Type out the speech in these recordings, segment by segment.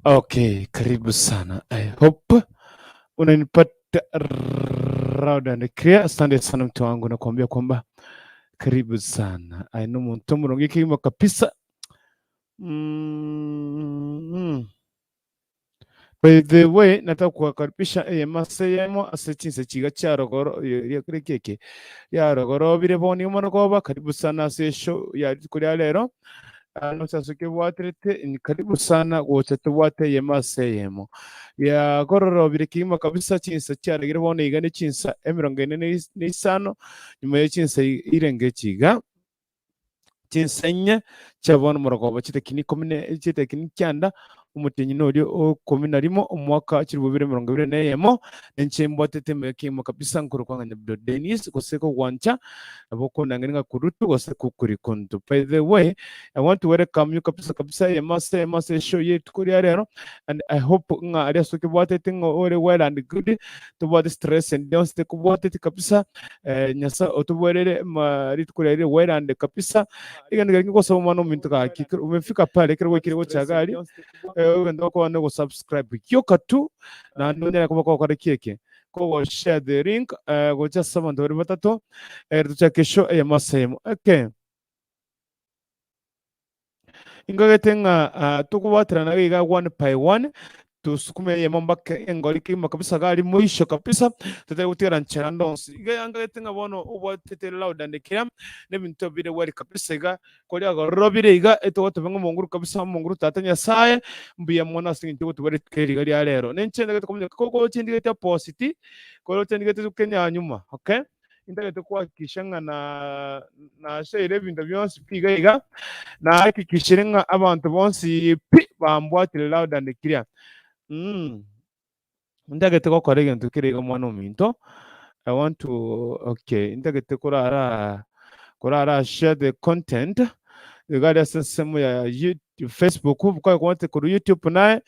Okay, karibu sana. I hope unanipata loud and clear. Asante sana mtu wangu, nakuambia kwamba karibu sana. I know mtu mrongi kimo kabisa. By the way, nataka kuwakaribisha maseyemo asechinse chiga cha rogoro ya kuri keke ya rogoro bire boni umano koba karibu sana sesho ya kuri lero. Ano sasuke watrete ni karibu sana wote tuwate yemaseyemo ya gororo bire kimo kabisa chinsa cha regire boni igane chinsa emirongene ni sano nyuma ya chinsa irenge chiga chinsenye chabona muragoba chitekini komine chitekini cyanda umutinyi nori o komina rimo umwaka kiri 2024 NCHE mbwatete mekimo kabisa nkuru kwanga nyabdo Dennis koseko wancha aboko nangenga kurutu koseko kuri kontu. By the way, I want to welcome you kabisa yemase show yetu kuri rero, and I hope nga ari soke bwatete ngo ore well and good to what stress and don't stay kubwatete kabisa nyasa otubwerere mari kuri well and kabisa igani kwa sababu mano mintu ka umefika pale kile kile cha gari ugenda ko wane go subscribe kyoka tu na ndonera kuba kwa keke ko share the link go just sama ndori batato tucha kesho ya masemo. Okay, ingagetenga tukubatira na giga one by one tusukume ye mambaka engoli kima kabisa gali mwisho kabisa tutagutera nchera ndonsi iganga getenga bono ubo tetera loud and kiram nebintu bire wari kabisa iga koli agorobire iga eto tubenga munguru kabisa munguru tatanya saye mbiya mona singi tugo tubare keri gali alero nenchenda gete ko chindi gete positi ko chindi gete kenya nyuma. Okay, indagete kwa kishanga na shire bintu byonsi piga iga na hakikishiringa abantu bonsi pi bambwatire loud and kiram. Ndagete ko kore gentu kirego mwana minto. I want to ndagete kurara share the content regarding sesemu ya YouTube, Facebook kwa kwante kuru YouTube naye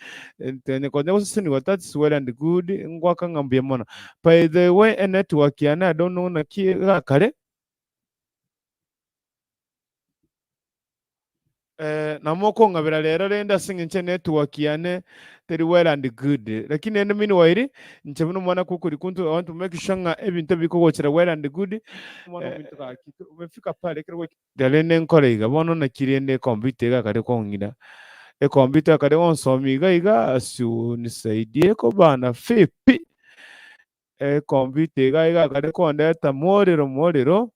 ne kwa ndio ni that's well and good ngwaka ngambye mona. By the way, network ya na don't know na kare namoko ngabira rero renda singa nche network yane very well and good, lakini ende mini wairi nche muno mwana kukuri kuntu. I want to make sure nga ebintu bikogochera well and good umefika pale kile dale nenkore iga bono na kirende computer ga kare kongira computer kare onsomi iga asu nisaidie ko bana fipi computer ga iga kare kondeta morero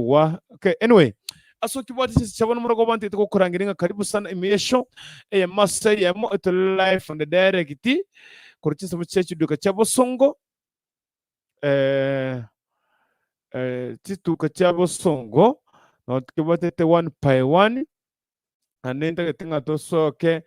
wa. Okay, anyway, aso kibwati chabona murago bantu ko kurangiringa karibu sana imesho masa ya mo to life on the direct kurutisa mu chechi duka chabo songo tituka chabo songo no kibwati te one by one anenda tinga to soke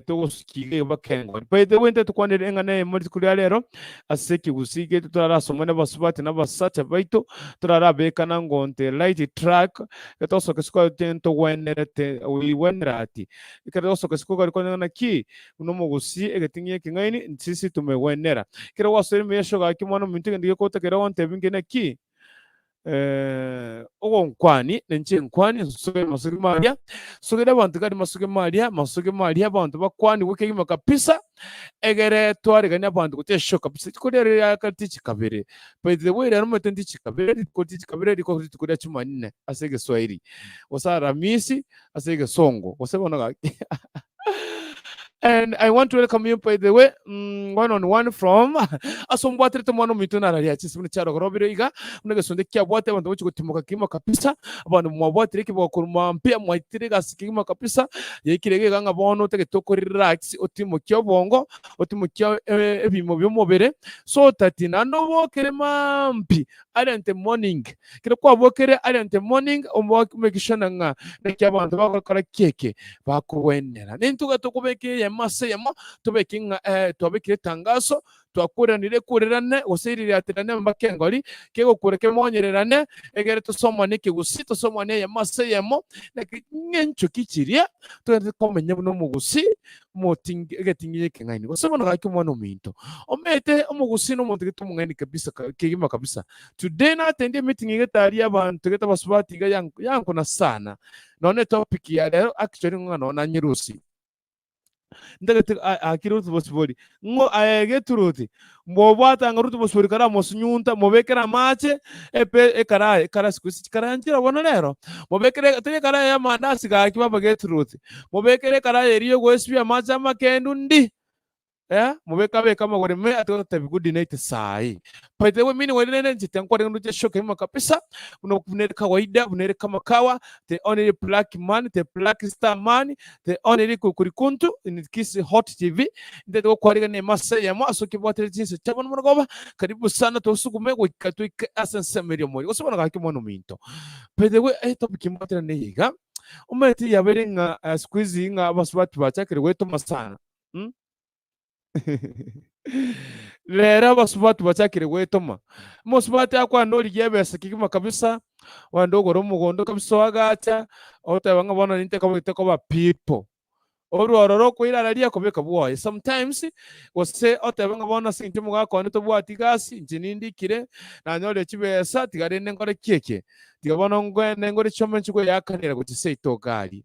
to skige bakengo. By the way, tukwanire engane muri kuri rero aseki gusige turara somone basubati na basacha baito turara bekana ngonte light track etoso kesiko tento wenerete wiwenerati ikeroso kesiko gari na ki uno mugusi egetinye kingaini sisi tumewenera kero wasere mesho ga kimono mintu ndiye kota kero wonte bingene ki ogo nkwani nenche nkwani soge masuge maria soge abantu kadi masuge maria abantu bakwani wikegima kabisa egere twari ganya abantu kutesho kabisa kodere yakati chikabere. By the way, rero mutenti chikabere ko tukuda chuma nne asege Swahili osara misi asege songo osebona and I want to welcome you, by the way, one on one from asombwatire tomwana mituna rari achisi charo gorobire iga unage sonde kya bwate abantu bochi gutimuka kimo kabisa abantu mwabwatire kibo kuruma mpia mwitire gasikimo kabisa yekirege ganga bono tege toko relax otimo kyo bongo otimo kyo ebimo byomobere so tati nando bokere mampi arente morning kire kwa bokere arente morning omwakimekishana nga nekya abantu bakora keke bakuwenera nintuga tokubeke maseyemo tubekinga twabikire tangaso twakuranire kurerane osirire atirane mbakengori kego kureke monyererane egere tusomwa nikigusi tusomwa ne maseyemo nekinyencho kichiria twende komenya buno mugusi moting egetingiye kingaini osebona gaki mwana minto omete omugusi no muntu gitumungani kabisa kigima kabisa. Today na attend meeting igetari abantu geta basubati ga yanko na sana none topic ya lero actually ngana na nyirusi ndagate akirutu bosbori ngo ayege turuti mbobwata ngarutu bosbori kara mosunyunta mobekera mache kara sikusi karanjira bona rero mobekere tege kara ya mandasi ga kibaba getruti mobekere kara eriyo gwesbia macha makendu ndi mubeka beka magore me atota tabigudi night sai paite we mini wele nene jitankwa ndu shoke ma kabisa uno kunere kawaida unere kama kawa the only black man the black star man the only kurikuntu in kiss hot tv ndete kwa riga ne masa ya maso kibwate jinsi chabon muragoba karibu sana to sukume we katu asense merio mo usubona ka kimono minto paite we topic mbotera ne yiga umeti yaberenga squeezing abaswati bachakire we to masana lera basubatu bachakire wetoma musubatu akwa ndori yebesa kikima kabisa wandogoro mugondo kabisa wagacha otabanga bona ninte ko ba people ororo ko irararia ko beka bwoye sometimes wose otabanga bona sinti muga ko nito bwati gasi njinindikire na nyole chibesa tigare nengore kieke tigabona ngwene ngore chome chiko yakanira kuti Seito gali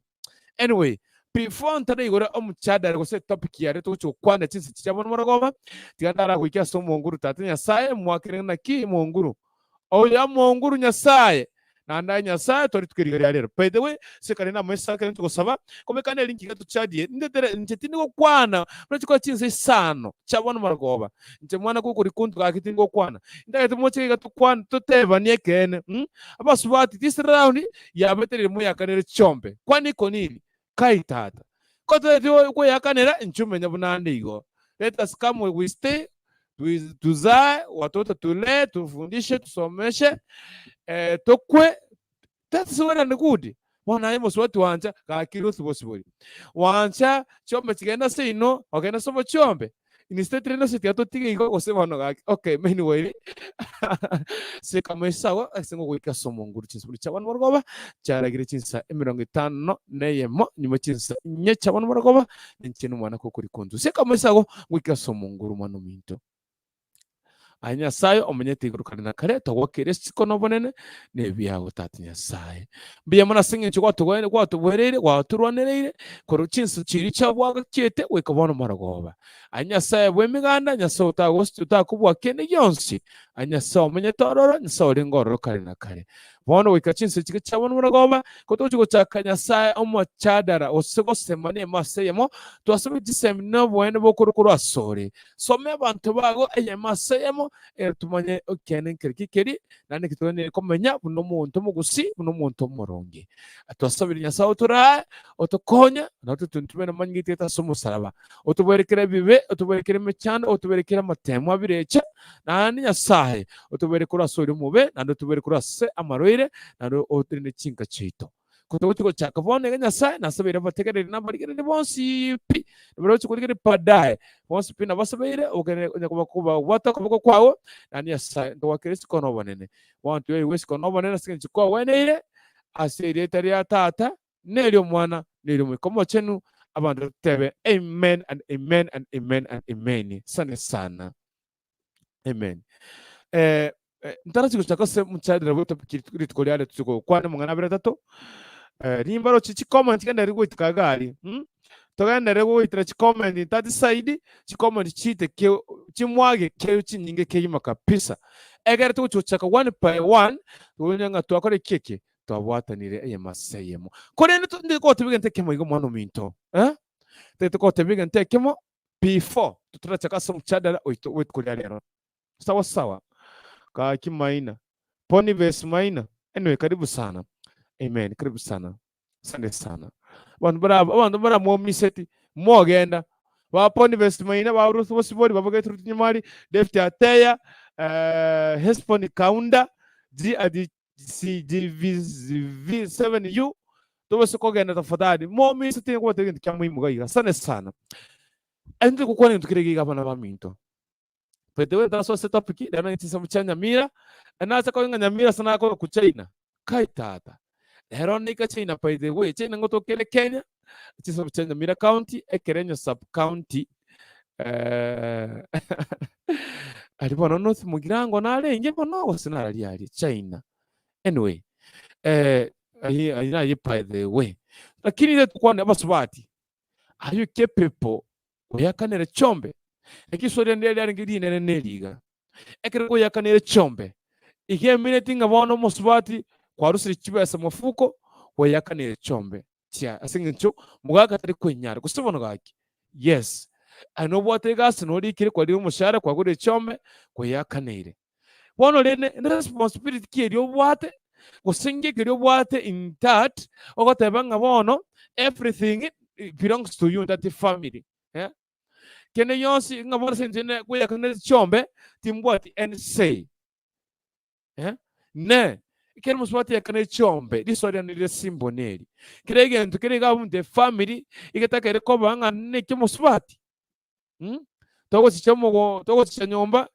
anyway before ntare igora omuchada ko se topic yare to kwana chinsi chabona muragoba tigandara kuikia so monguru tatanya saye mwakire na ki monguru oya monguru nyasaye na ndaya nyasaye tori tukirigari rero by the way sekane na mwesa kane tukosaba komekane linki gato chadie ndetera nchetini ko kwana murachiko chinsi sano chabona muragoba nche mwana ko kuri kuntu kakitini ko kwana ndagate mochike gato kwana toteba niekene abasubati this round ya betere mu yakanere Chiombe kwani konini kaitata kote ko yakanera nchumenya bunande igo let us come we stay tuzae watoto tule tufundishe tusomeshe tokwe that's what and good wana yemo swati wanja kakiruthi bosibori wanja Chiombe kigenda sino ogenda somo Chiombe instead reno siti atotige igo kosema no okay anyway se kamesawa asengo kuika somo nguru chinsuri chabana morogoba cyaragire chinsa 50 neyemo nyuma chinsa nye chabana morogoba nchinu mwana ko kuri kunzu se kamesago kuika somo nguru mano minto anya sayo omenyete igurukana kare to wakere sikono bonene ne biyago tatinya saye biya mana singe chwa to wene kwa to werere kwa turwanerere ko chinsu chiri chabwaga cyete we kabona maragoba anya saye bwemiganda nya so ta gostu ta kubwa kene yonsi anya so omenyetororo nso ringoro kare na kare bono we kachinsu chike chabona maragoba ko to chugo chakanya saye omo chadara osego semane maseyemo to asobe disemino bwene bokuru asore some abantu bago eye maseyemo tumanye okene kirikikeri nane kitone komenya buno muntu mugusi buno muntu muronge atwasabira nyasawo tura otokonya nato tuntumena manyite ta somusaraba otuberekere bibe otuberekere mechano otuberekere matemo abirecha nani nyasahe otuberekura asori mube nando tuberekura se amaroire nando otrine chinka chito kutoko chakabone nyasaye nasabira bategere nabarigere bonsi pi bero chukurigere padaye bonsi pi nabasabire ogene kuba watakoboko kwawo nani nyasaye ndo wakirisi kono bonene wantu we wesi kono bonene sinje kwa wenere asire taria tata nelio mwana nelio mkomo chenu abantu tebe amen and amen and amen and amen sana amen ntarachi kuchakose mchadira wetu pikiri tukoliale tuko kwana mungana bira tato rimbaro chichi comment kenda rigo itikagari togenda rego itira chi comment tati side chi comment chite ke chimwage ke chinyinge ke yima kapisa egere tu chuchaka 1 by 1 tunyanga twakore keke twabwatanire eye maseyemo kore ndi ko tubigente kemo igo mwana minto tete ko tubigente kemo before tuturachaka som chadala oito wet kulialero sawa sawa ka kimaina poni ves maina anyway karibu sana amen karibu sana sande sana bantu bara mo miseti mo genda ba poni ves maina ba rusu bosibori babaga turunyamari defte ateya hesponi kaunda di adi cdv7u to bose ko genda tafadhali mo miseti ko tegende kyamuhimu gayiga sande sana ende ko kwani tukirigiga bana baminto pedewe taso setup ki dana itisa muchanya mira anaza ko nyamira sana ko ku China kai tata heronika China by the way China ngoto kele Kenya itisa muchanya mira county ekerenyo sub county alibono north mugirango nalenge bono wasina ali China anyway ayina by the way lakini ile tukwane abasubati are you capable Goyakanera Chiombe. Ekiswahili ndiye ngidi nene neliga. Ekere goyakanera Chiombe. Ihe minute ngabona musubati kwa rusiri CHIPESA mufuko goyakanera Chiombe. Tia asingicho mugaga tari kwenyara kusubona gaki. Yes. Ano bwate gasi no likire kwa liyo mushara kwa gure Chiombe goyakanera. Bono rene responsibility kiyo bwate kusinge kiyo bwate in that ogotebanga bono everything belongs to you in that family. Yeah? Kene yonsi ngabona sentene goyakanera Chiombe timbwati NCHE. Yeah? Ne kene muswati yakane Chiombe disori anire simboneri kire Egento kire gabunde family igetakere kobanga ne kimuswati togo chinyomba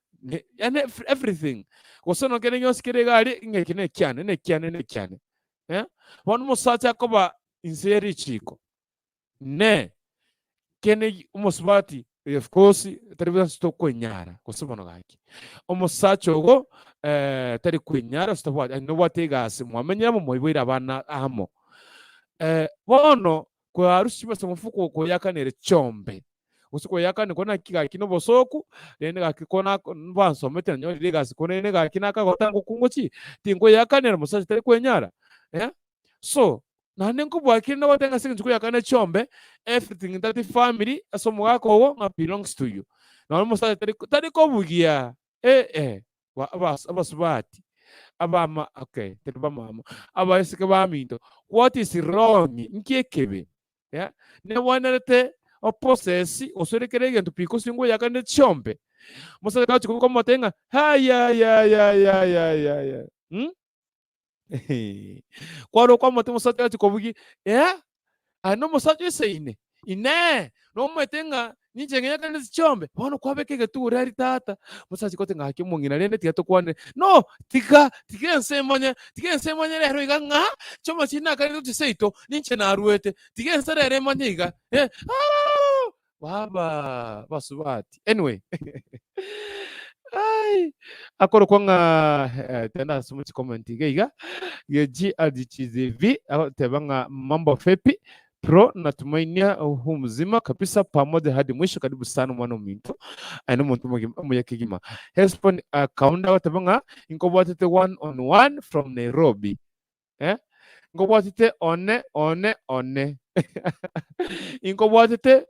and everything gosono kene yonsi kire gali ngekine Nekiane eh wanu musacha koba inseri chiko ne kene umuswati of course tari sto kwenyara kusobono gaki umusacha ogo tari kwenyara sto no wategasi mwamenya mu moibira abana amo bono kwa rushibasa mufuko ko yakanere Chiombe usuko yakane kona kika kino bosoku rene gakikona bansomete nyo legasi kone ne gakinaka gotango kungochi tingo yakanere musacha tari kwenyara so nane nkubwa kino watenga singo yakane Chiombe everything in that family asomo gako belongs to you na musacha tari kobugia abasubati abama okay tari mama abayesike baminto what is wrong nkekebe yeah ne wanete oposesi osorekere Egento piko singo yakane Chiombe musacha kachi kuko motenga ya kwaro kwa mote musacha kachi kobugi ano musacha ise ine no mwetenga ninjenge yakane Chiombe bono kwabekege tu rari tata musacha kote ngaki mungina rende tiato kwane no tika nsemanya rero iganga choma china kare tu Seito ninche na ruete tika nsere manyiga baba basubati anyway ai akoro kwanga tena sumuchi comment geiga yeji adichizivi tebanga mambo fepi pro natumainia huu mzima kabisa pamoja hadi mwisho. Karibu sana mwana minto aina muntu muyakigima hespon kaunda watabanga inkobwatite one on one from Nairobi inkobwatite one inkobwatite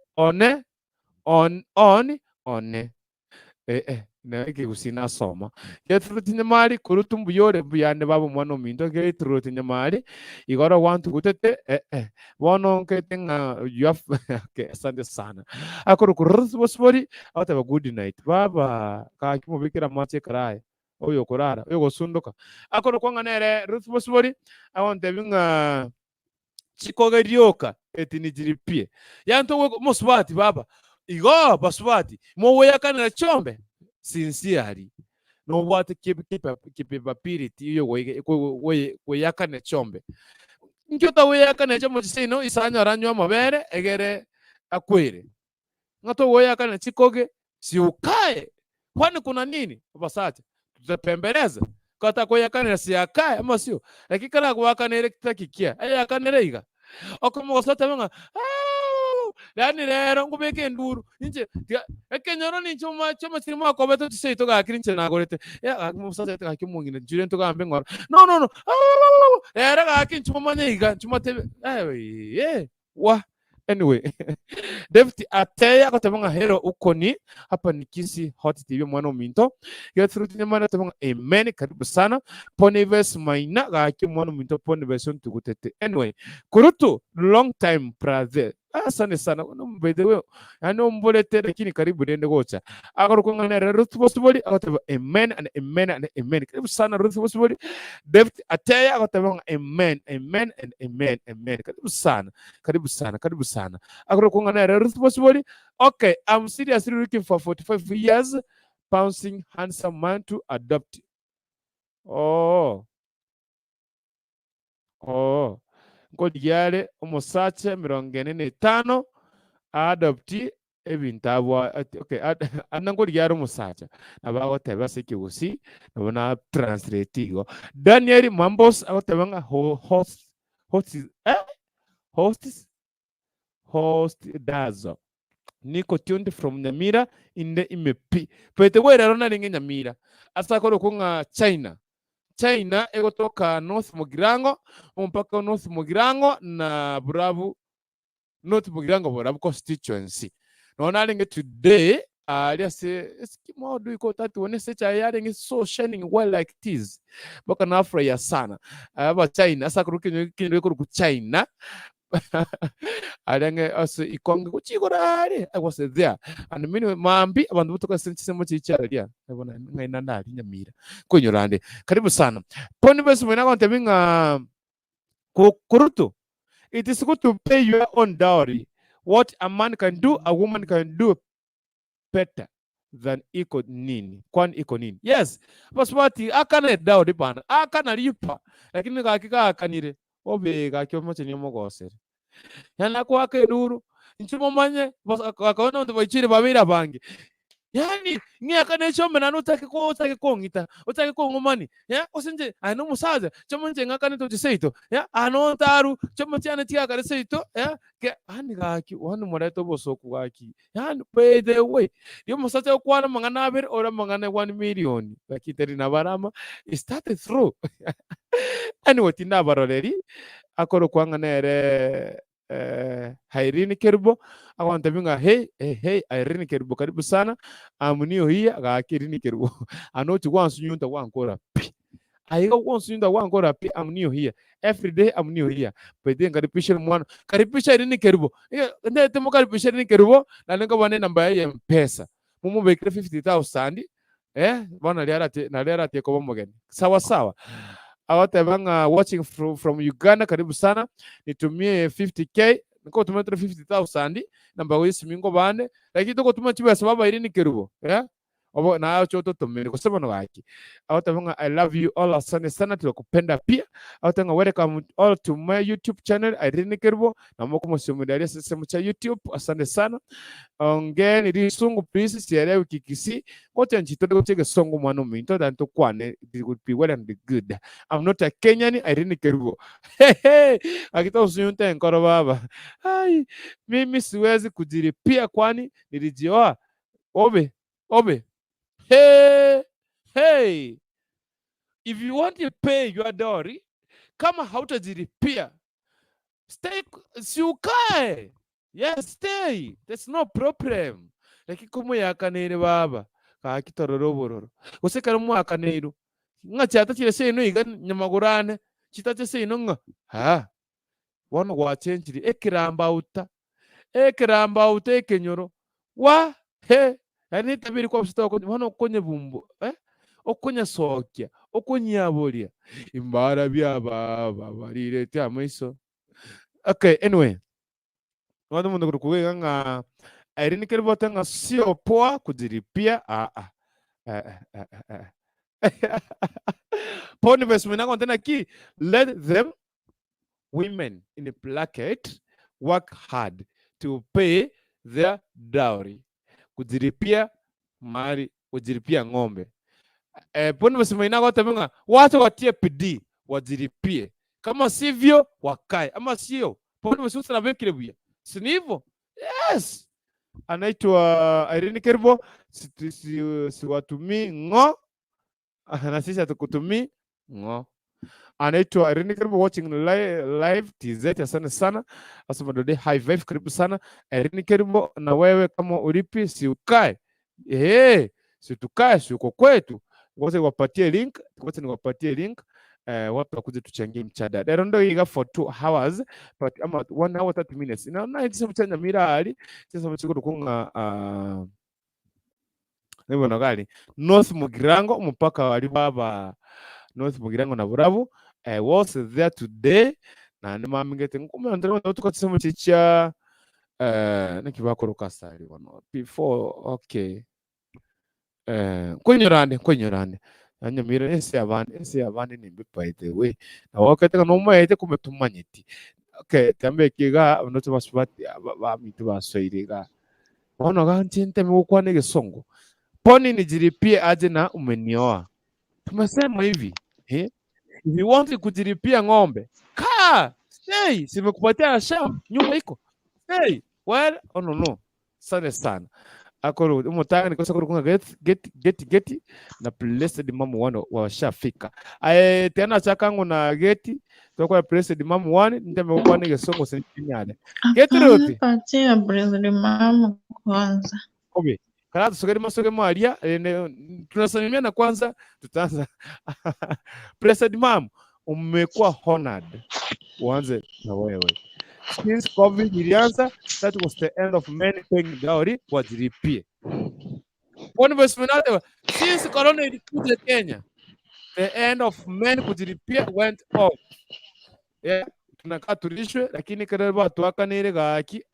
one na ke usina soma yetrutinya mali kurutumbu yore buyane babo mwana minto ke trutinya mali igora want gutete bono ketenga okay asante sana akoro kurusbosbori ataba good night baba ka kimubikira mache karaye oyo kurara oyo gosunduka akoro kwanganere rusbosbori awonte binga chikoga ryoka etinijiripie yanto mosbati baba igo basbati mowe yakanira Chiombe sincerely no what capability iyo we yakane Chiombe nkyota we yakane Chiombe sino isanya ranyo amabere egere akwere ngato we yakane chikoge si ukae kwani kuna nini basacha tutapembeleza kata kwa yakane si akae ama sio lakini kala kwa yakane kitakikia yakane iga okomo gosata banga yani rero ngubeke nduru ninje ekenyoro ninchoma chirimo akobeto Seito gakiri nche nagorete ya musaza gakimungine jure nto gambe ngora no rero gakinchoma manyiga nchoma tebe wa anyway David ateya akatabanga hero ukoni hapa ni Kisi Hot TV mwana minto yatruti mwana tabanga amen karibu sana poniverse maina gaki mwana minto poniverse tugutete anyway kurutu long time brother asante sana by the way ano mbolete lakini karibu dende gocha akoro kongana Ruth Bosboli akataba amen and amen and amen karibu sana Ruth Bosboli David ateya akatabanga amen and amen karibu sana akoro kongana Ruth Bosboli okay I'm seriously looking for 45 years bouncing handsome man to adopt ngodigyale umusacha 45 adopti ebintabwa okay anangodigyale umusacha abago tebasiki usi nabona translate Daniel Mambos agotabanga host dazo niko tuned from Nyamira inde imepi pete wera rona ringe Nyamira asa koro kunga China egotoka North Mugirango mpaka North Mugirango na Burabu North Mugirango Burabu constituency nona ringe today aliase eskimo do iko tatu one secha yaringe so shining well like this baka na afra sana aba China asa koro kinyo koro ku China adange aso ikonge kuchigorare I was there and mini mambi abantu butoka sensemo chicharia abona ngaina ndari Nyamira kunyorande karibu sana poni besu mwina konte binga kurutu. It is good to pay your own dowry. What a man can do, a woman can do better than iko nini kwani iko nini. Yes, baswati akana dowry bana akana lipa lakini kakika akanire obe kakyo moche nyomogosere yana kwake duru nchimo manye akaona ndo bachire babira bangi yani ngiyakane Chiombe na utake kongita utake kongomani ya osinje ano musaza chomonje ngakane to Seito ya ano taru chomonje tia kare Seito ya ke ani gaki wanu moreto bosoku gaki yani by the way yo musaza kwana mangana ber ora mangana 1 million bakiteri na barama started through anyway tinda baroleri akoro kwanganere Irene Kerubo akwanta binga hey Irene Kerubo karibu sana amunio hia ga Irene Kerubo anoti wansu nyunda wankora pi aigo wansu nyunda wankora pi amunio hia every day amunio hia pede ngaripisha mwana karipisha Irene Kerubo nde temo karipisha Irene Kerubo na lenga wane namba ya mpesa mumu bekire 50,000 bana liara te ko bomogeni sawa awate banga watching from Uganda karibu sana nitumie 50k niko tumia 50,000 namba wisi mingo bane lakini toko tumia chiba sababu Irene Kerubo obo na choto tumeni kusema no haki awate banga I love you all asante sana tulokupenda pia awate nga welcome all to my YouTube channel Irene Kerubo na moko msimudalia sisemu cha YouTube asante sana ongen iri sungu please sielewi kikisi kote nchitode kuchege songo mwano minto danto kwane it would be well and good. I'm not a Kenyan Irene Kerubo akita usunyunte nkoro baba ai mimi siwezi kujiripia kwani nilijioa obe hey if you want to pay your dowry kama hautajiripia stay siukae. Yes, stay. There's no problem. Lakini kumu yakanere baba kakitororo bororo usekara mu akanero nga chata chire seno iga nyamagurane chitache seno nga wono gwachenjiri ekiramba uta ekenyoro wa yani tabiri kwa msitoko wono konye bumbu okonya sokya okonyabolia imbara bya baba barirete amaiso. Okay, anyway watu mundu kurukuga nga Irene Kerubo tanga sio poa kujiripia poni vesmina kontena ki let them women in the bracket work hard to pay their dowry kujiripia mali kujiripia ng'ombe poni vesmina kontena watu watie PD wajiripie kama sivyo wakae ama sio poni vesusa na vekile sinivo. Yes, anaitwa Irene Kerubo siwatumi ngo na sisi atukutumi ngo anaitwa Irene Kerubo watching live TZ asante sana asema dode high vibe karibu sana Irene Kerubo na wewe kama ulipi si ukae si tukae si uko kwetu ngoja niwapatie link watu wakuze tuchangie mchada darondo iga for 2 hours but ama 1 hour 30 minutes na itse mchanya mirali sasa mchiko kunga nebo nagali North Mugirango mpaka wali baba North Mugirango na Burabu I was there today na ndimamingete ngumwe ndero tukatse chicha nikibakoroka sali wono before okay kwenyorane anyamira ese abandi nimbe by the way na wakati no mwete kumetumanyiti okay tambe kiga noto basubati ba mitu basoirega wono gantinte mukwane gesongo poni nijiripie aje na umenioa tumesema hivi if you want kujiripia ng'ombe stay simekupatia shamba nyumba iko stay well no Asante sana. Akoro umutanga nikosa kurukunga geti na blessed mamu wano washafika. Tena chakangu na geti tokwa blessed mamu wani ndeme kwa nige songo senchinyane. Geti roti. Patia blessed mamu kwanza. Obe. Kana tusogeri masoge mwalia tunasalimiana kwanza tutaanza. Blessed mamu umekuwa honored. Uanze na wewe. Since COVID ilianza, that was the end of many paying dowry wajilipie. Since corona ilikuja Kenya, the end of many kujilipia went off. Yeah, tunakaa tulishwe, lakini Kere watu wakanile gaki.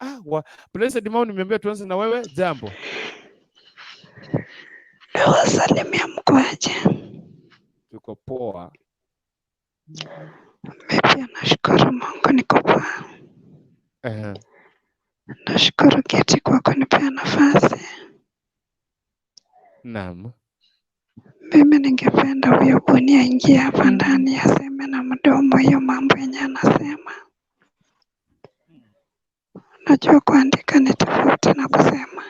Blessed Mao nimeambia tuanze na wewe jambo. Nawasalimia mkwaje? Tuko poa. Mimi nashukuru Mungu niko poa. Nashukuru Keti kwa kunipea nafasi. Naam. Mimi ningependa huyo buni aingie hapa ndani aseme na mdomo hiyo mambo yenye anasema. Najua kuandika ni tofauti na kusema.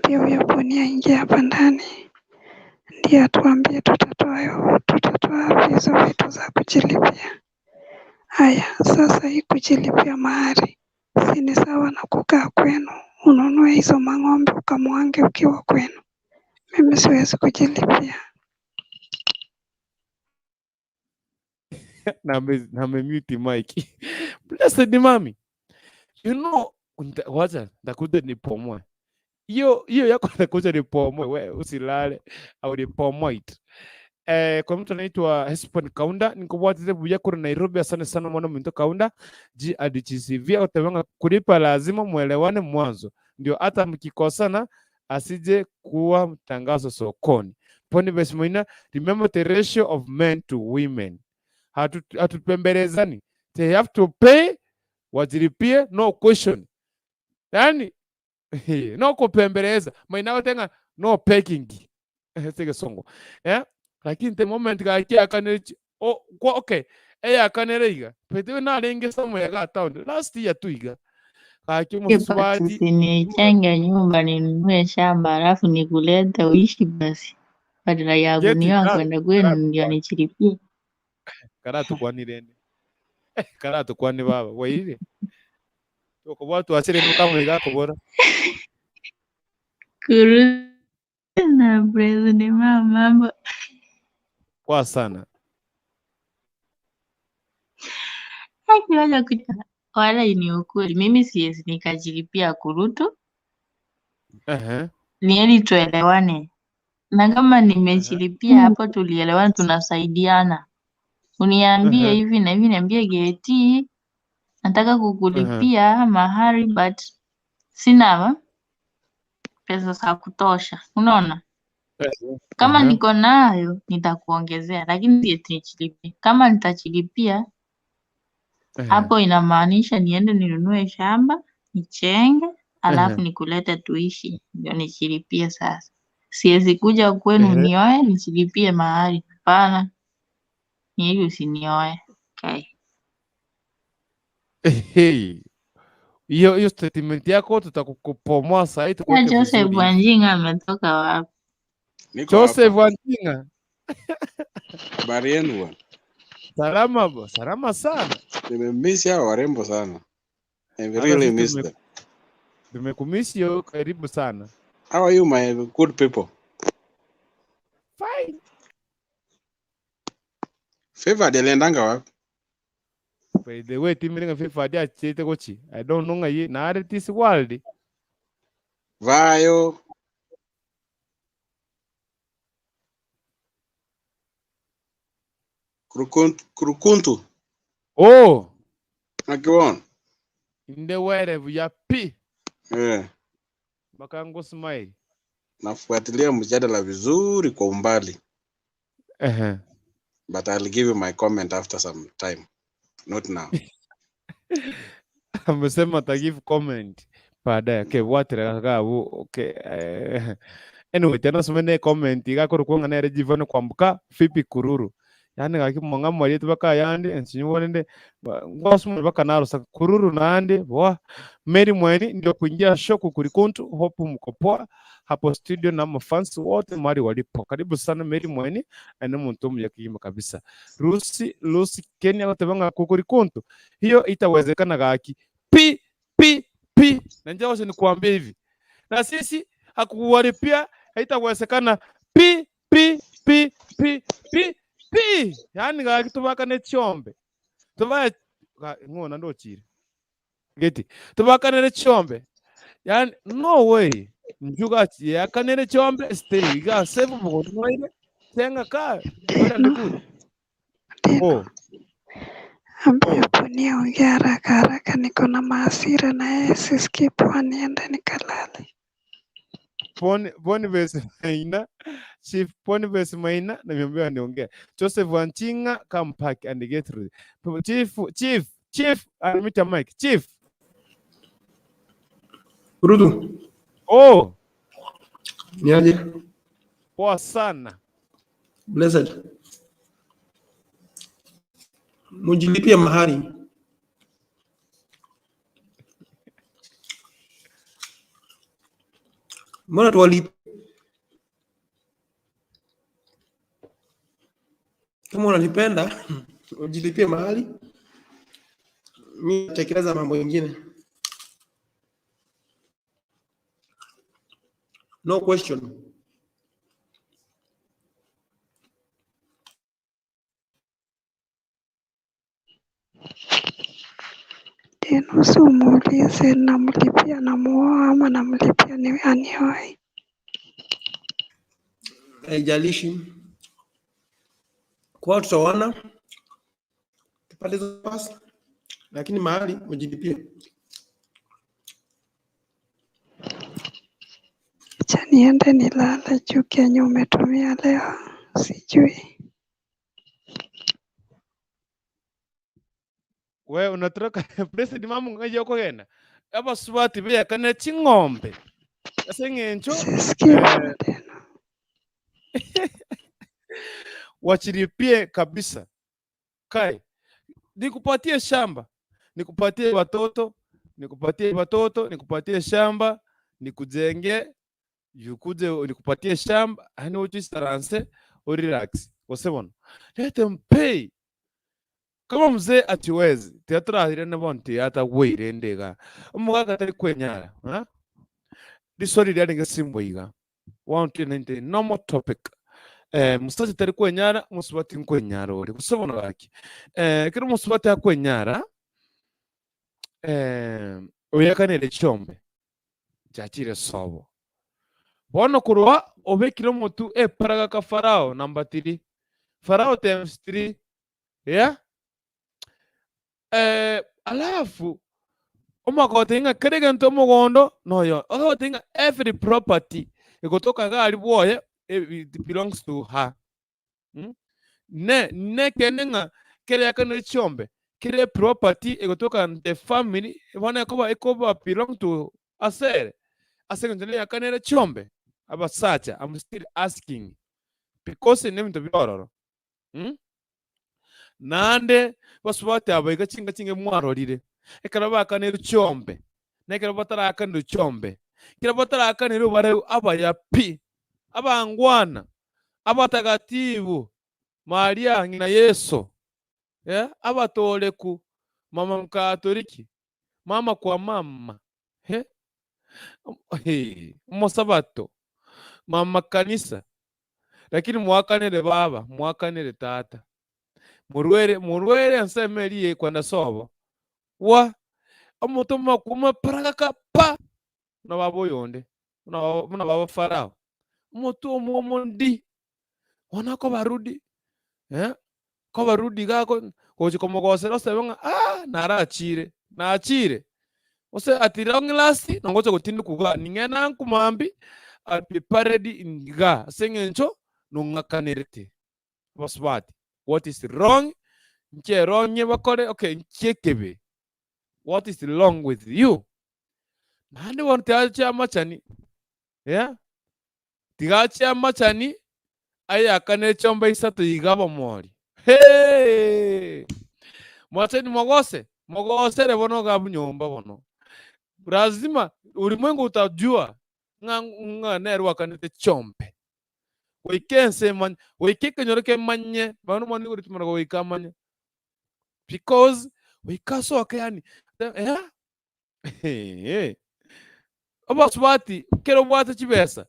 Pia huyo buni aingie hapa ndani ndiye atuambie tutatoa hizo vitu za kujilipia. Haya, sasa hii kujilipia mahari si ni sawa na kukaa kwenu ununue hizo mang'ombe ukamwange ukiwa kwenu. Mimi siwezi kujilipia. na mute mic. Blessed mami. You know, wacha ndakuja nipomoe. Hiyo yako ndakuja nipomoe, wewe usilale au nipomoe it. Kwa mtu anaitwa Hespen Kaunda nikubwatire buya kuri Nairobi. Asante sana mwana mtu Kaunda ji adichizivia utawanga kulipa, lazima muelewane mwanzo ndio hata mkikosana asije kuwa mtangazo sokoni. Poni besmoina, remember the ratio of men to women. Hatupembelezani. They have to pay, wajilipie, no question. Yani no kupembeleza maina tenga no peking. Sege songo. Yeah? Lakini the moment Akanera okay. Akanera iga. Pete na lenge somewhere ga town. Last year tu iga. Usinichenge nyumba ninunue shamba alafu nikulete uishi basi. Badala ya gunia kwenda kwenu ndio nichilipie. Karatu kwani rende. Karatu kwani baba. Waile. Toko watu asire kama iga kubora. Kuru na president mambo. Kwa sana. Hakiwaja kuja. Wala ni ukweli. Mimi siwezi nikajilipia kurutu. Ni heri tuelewane. Na kama nimejilipia hapo tulielewana, tunasaidiana. Uniambie hivi na hivi, niambie Geti nataka kukulipia mahari but sina pesa za kutosha. Unaona? Kama niko nayo nitakuongezea, lakini siwezi nijilipia. Kama nitachilipia hapo inamaanisha niende ninunue shamba, nichenge, alafu nikulete tuishi ndio nichilipie sasa. Siwezi kuja kwenu nioe nichilipie mahali. Hapana. Ni hiyo usinioe. Okay. Hiyo statement yako tutakupomoa sasa tukweke vizuri. Joseph Wanjinga ametoka wapi? Joseph Wanjinga. Habari yenu bwana? Salama bwana, salama sana. Nimemiss hao warembo sana. I really miss them. Nimekumiss yo, karibu sana. How are you my good people? Fine. Favor aliendanga wapi? By the way, timiringa Favor dia chete Gochi. I don't know ngai na this world. Vayo. Kurukuntu. Oh. Akiwon. Ndewere vuya pi. Bakango smile. Nafuatilia mjadala vizuri kwa umbali. But I'll give you my comment after some time. Not now. Amesema ta give comment baadaye. Okay, what okay. Anyway, tena somene comment igakoro kuanga na rejivano kwambuka fipi kururu. yani gaki monga mori tubaka yandi ensinyuwonende ngwasumwe baka narusa kururu nande wa Meri Mweni ndio kuingia shoku kurikuntu hopu mkopoa hapo studio na mafans wote mari walipo. Karibu sana Meri Mweni ene muntu yakiyima kabisa. Lucy Kenya watabanga kukurikuntu. Hiyo itawezekana gaki. Pi na njao ni kuambia hivi. Na sisi hakuwaripia haitawezekana pi. Yani gaki tubaka ne Chiombe. Tubaya ngona ndo chiri. Geti. Tubaka ne Chiombe. Yani no way. Njuga ya kanere Chiombe stay ga save mo noire. Tenga ka. Wala ndikuti. Oh. Ambia Punia ongea haraka niko na maasira na yeye sisikii poa niende nikalale. Boniface Maina, Chief Boniface Maina na miambia niongea. Joseph Wanchinga come back and get through. Chief, admit your mic. Chief. Rudu. Oh. Niaje? Poa sana. Blessed. Mujilipia mahari. Mbona tuwalipa? Kama unanipenda, ujilipie mahali. Mimi natekeleza mambo mengine. No question. Nusu muulize namlipia namuoa ama namlipia ni anioe. Haijalishi. Kwa tutaona tupate pesa, lakini mahali ujilipie. Acha niende nilale juu Kenya umetumia leo sijui. We unataka president mamu ngaje uko gena. Aba swati be kana chingombe. Asengencho. Wachilipie kabisa. Kai. Nikupatie shamba. Nikupatie watoto, nikupatie shamba, nikujenge, nikupatie shamba, hani uchistaranse, relax. Wasebona. Let them pay. Kama mzee atiwezi, teatra hirene bonti hata weire ndega. Umugaga tari kwenyara, ha? Disori dia ninge simboiga. 190 normal topic. Musaji tari kwenyara, musubati nkwenyara ori. Wasebona gaki. Kira musubati akwenyara, Ndaeakanera Chiombe jachire sobo bono kurwa obekire mutu paraga ka farao number 3 farao times 3 yeah alafu omagotinga kerega ntomogondo noyo ogotinga every property ikotoka gali boye it belongs to her ne kenenga Ndaeakanera Chiombe kile property ikotoka the family wana ikoba belong to asere Ndaeakanera Chiombe abasacha. I'm still asking because name to biororo nande basubate abayiga chinga mwarorire ekara bakanera Chiombe nekara batarakanera Chiombe kira batarakanera bare abaya pi abangwana abatagatifu Maria ngina Yesu abatoleku mama mkatoliki mama kwa mama Mosabato mama kanisa lakini mwakanere baba mwakanere tata murwere ansemeriye kwanda sobo wa amutoma kuma paraka pa na babo yonde na babo farao mutu omondi wanako barudi ko barudi gako koji komogosero sebenga naachire ose atiranglasti nongocha kutindu kuga ningena nkumambi prepared inga sengencho nongakanerete baswati what is wrong nche wrong nyebakore okay nchekebe what is wrong with you nande wonte acha machani tigacha machani Ndaeakanera Chiombe isato igaba mori Hey! Mwacheni mogose bono gabu nyomba bono. Lazima ulimwengu utajua nga nerwa kanite Chiombe. Wekense man, wekeke nyoreke manye, bano mani uri tumara wekamanya. Because wekaso akani. Abaswati kero bwata chibesa.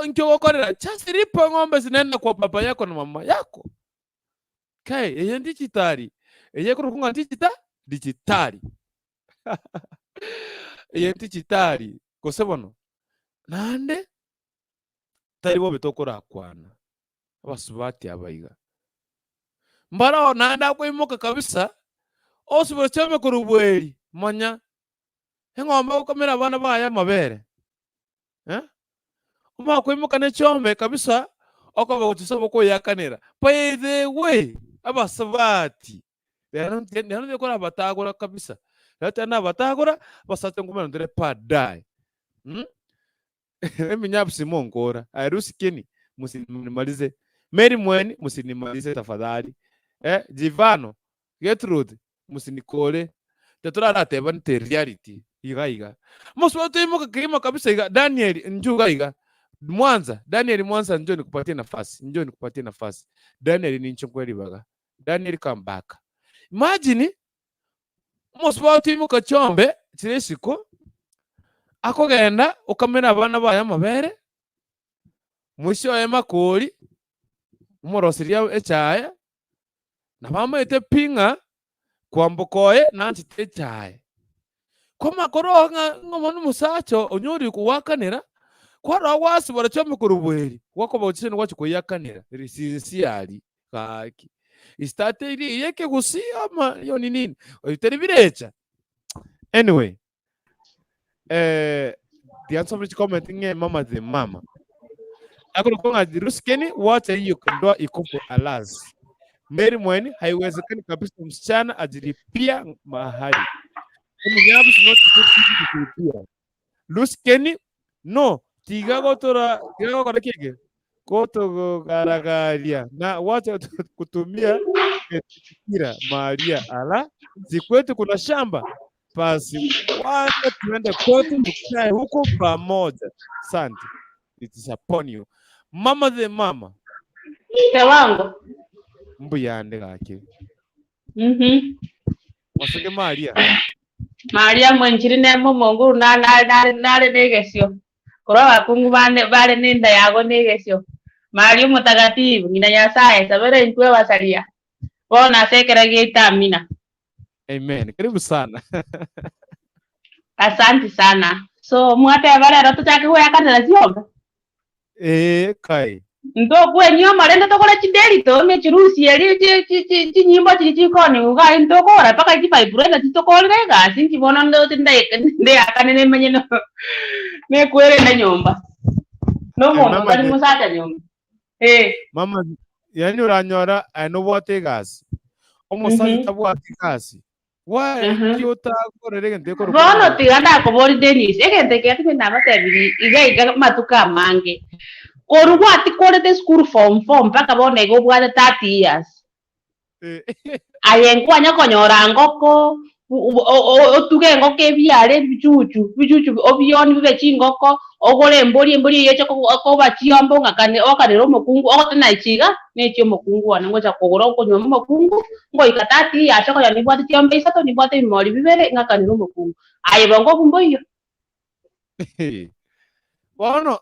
Nkyo wakorera chasiripa ng'ombe zinenda kwa baba yako na mama yako. Kai, eye digitali. Eye kurukunga digitali. Eye digitali. Kosebono. Nande taribo betokora kwana. Abaswati abayiga. Mbara nanda kwimuka kabisa. Osubira cyame kurubweri manya. Ng'ombe ukamera abana baya mabere. Kwimuka ne Chiombe kabisa. Okaba kutisaba ko yakanera. By the way, abasabati. Ndio kora batagora kabisa. Lata na batagora basate ngumana ndere padai. Eminyapsi mongora. Airusi keni musinimalize. Mary Mweni musinimalize tafadhali. Jivano Gertrude musinikole. Tetura rateba nte reality. Iga. Moswato imuka kima kabisa iga Daniel njuga iga. Daniel Mwanza njoo nikupatie nafasi. Daniel ni nchonkweli baga. Daniel come back. Imagine moswato imuka Chiombe chiresiko akogenda ukamena abana baya mabere. Mwisho ya makoli umorosiria echaye na mama ete pinga kwambokoye nanti techaye. Koma koronga ngomonu musacho onyori kuwakanira kwara wasi barachome kurubweri wako bawutsene kwacho kuyakanira sincerely kaki istate iri yeke gusia ama yo nini oyiteri birecha. Anyway, the answer to comment nge mama the mama akurukonga diruskeni wacha hiyo kandwa ikupo alas. Mary Mweni haiwezekani kabisa msichana ajilipia mahali. Umunyabu sinoti kulipia. Luskeni no tigago kora kege koto garagaria na wacha kutumia kira Maria ala zikwetu kuna shamba basi wacha tuende kwetu tukae huko pamoja. Asante. It is upon you. Mama the mama. Tewango. Mbuyande gake. Wasenge Maria mwenchiri nemo Mungu nale negesyo. Kora bakungu bale nenda yago negesyo. Maria mutagatifu ngina Nyasaye sabere ntwe basalia. Bona sekera gita amina. Amen. Karibu sana. Asante sana. So mwate bale roto chake hoya kana Chiombe. Kai. Ndo kwenyo marenda tokora chideli to me chirusi yali nyimbo chikoni uga ndokora paka chipaipureza chitokora gasi nkibona ndo Ndaeakanera menye no me kwere na nyomba no mono kali musacha nyomba mama yani uranyora NDUSI gasi omusacha TBWATI gasi wa kiota korere ndekoro bono tiganda ko bori Dennis egente kyati na matebiri iga matuka mange Orwati korete school form mpaka bone go bwate 30 years. Ayenkwanya konyora ngoko otuge ngoko ebyare bijuju obyoni bibe chingoko ogore embori yeche ko bachiombo ngakane okanero mokungu ogotena ichiga nechi mokungu wana ngocha kogora okonyoma mokungu ngo ikatati achako ya nibwate Chiombe isato nibwate imori bibere ngakanero mokungu ayebongo kumbo iyo. Bono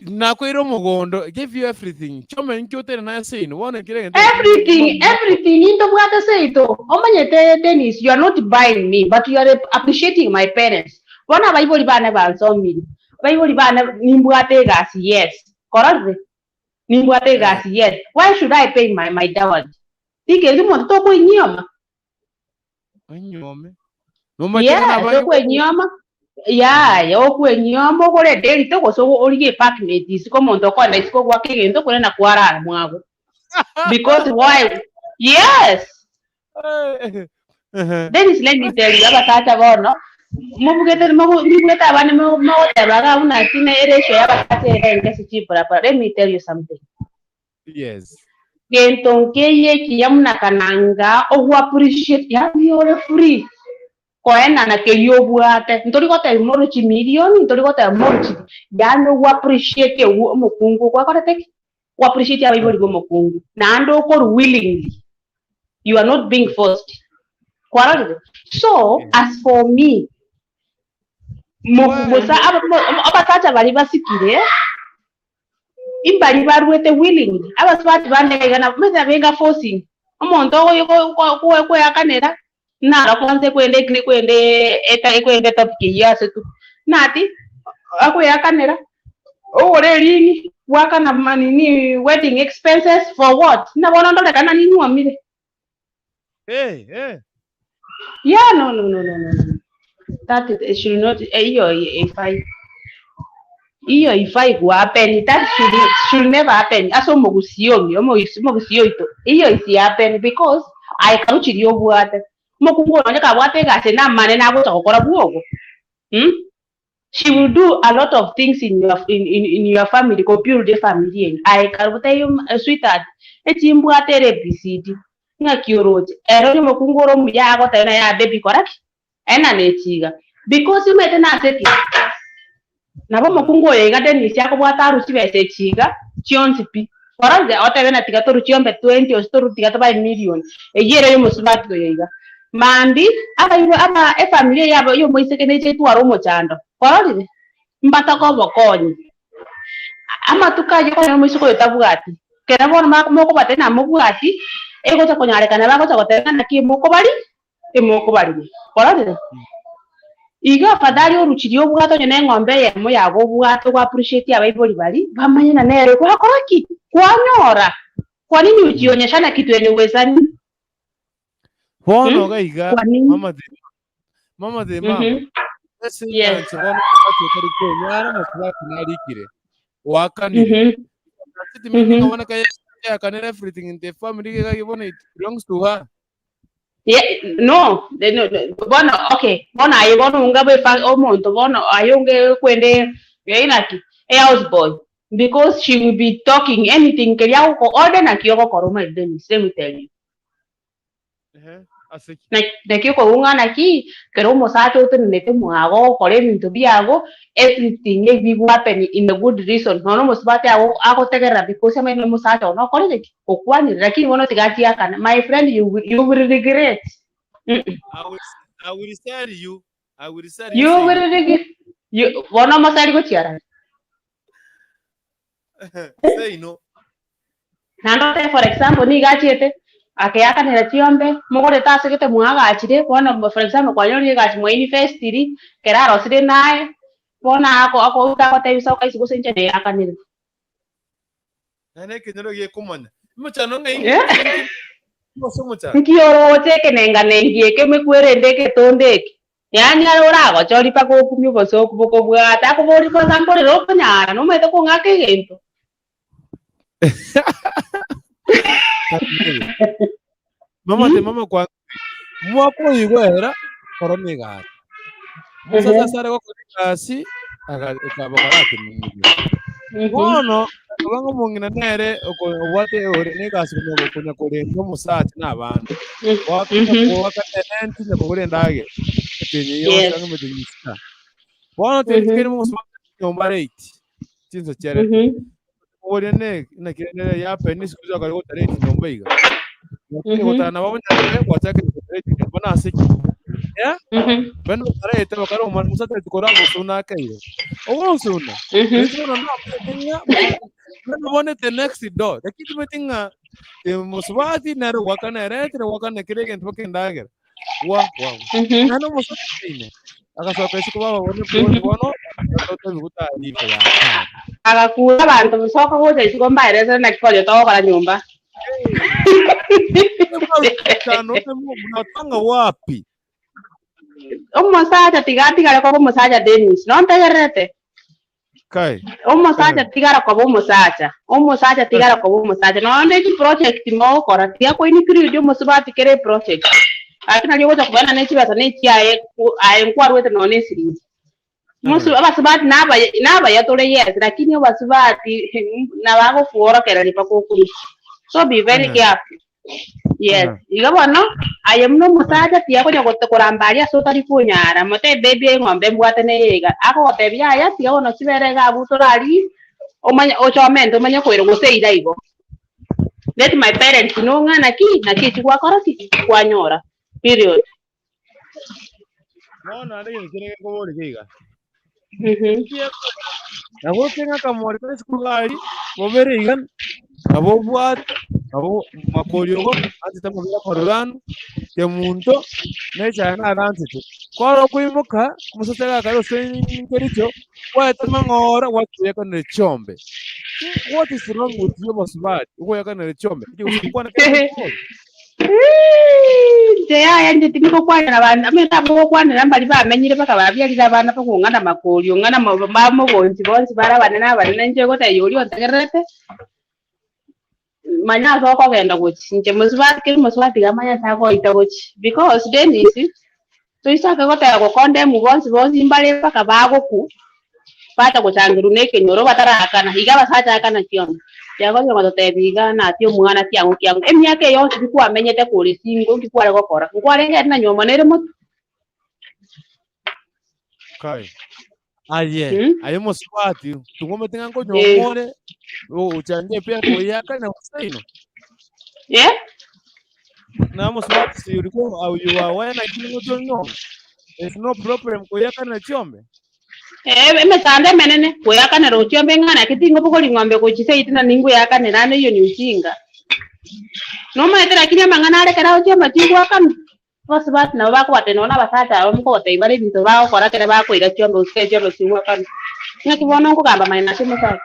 nakwiro mugondo give you everything chome nkyotere na sino wona kirenge everything into bwate Seito omanyete Dennis you are not buying me but you are appreciating my parents bona bayiboli bana banzomini bayiboli bana nimbwate gasi yes correct nimbwate gasi yes why should I pay my dowry tike limo to ko nyoma no to ko nyoma yo kwenyombo kore deli to koso olige partner disiko mondo kwa disiko kwa kigendo kore na kwara mwago because why yes Dennis let me tell you abatacha bono mubugete mubugete abane mo tabaga una tine eresho yabatacha ngesi chipura let me tell you something yes Gento keye kiyamna kananga o appreciate yani ore free. Koena na keliobuate. Ntori kota moro chi million, ntori kota moro chi. Yano appreciate ke mokungu kwa kota tek. Appreciate ya bibo mokungu. Nando ko willingly. You are not being forced. So as for me, mokubosa abatacha bali basikire. Imbali barwete willingly. Abaswati bane gana meza benga forcing. Omonto ko yakanera. Nara kwanze kwende tapiki yase tu. Nati ako yakanera. Ore rini waka na manini wedding expenses for what? Na bona ndo kana nini wamile. Hey. Yeah, no. That it should not. If I go happen, that should never happen. Aso mogusiyo ito. Is happen because I can't chill your water. Mokungo naka wate ga se na mane na go to kora buogo. She will do a lot of things in your family, go build the family. I can tell you, sweetheart, it's in Buatere BCD. Nakiroji, Ero Mokungoro Miyago Tana baby correct? And an etiga. Because you made an asset. Nabo Mokungo, a garden is Yakawata, Rusi, Chiga, Chionsipi. For us, the Otavana Tigato Chiombe 20 or store to by million. A year you must back to Yaga. Mandi, a family, you must take to Aromochando. For us, Mbatako Coin. Amatuka, you can almost go to TBWATI. Kera moko batena mobuati ego cha konyare kana bago cha kotena na ki moko bali korade iga fadali oruchirio bwato nyene ngombe ye mo yago bwato kwa appreciate abaiboli bali bamanye na nere kwa koraki kwa nyora kwa nini ujionyeshana kitu yenye uwezani Bono gaiga mama de mama ese chibona ati ko nyara maswa kunarikire wakanire everything in the family it belongs to her. Yeah, no. Bono, okay. Bono, I want to ungabe fa omonto. Bono, ayonge kwende yainaki house boy because she will be talking anything. Kaya ko order na kiyoko koroma Dennis. Let me tell you. Na kiyoko unga na ki kero mosacho to nete muago kore minto biago everything may happen in a good reason. No mosbate ako tegera because I no mosacho no kore de okwani lakini wono tigati yakana. My friend, you will regret. I will tell you. You will regret. You wono mosari go tiara. Say no. Nandote for example ni gachiete Ndaeakanera Chiombe mogore tase kete muaga achire bona for example kwa nyori gachi mo university Kera rosire nae bona ako uta bisa ka isugo senje Ndaeakanera nane kinero ye kumanya muchano ngai mosomucha nkioro teke nenga nengie ke mekwere ndeke tondeke yani ora go chori pa ko kumyo boso ko bwata ko bori ko sampore ro nyara no meto ko ngake gento mama kwa mwako igwera koroniga musaza sare ko kasi akabakarate bono abango OMONG'INA nere wate ore ne kasi kunya kore no musacha n'abantu waka talent ne kore ndage tenye yo sanga medinista bono tekere mu nyomba rate tinzo chere ore ne na kire ya penis kuza ka ko rate nyomba iga kutana babonye kwataka rate bona asiki ya bano rate bakaro musata tukora musuna kairo suna nizona na penga bone the next door lakini metinga muswati na wakana rate wakana kirege ntoke ndager wa nano musata ine akasoka siku baba bono toto biguta lipo ya akakura abantu musoka wote siku mbaire sana kikojo to kwa nyumba mnatanga wapi umusacha tigara kwa umusacha Dennis no ntegerete kai umusacha tigara kwa umusacha tigara kwa umusacha no ndeki project mo kora tia ko ini kiri dio musubati kere project akina lyo kwa kubana ne chibasa ne chiaye aye nkwarwete no ne siri musu abasubati naba yatole yes lakini abasubati nabago fuora kera lipa ko kuri So be very careful. Yes, igabona ayemno musaja tiya ko nyogote korambaria so tari kunyara mote baby ngombe mbwate ne yega ako gote byaya tiya ono sibere ga butorari omanya ochomendo omanya kwero goseira igo. Let my parents know ngana ki na ki kwa koroti kwa nyora. Period. No, nada yo quiero que como le diga. Abo tenga kamori kwa skulari, boberigan, abo buat, abo makoliogo, ati tamabila korugan, te munto, necha na dansitu. Kwaro kuimuka, musatega karo senkericho, wa tamangora wa kuyaka ne Chiombe. What is wrong with you, Mosbad? Kuyaka ne Chiombe. You kwana Jaya yanje timiko kwana abana ameta bo kwana nambali bamenyire baka babyalira abana ko ngana makoli ngana mamo bonzi barabana n'abana nje gota yoli ontegerete manya zo ko genda Gochi nje muswati gamanya ta ko ita Gochi because then is so isaka gota ko konde mu bonzi mbale baka bago ku pata kutangiru neke nyoro batarakana igaba sacha akana Chiombe yago ngo totebiga na tio mwana kyangu emyake yose bikuwa menyete kuri singo bikuwa gokora ngware ngena nyoma nere mo kai aye ayo muswati tungome tenga ngo nyomore uchangie pia kuyaka na usaino na muswati si ulikuwa au you are when I don't know there's no problem kuyaka na Chiombe mesande menene kuyaka na Chiombe ngana kitingo bukoli ngombe Gochi Seito na ningu yaka ne nane yo ni ujinga no maete lakini mangana ale kera Chiombe tingwa kan wasbat na bako batenona basata omko teibare bintu bao kora kera bako ira Chiombe uskeje lo singwa kan ngakibono ko gamba maina simo sa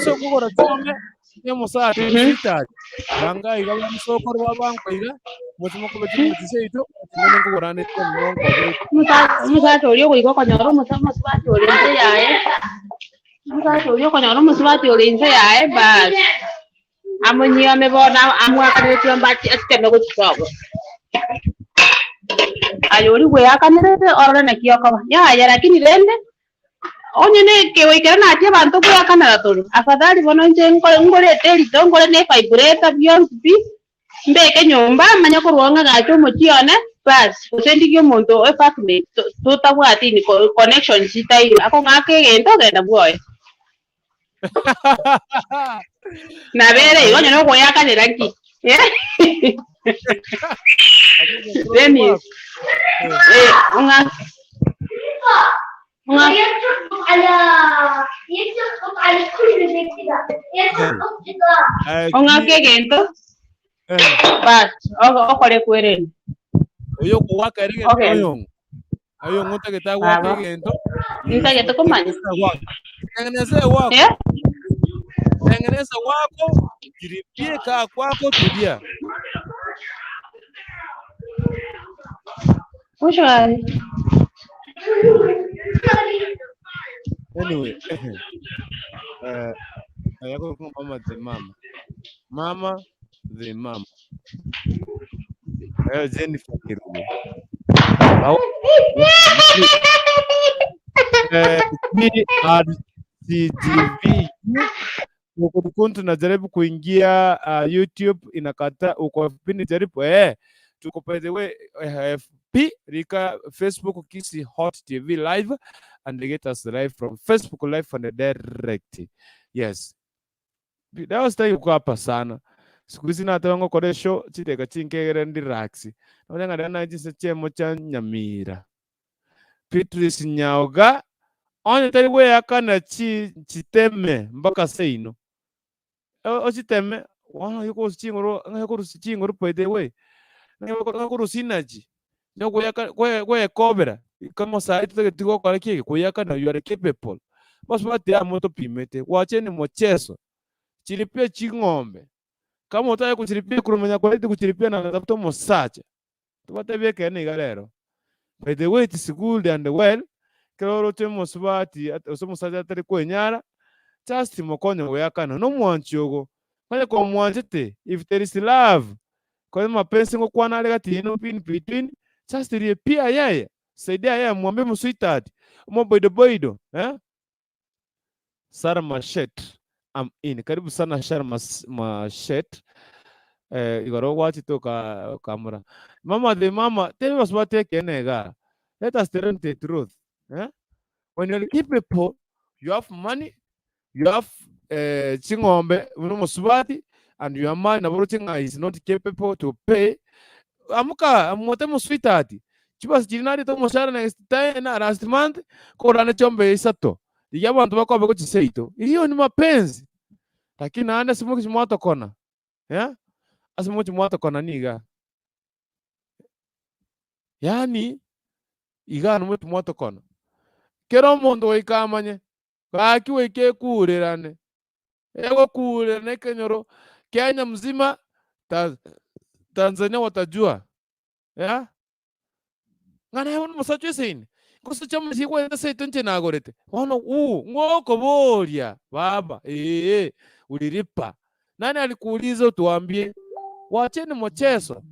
so kugora Chiombe ya musati sita banga igaba musoko rwa banko iga musimo ko Gochi Seito none kugora ne musati oliyo kuiko konyoro musati oliyo yae musati oliyo konyoro musati oliyo yae bas amunyi amebona amwakane Chiombe ateme kuchitogo ayori weyakanirete orore na kiyoko ya lakini rende onyene kewekera na ati abantu kuyakanira tuli afadhali bono nje ngore teli tongore ne vibrator beyond peace mbeke nyumba manya kuruonga gacho mochione bas usendi yo muntu apartment TBWATI ni connection sitayo ako ngake gento genda boy na bere igonyo no kuyakanira ki Denis unga kegento bas okole kweren oyo kuwaka ringe oyong ayo ngote ketawa kegento nitageto komanya tengeneza wako jiripie kaa kwako tulia anyway ayako mama the mama Jennifer Kirulu CGV ukuntu najaribu kuingia YouTube inakata uko vipindi jaribu tuko by the way FB Rika Facebook Kisi Hot TV live and they get us live from Facebook live and direct. Yes. That was time uko hapa sana. Siku hizi na tango kore show chiteka chinkegere ndi raxi. Nanga dana jise chemo cha Nyamira. Petrus Nyaoga onye tari we akana chiteme mpaka seino. Ochiteme wana yuko chingoro by the way. Ngakuru sinaji. No we cobra. Kama Saito tuko kwa kiki kuyaka na you are capable. Basi wate ya moto pimete. Wacheni mocheso. Chilipia chingombe. Kama utaya kuchilipia kurumenya kwa iti kuchilipia na tafuta MOSACHA. Tupate beke ni galero. By the way, it is good and well. Kero te MOSACHA oso MOSACHA atari kwenyara. Just mokonyo weyakana. No mwanchogo. Kwanye kwa mwanchete. If there is love. Kwa mapenzi ngo kwa nale gati ino pin between. Just pia yeye. Saidia yeye mwambie msweetheart. Boido. Sarah Mashet. I'm in. Karibu sana share mashet. Igoro wati to kamera. Mama the mama, tell us what take enega. Let us tell the truth. Eh? When you keep people, you have money, you have Chiombe, Muswati, and your mind everything is not capable to pay. Amuka, amotemo sweetheart. Chibas jinari to moshara next time na last month, kora na Chiombe isato. Diya abantu bako bako Seito. Hiyo ni mapenzi. Lakini anda simu kimoto kona. Yeah? Asimu kimoto kona niga. Yani iga no moto kona. Kero mondo ikamanye. Kaki weke kurerane. Ego kurerane kenyoro. Kenya mzima Tanzania watajua. Yeah? Ngana hebu MOSACHA sein. Kosa chama si kwa Seito nche na gorete. Wana ngoko boria baba. Ulilipa. Nani alikuuliza tuambie? Wacheni mchezo.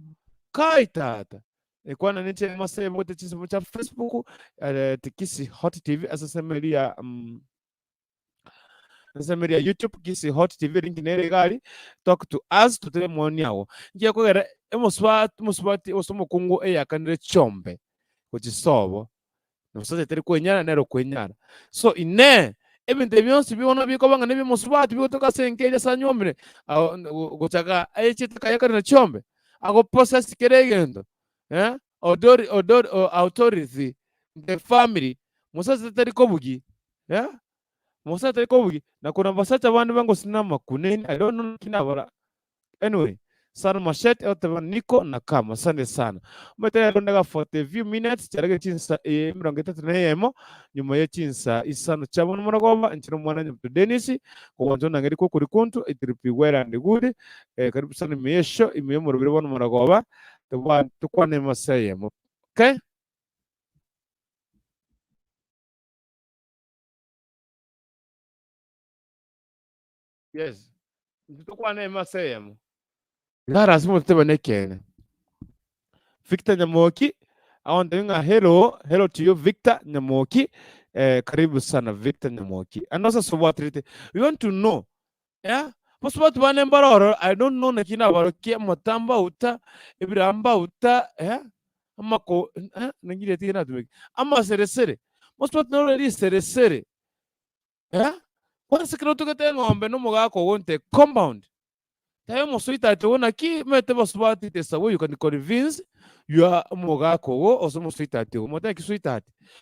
Kai tata. Kwa na niche mase bote chisi cha Facebook tikisi Hot TV asasemeria asasemeria YouTube kisi Hot TV link nere gali talk to us tutele mwoni yao. Ngiye ko era muswati osomo kungu Ndaeakanera Chiombe kuchisobo. Nosoze teri kwenyana nero kwenyana. So Inee ebintu byonse bibona biko banga nebi muswati biko toka senkeja sanyomre gochaka ayechita Ndaeakanera Chiombe ago process Kere Egento authority the family musaza tari kobugi musaza tari kobugi na kuna basacha abantu bango sinama kuneni I don't know kinabara anyway sana mashet yote niko na kama asante sana umetaya londaga for the few minutes charage chinsa mirongo itatu n'emo nyuma ya chinsa isano chabona muragoba nchino mwana nyumtu Dennis kuwanzo nangeri ko kuri kuntu itiripi wera and good karibu sana imeyesho imeyemo rubiri bona muragoba tukwane masayemo. Okay? Yes. Tukwane masayemo. Gara asimu tebe Nekiane. Victor Nyamoki. I want to hello to you, Victor Nyamoki. Karibu sana, Victor Nyamoki. And also, so what we want to know. Yeah? Passport one baroro. I don't know nakina barokia motamba uta, ibramba uta, Amako, nangire tina to make. Ama sere. Passport no really sere. Yeah? Kwa sekreto tukete ngombe no mugako wonte compound. Tayo mo suita tuona ki mete passport tesa you can convince you are mugako wo osomo suita tu. Mota ki suita.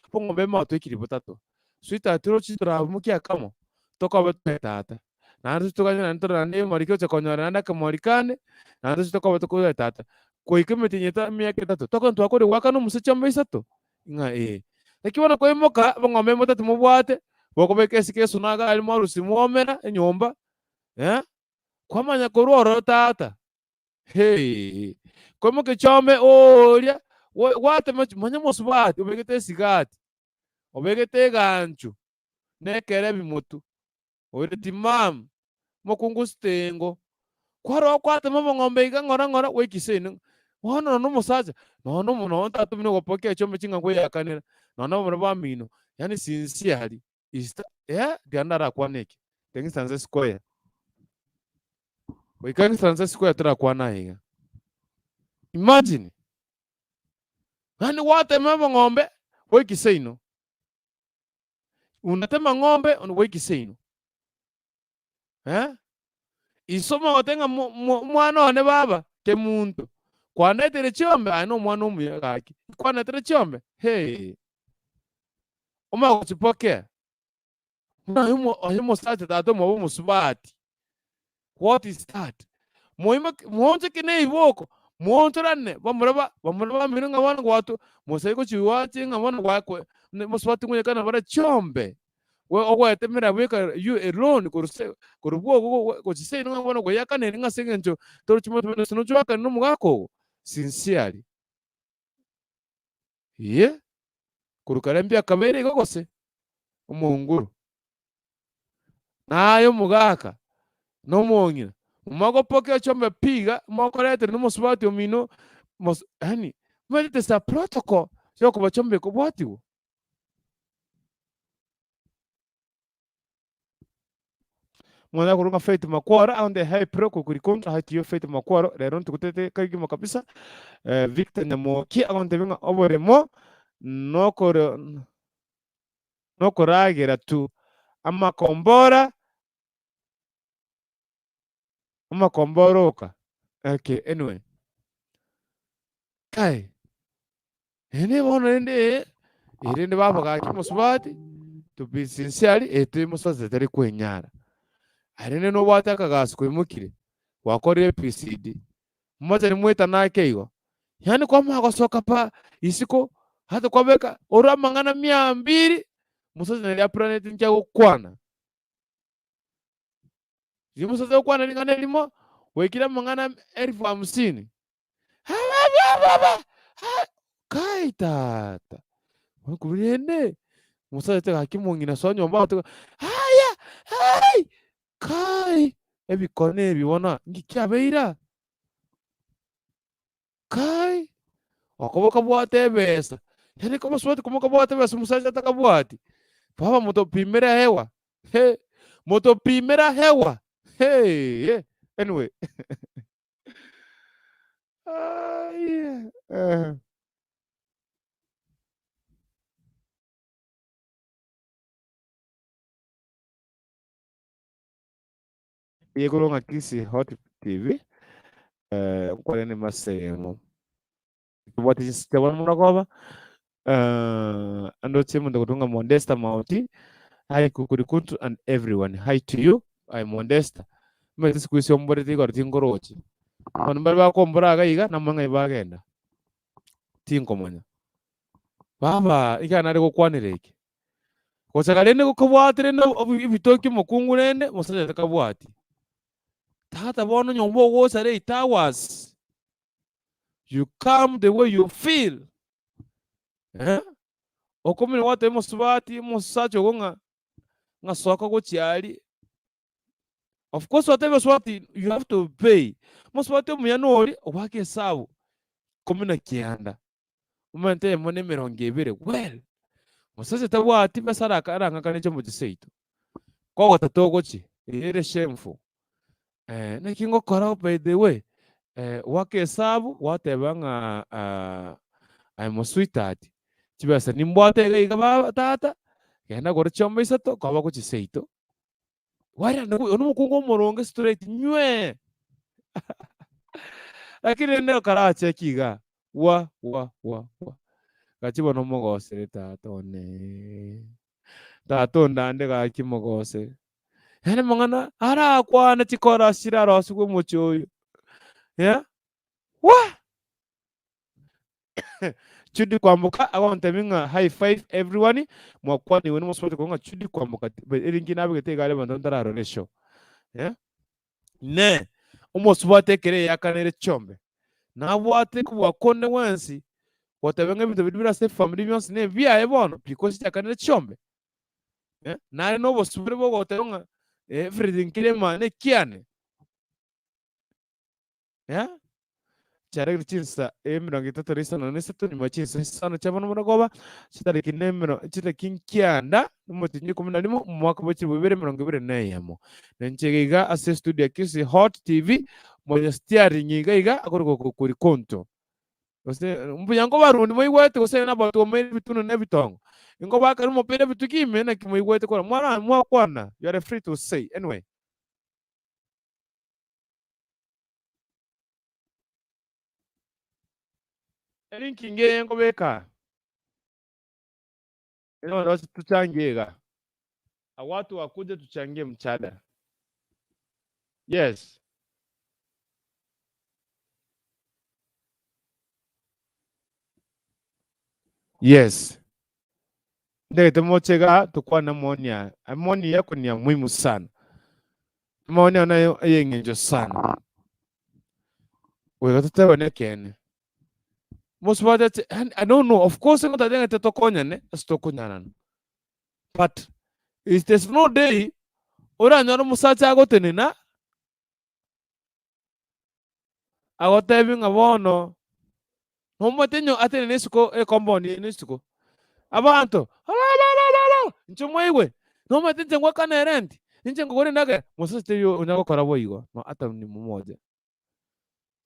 Pongo bema to ikiri botato. Suita tu chitora mukia kamo. Toka betata. Nandu tukanya nantora ndio marikio cha konyana nanda kamorikane. Nandu toka batuko tata. Kwa ikeme tinyeta miaka tatu. Toka ntu akore wakano musachamba isato. Nga Lakini wana kwa moka bangombe mota tumubwate. Boko bekesi kesu naga almaru simuomera enyomba. Kwa manya kororo tata. Hey. Kwa moke Chiombe oria wate manya mosubati obegete sigati. Obegete ganchu. Nekere bimutu. Oire timam mokungu stengo kwaro kwate mama ngombe iga ngora wekisene wono no MOSACHA no tatu mino gopokea Chiombe chinga Ndaeakanera no bamino yani sincerely is diandara kwaneki tengi sanze square wekangi sanze square tra kwana iga imagine yani wate mama ngombe wekisene unatema ngombe wekisene isoma watenga mwana wane baba ke muntu kwanetere Chiombe ano mwana umuyagaki kwanetere Chiombe hey uma kuchipokea MOSACHA tato mwa musubati what is that muonje kine iboko muontorane bamuraba miringa wana watu mosaiko chiwati ngabona kwakwe musubati ngunyekana bara Chiombe we ogwetemera weka you alone kurubwo kuchise no ngabona Ndaeakanera ngasengenjo toro chimo tumene sino chwaka no mugako sincerely kurukarembya kabere gogose umunguru nayo mugaka no mongina umago pokea Chiombe piga mokorete no musubati omino yani mwete sa protocol yoko bachombe ko bwatiwo mwana kurunga Faith makwara aonde hai pro kuri kontra hai tiyo Faith makwara rero tukutete kagimo kabisa Victor Nyamoki aonde binga oboremo nokoragera tu amakombora amakomboroka. Okay, anyway, kai ene bono ende irende baba gaki musubati to be sincerely ete musaza tari kwenyara arene no wataka gas kwimukire wakore PCD mmoja ni mwita nake hiyo yani kwa magosoka pa isiko hata kwa beka ora mangana 200 musaza ni planet nja kukwana musaza kukwana lingana limo wekira mangana 50,000 kai tata kubirende musaza teka kimungina sonyo mbato haya hai kai ebikone bibona ngikyabeira kai wakoboka bwate besa yani kama swati kumoka bwate besa musaza takabwati baba motopimera hewa motopimera hewa anyway yeah. Yekolonga kisi hot TV kwa nini masemo what is the one muragoba ando timu ndo kutunga Modesta Mauti. Hi kukurikuntu and everyone, hi to you. I'm Modesta mete sikuisi ombore tigo tingorochi on barba ko mburaga iga namanga ibagenda tinko monya baba iga nari gukwanireke kosagarene gukubwatire no ibitoki mukungurene musaje takabwati tata bono nyombo gosare itawas you come the way you feel okomini wate musubati musacho gonga ngasoka go chiali of course whatever swati you have to pay musubati muyanori wake sabu komina kianda umente mone 200 well musaje tabwati basara karanga kanecho mu Seito ko watatogochi ere shameful nakingo kora by the way wake sabu watebanga I'm sweetheart chibasa NIMBWATE ga baba tata kenda gore Chiombe isato kaba ku Seito wari ono mukungo moronge straight nywe lakini ndio karache kiga wa gachibo no mogose tata one tato ndande ga kimogose yani mangana ara kwana chikora shiraro asugwe mochoyo yeah wa chudi kwambuka awonte minga high five everyone mwakwani wenu mospote konga chudi kwambuka eringi nabigete gale bandondara resho yeah ne umospote Kere yakanere Chiombe na bwate kuwa konne wansi watabenga bitu bidibira se family byonse ne bia ebono because yakanere Chiombe yeah na no bosubire bo gotenga everything kilema Nekiane yeah Charek chinsa mirongo itatu n'isano n'isatu nyuma chinsa isano cy'abantu muragoba kitariki nemero kitaki kyanda n'umutinyi 11 mu mwaka wa 2024 nenchegega ase studio kisi hot TV moja steering iga akorgo kuri konto ose mbuyango barundi moyiwete ose na bato meri bituno ne bitongo ingo bakari mo pere bitukime na kimoyiwete kora mwana mwakwana you are free to say anyway. Elinkinge ngo beka ino tuchangiega watu wakuje tuchangie mchada. Yes, yes, ndio tumochega tukwa na monia amoni yako ni ya muhimu sana, monia nayo yengenjo sana wewe tutawe Nekiane most of that I don't know of course ngo tadenga tetokonya ne stokunyana but is there's no day ora nyoro musacha agotenena agotebing abono homotenyo atene nesuko ekomboni nesuko abantu nchumwewe nomatenje ngwa kanerenti Ninje ngore naga musacha teyo unyako kora boigo no hata ni mmoja.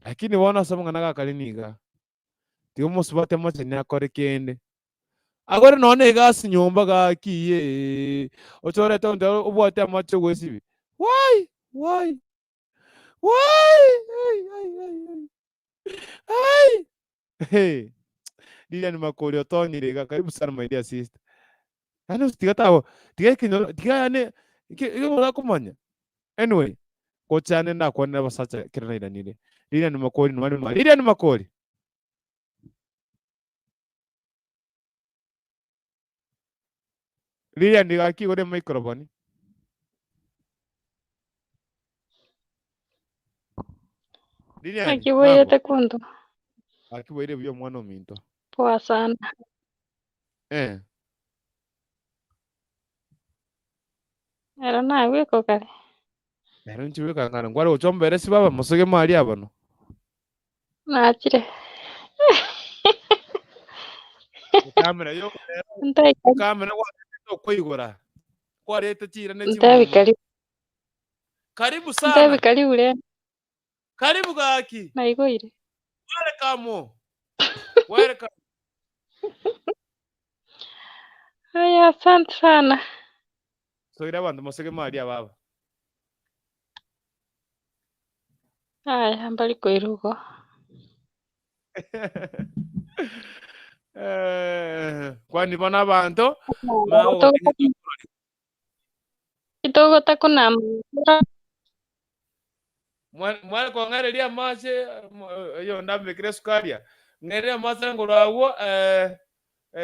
Lakini wana soma naga kaliniga. Tiyo musubate mache nyakore kende. Agora none gasi nyomba ga kiye. Ochore tonde obwate amache gwesibi. Why? Why? Why? Hey. Hey. Lilian Makori otonyire karibu sana my dear sister. Ano tigatawo. Tigane mwana kumanya. Anyway, kochane na kwa na basacha kirana idanire. Lilian Makori no Lilian Makori. Lilian gaki gore microphone. Lilian. Akiboye takundu. Akiboye byo mwana ominto. Poa sana. Era nawe ko kare. Era nchiwe kangana ngware uchombere si baba musoge mali abano. Nachire. Kamera yo. Ntai Kamera kwa kwigora. Kwa leta tira ne Ntabi karibu. Karibu sana. Ntabi karibu le. Karibu gaki. Naigoire. Welcome. Welcome. Haya, asante sana. So ira bantu musoge mali ababa. Haya, mbali koirugo. Kwani bona abantu Kidogo takuna mwale kwa ngare lia mase yo ndambe kire sukari ngere mase ngurawo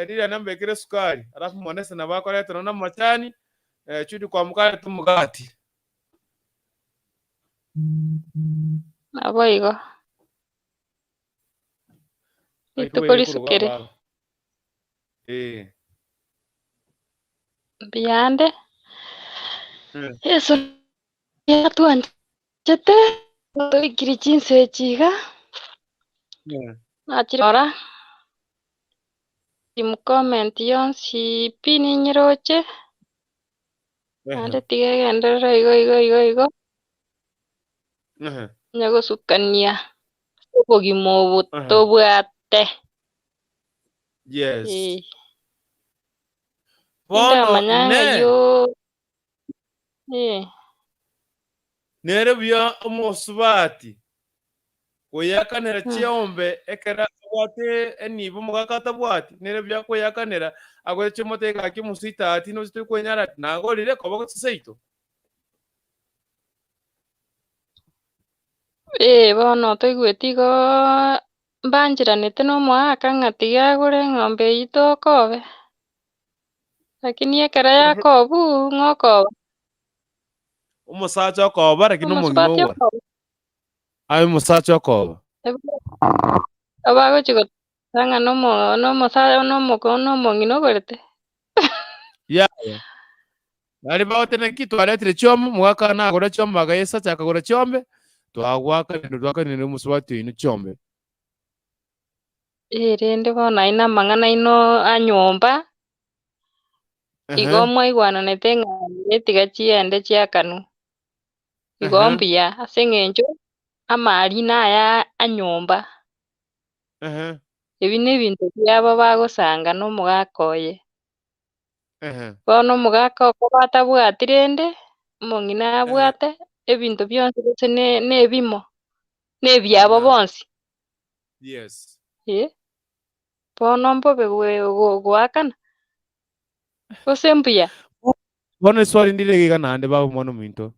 lia ndambe kire sukari alafu mwanese na bako leta na machani chudi kwa mkate tumugati aboigo. Itukoli sukere. Biyande. Yeso yatuanchete toikiri chinse chiga. Nachira comment yonsi pini nyiroche. Ande tigegende igo. Nyago sukania. Bogimo TBWATI. Yes. Bono manyanga yo. Nere bya omosubati. Oyakanera Chiombe ekera wate enibo mugakata bwati nere bya ko yakanera agwe chimoteka kimusita ati no situ kwenyara nagolire kobo Seito. Bono toigwetigo mbanjiranite no mwaka ng'atiga gure ng'ombe itu kobe. Lakini ekera yakobu ng'okoba. Umusacha okoba lakini umongino wa. Ayo musacha okoba. Abago chigo tanga no musacha no mongino gorete. Ya. Bari bawotene kitu aletire Chiombe mwaka na agora Chiombe agayesa chakagora Chiombe. Twaka ni musubati ino Chiombe. Rende bona ina mang'ana ino anyomba. Igo mwaigwana netenga etiga chiende chiakanu. Igo mbuya aseng'encho amari naya anyomba. Ebi n'ebintu byabo bagosanga n'omugakoye. Bono omugaka oko batabwati rende omong'ina abwate ebintu byonsi gose nebimo nebyabo bonsi. Yes. Bono mbobe gwakana. Gose mbuya. Bono swali ndile giga nande babo mono minto.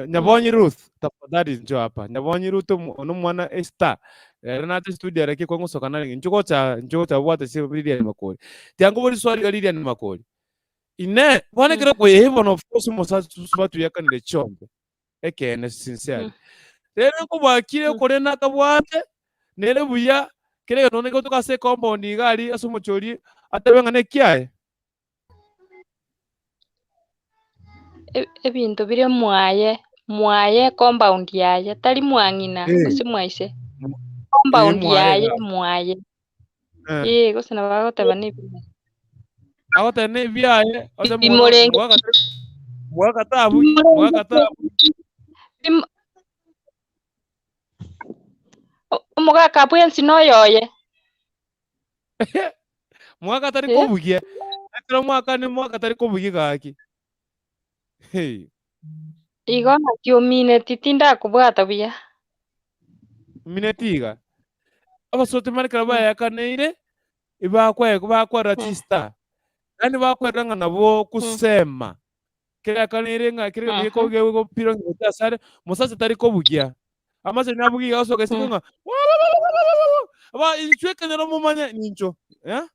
Nyabonyi Ruth tafadhali njoo hapa. Nyabonyi Ruth ono mwana Esther. Renata studio rake kwa ngusoka nani njoko cha bwate se Lilian Makori. Tiango boli swali ga Lilian Makori. Inee bwana kira kwa heaven of course musatu yakanire Chiombe. Ekene sincere. Rero ko bakire kore nakabwate nere buya kire none ko tukase compound igari asumuchori atabenga nekiae. Ebintu bire mwaye compound yaye tari mwang'ina gose mwaise compound yaye mwaye gose nabagoteba n'ibintu agotene byaye imurenge Omugaka bwensi noyoye. Mwaka tari kobugia. Akira mwaka ni mwaka tari kobugia gaki. Hey. Igona kyo mine titinda kubwata buya. Mine tiga. Abasote marikara bayakaneire ibakwa ratista. Yani bakwetanga nabo kusema. Kera kanire nga kire biko go piro ngitasare musase tari kobugia. Amaze nabugia aso kasikunga. Aba inchweka nero mumanya nincho. Ya?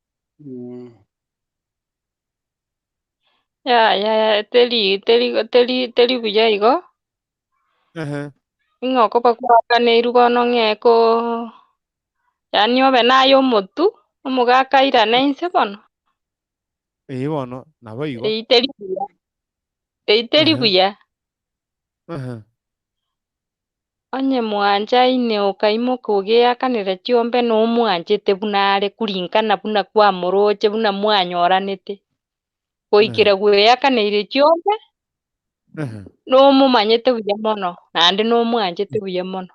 Ya teli buya igo. Ingoko bakwakaneiru bono ngeko. Yani obe nayo mutu omugaka ira nense bono. Bono nabo igo. Teli buya. Onye mwanja ine okaimuka ogiakanira Chiombe no mwanjete bunare kuringana buna kwa moroche buna mwanyoranete. Goikira gweakanire Chiombe. No mumanyete buya mono nandi no mwanjete buya mono.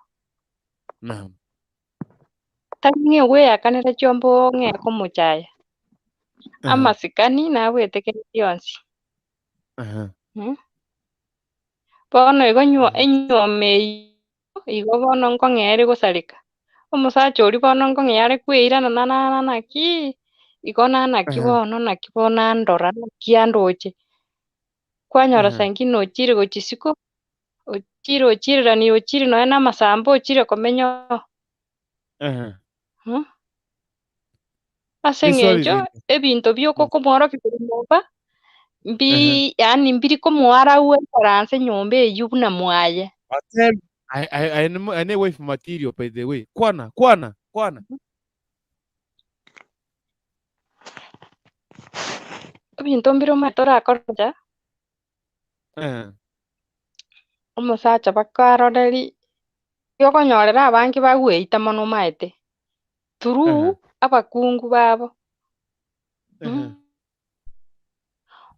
Tangi gweakanira Chiombe ngeko muchaya. Amasikani nabwetekere yonsi. Bono igo enyome igo bono nkong'ere gosareka. Omusacha ori bono nkong'ere kwirana naki. Igo naki bono andora naki andoche. Kwanyora sangi nochire gochisiko. Ochire noe namasamba ochire komenyo. Ase ng'echo ebinto biokokomwora bikomoba. Yani mbiri komwara uwe Faransa nyombe Eyio buna mwaye. I know wife material by the way. Kwana. Ebinto mbiro matora akorja. Omusacha bakaroreri yokonyorera abangi bagweita mono maete. Through abakungu babo.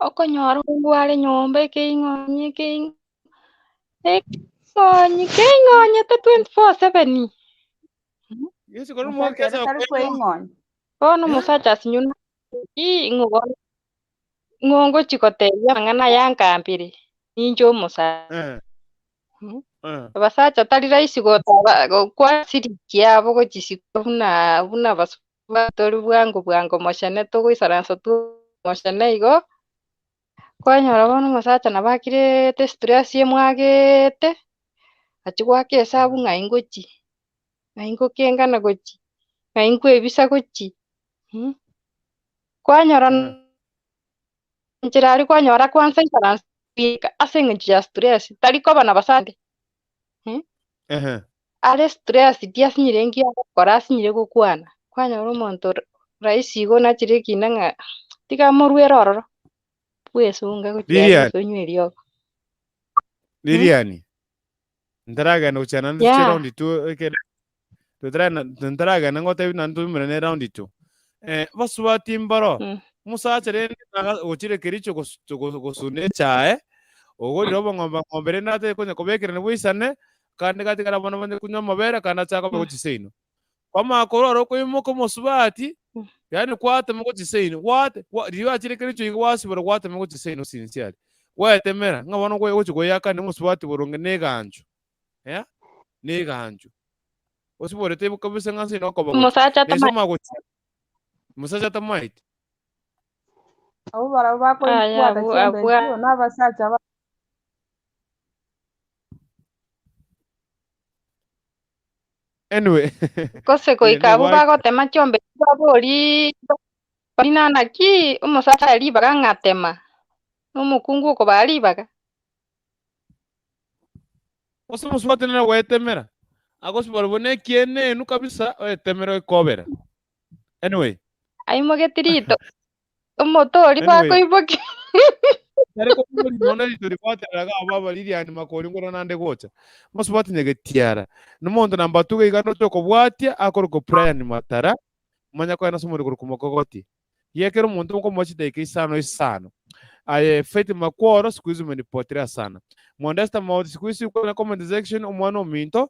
Okonyora ngware nyombe keingonye te 24/7. Yesu kono mwakesa kwa bono musacha sinyuna ngongo chikoteria ngana yankambire ninjo musacha. Basacha tari raisi kwa sirikia abo gochisiko buna basubatori bwango moshane tugwisaranso tu moshane igo. Kwanyora bono musacha nabakire stress yemwagete. Achigwake esabu ng'aingochi. Ng'aingokengana gochi. Ng'ainkwebisa gochi. Kwanyora nchirari kwanyora kwanza isaranso ase ng'enchia stress tari koba na basande. Ale stress diasinyire ngia gokora asinyire gokwana. Kwanyora omonto raisi igo nachire kinanga tiga morwere ororo. Bwesunga gochiari sonywe rioko. Liliani. Ndaraga no chana ndu round 2 ke ndaraga nangote nandu mrene round 2. Basubati mbaro. Musacha rene ochire kericho gosune chae. Ogori robo ngombere nate konya kobekere ne bwisane kandi kati kara bono bande kunya mabera kana chaka gochiseino. Kwama kororo ko imoko musubati yani kwate mo gochiseino. What riwa achire kericho igwasi boro kwate mo gochiseino sinsiari. Wetemera ngabona ko gochigoyakane musubati boronge neganjo. Ya? Neganjo. Osibore tebo kabisa ngasi no kobo. Musacha tamaiti. Abo barabako ikwata Chiombe n'abasacha Anyway. Kose koikabu bagotema Chiombe babori barinana ki umusacha alibaga ngatema. Umukungu ko balibaga. Musubati na wetemera. Agosibore bone kiene nu kabisa wetemera ikobera. Anyway. Aimo getirito. Motori bako iboki. Tare ko muri mona litori kwateraga ababa Liliani makori ngoro nande gocha. Musubati negetiara. Numondo namba tuge igano toko bwatia akoro prayer ni matara. Manya ko yana sumuri kumokogoti. Yekero muntu ko mochite ke isano. Faith Makworo siku hizi umenipotelea sana. Modesta Mauti siku hizi uko na comment section umwana minto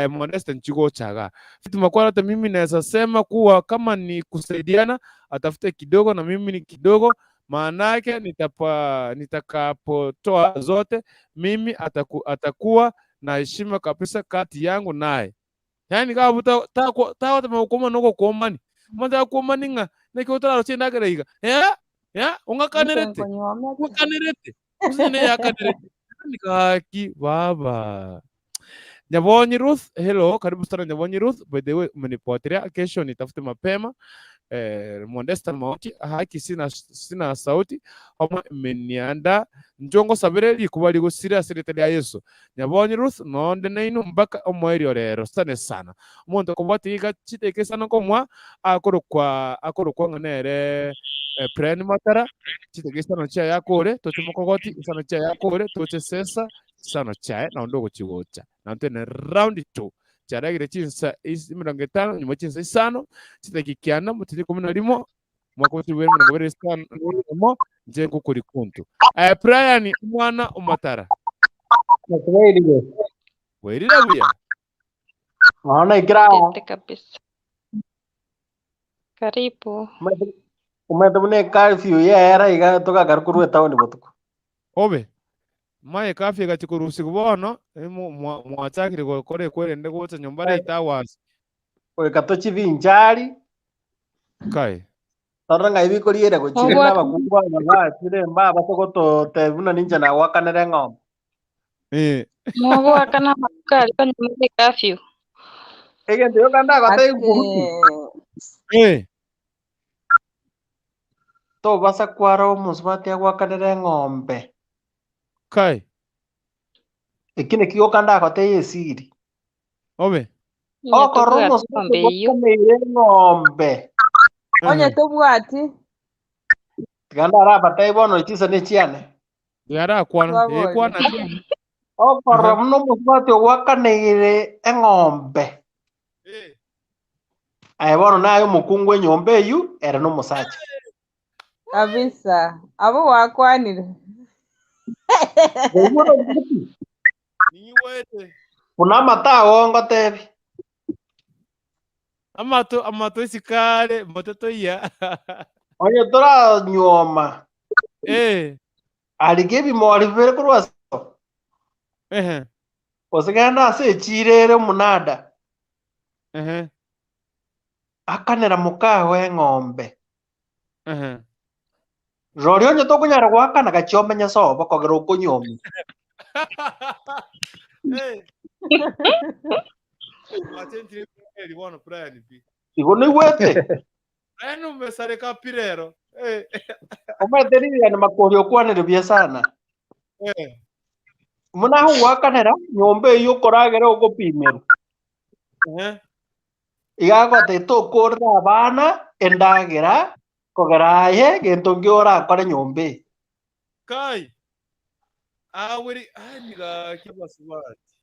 Modesta nchigo chaga. Faith Makworo hata mimi naweza sema kuwa kama ni kusaidiana atafute kidogo na mimi ni kidogo, maana yake nitakapotoa zote mimi atakuwa na heshima kabisa kati yangu naye. Yani kama tawa tumekoma noko kuomani. Mwanza kuomani nga nekotara rochenda geraiga. Ungakanerete. Usine yakanerete. Nikaki baba. Nyabonyi Ruth, hello, karibu sana Nyabonyi Ruth. By the way, umenipotelea, kesho nitafute mapema. Modesta Mauti, haki sina sauti. Homa imenianda njongo sabire likubali gusira siritali ya Yesu. Nyabonyi Ruth nonde nainu mpaka omwerio rero sana. Umuntu kubati iga chiteke sana komwa akoro kwa nganere preni matara chiteke sana cha yakore toche mokogoti sana cha yakore toche sesa sana cha na ndogo chiwocha. Na ntene round 2. Charagire chinsa isi 50 nyuma chinsa isano chitakikiana mutiri 11 mwaka w'ibihumbi 2025 nje gukora ikuntu Brian umwana umatara werira buya Naona ikirao kabisa. Karibu. umetumune curfew yera iga toka karukuru taoni botuko obe mae kafi gachikurusi kubono mwachakire gukore kwerende gutse nyombare itawas oe katochi vinjari kai toranga ibikoriere gochire n'abakungwa bagachire mbaba togoto tebuna ninja na wakanere ng'ombe Mwago akana makali kwa nyumba kafyu. Egento yokanda gotei ngurutu to basa kwara omusubati agwakanere ng'ombe kai ekine kiyokanda gotei esiri obe okorro omusubati agwakanere ng'ombe Onye TBWATI tiganda arabatei bono ichisa nechiane yara kwana okorro muno omusubati agwakanere eng'ombe bono naye omukungu enyomba eyio ere n'omusacha kabisa abo wakwanire niwete kuna amatago ngotebi amato isikale mototo ya onye tora nyoma aligebi mori vere kurwa osiganda ase chirere munada akanera mukawe ng'ombe rori onye tokunyara gwakana Chiombe nyasobo kogera okonyomi igo niwete umesareka pirero ometeriria ni makori okwaniribia sana munaho gwakanera nyomba eyio koragera ogopimera igagote tokorera abana endagera kogera aye gento ngiora akore nyombe kai awiri aniga kibasubati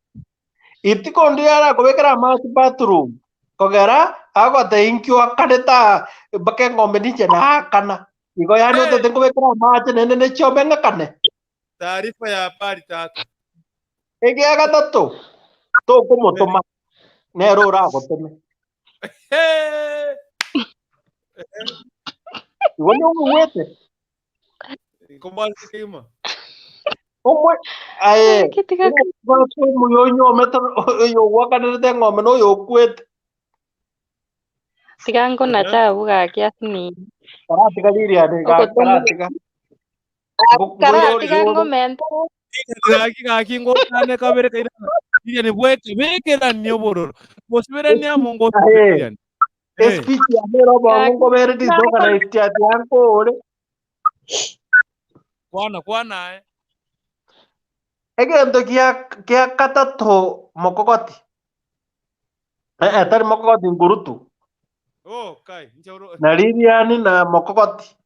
itiko ndiara kobekera amazi bathroom kogera agote inkio akaneta bake ng'ombe ninche na akana igo yani utete kobekera amazi nene Chiombe ng'akane taarifa ya habari tata ege agatatu tokumutuma nero uragoteme igo ni umwete kombasikima omwe aye bato muyonyo meto yo wakanete ng'ombe no yo kwete Tigango na chabu gakiasni. Karatiga liria de karatiga Karatiga mento. Gaki ngotane kabere kaira liria ni bweke bekera nyobororo bosibere ni amongo liria speech ya mero bongo bere di doka na istiati yanko ore kwana egento kia katato mokokoti tari mokokoti ngurutu kai na liriani na mokokoti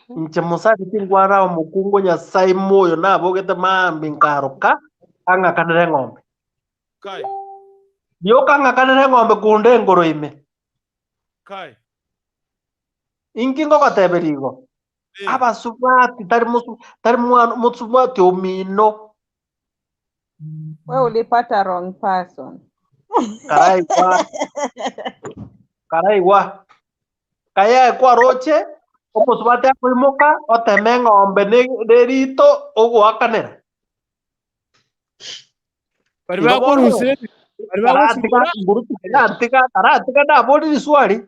nche musaki tingwara omukungu Nyasaye moyo nabogete mambi nkaruka ang'akanere ng'ombe kai yoka ang'akanere ng'ombe kunde ngoroime kai inki ngogoteberigo abasubati tari musubati omino Wewe ulipata wrong person. karaiwa kaya kwa roche omusubati akuimuka oteme ng'ombe nerito ogwakanera bari bakuruse bari bagusigura karatiga ndabori swali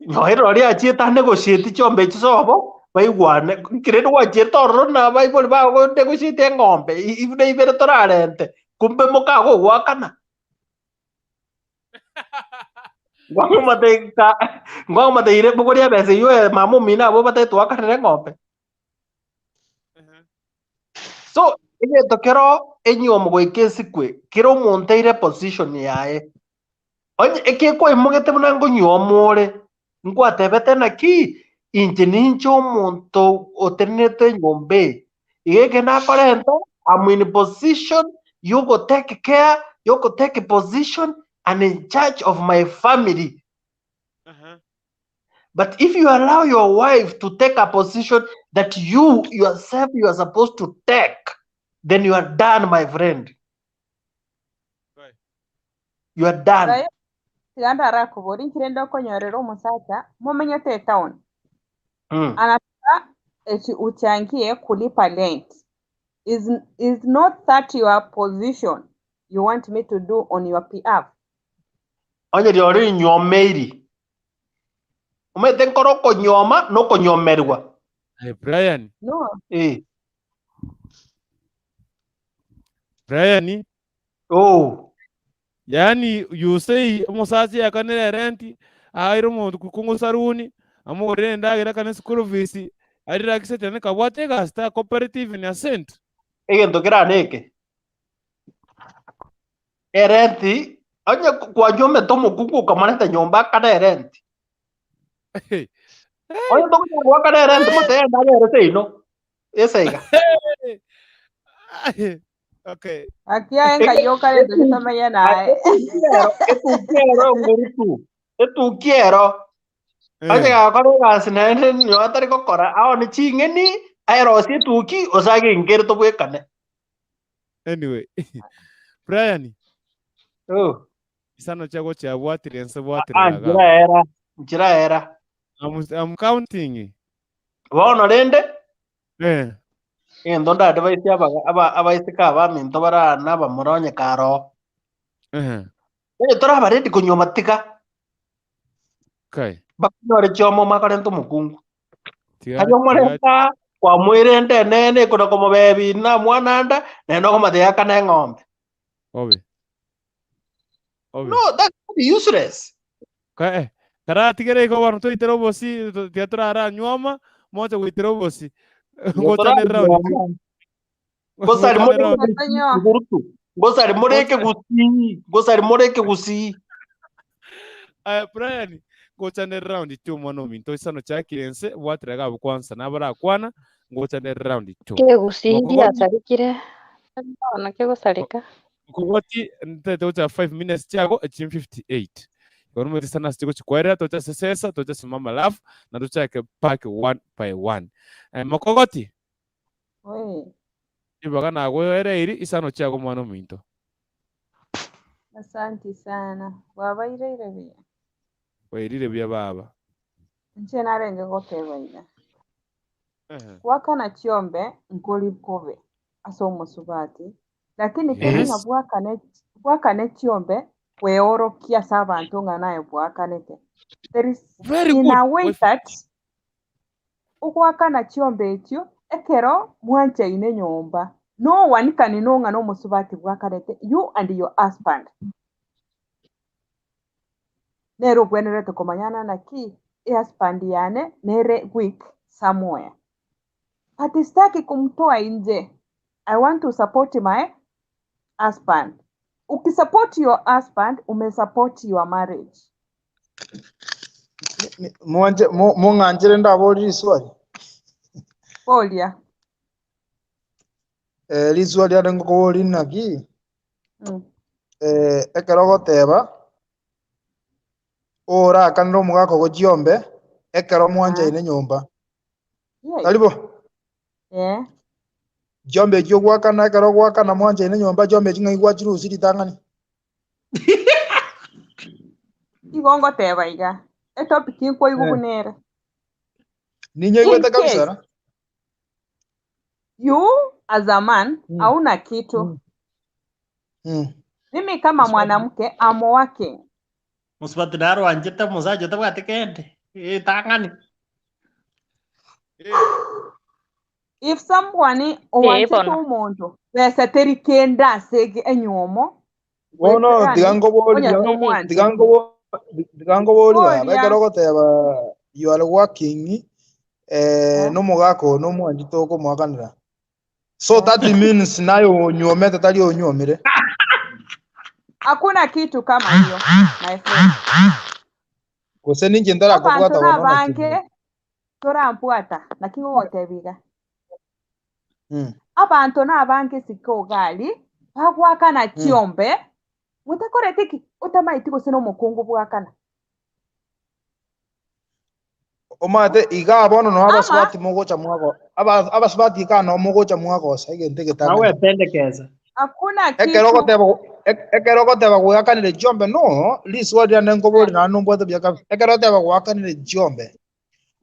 nyohero ria chieta negotiate Chiombe chisobo baigwane kirendo gwacheta ororo na baiboli bago negotiate ng'ombe ibune ibere torarente kumbe mukago gwakana ngwangu mateire bugoria bese yo mamu mina abo batatu wakanere ng'ombe so egento kero enyomo goikesi kwe kero monteire position yae onye ekeko imugete buna ngonyomore ngwatebete naki inche ninche omonto otenete ng'ombe igeke nakorenta I'm in position you go take care you go take a position and in charge of my family but if you allow your wife to take a position that you yourself you are supposed to take then you are done my friend you are done Sigandara kubori kirendo konyorero omusacha mumenyete town. Anataka eti uchangie kulipa rent. Is not that your position you want me to do on your behalf? Onye diori nyomeiri. Umete nkoro konyoma no konyomerwa. Brian. No. Brian. Oh. Yani you say musachi akanere renti airo mu kukungu saruni amore ndagira kana school fees arira kisete ne kabwate gasta cooperative ni ascent egento kira neke renti anya kwa nyome tomo kuku kamaneta nyomba kana renti oyo to kwa kana renti mate ndagere seino esaiga okay akia enka yoka le tutamanya nae etu quiero anya akaro gasine nyo atari kokora aoni chingeni aero si tuki osage ingerto bwekane anyway Brian isano chago cha bwatire nse bwatire njira era I'm counting bono rende endo nda advice abaisika ba minto bara naba muronye karo tora baredi kunyoma tika bakunyore chomo makarento mukungu ayo morenta kwa mwirende nene kuna como bebi na mwananda neno como de yakana ng'ombe no that's useless kara tigere ko warto itero bosi teatro ara nyoma moja witero bosi ngotane round gosari moreke gusi Brian ngochane round 2 mono minto isano chakirense watiraga bukwansa nabara kwana ngochane round 2 ke gusindia sarikire na ke gusarika Gochi ntete ucha 5 minutes chago 58 Korumo tisana stiko chikwera tocha sesesa tocha simama lafu na tocha ke pack one by one Makogoti ibaga na gwere iri isano chago mono minto Asante sana baba irere bia wairire bia baba nche narenge gotebaina wakana Chiombe nkoli kove aso musubati lakini kenya bwakane Chiombe weorokia sabantu nganaye bwakanete there is in a way that ukwakana Chiombe etio ekero mwanje ine nyomba no one can know ngano musubati bwakanete you and your husband nero gwenere to komanyana na ki husband yane nere week somewhere hatistaki kumtoa nje. I want to support my husband. Ukisupport your husband, umesupport your marriage. Munganjire ndabori swali. Polia. Li swali adengo ko linaki. Ekero goteba. Ora kando mugako go Chiombe, ekero mwanja ine nyomba. Yes. Talibo. Yeah. Chiombe kyo gwakana kero gwakana mwanje ine nyomba chiombe chinga igwachiru usiri tangani. Igongo teba iga. E topic inko igubunere. Ninyo igwete kabisa. You as a man hauna kitu. Mimi kama mwanamke amo wake. Musibati daro anjeta musacho TBWATI kende. Tangani. If someone wants to umuntu pesa teri kenda sege enyomo. Wono digango boli abekero teba you are working no mugako no mwanjito ko mwakanira. So that means nayo nyomete tali onyomire. Hakuna kitu kama hiyo, my friend. Kose ninje ndara kubwata wono banke torampwata lakini wote biga. Abantu nabanke siko gali bagwakana Chiombe mutakoretiki utamaiti gose no mukungu bwakana. Omate iga abono no abaswati mugocha mwako abaswati kana mugocha mwako sagente ketanga. Nawe pendekeza. Hakuna kitu. Ekero teba gwakanire Chiombe no liswadi anengobori na NIMBWATE byaka ekero teba gwakanire Chiombe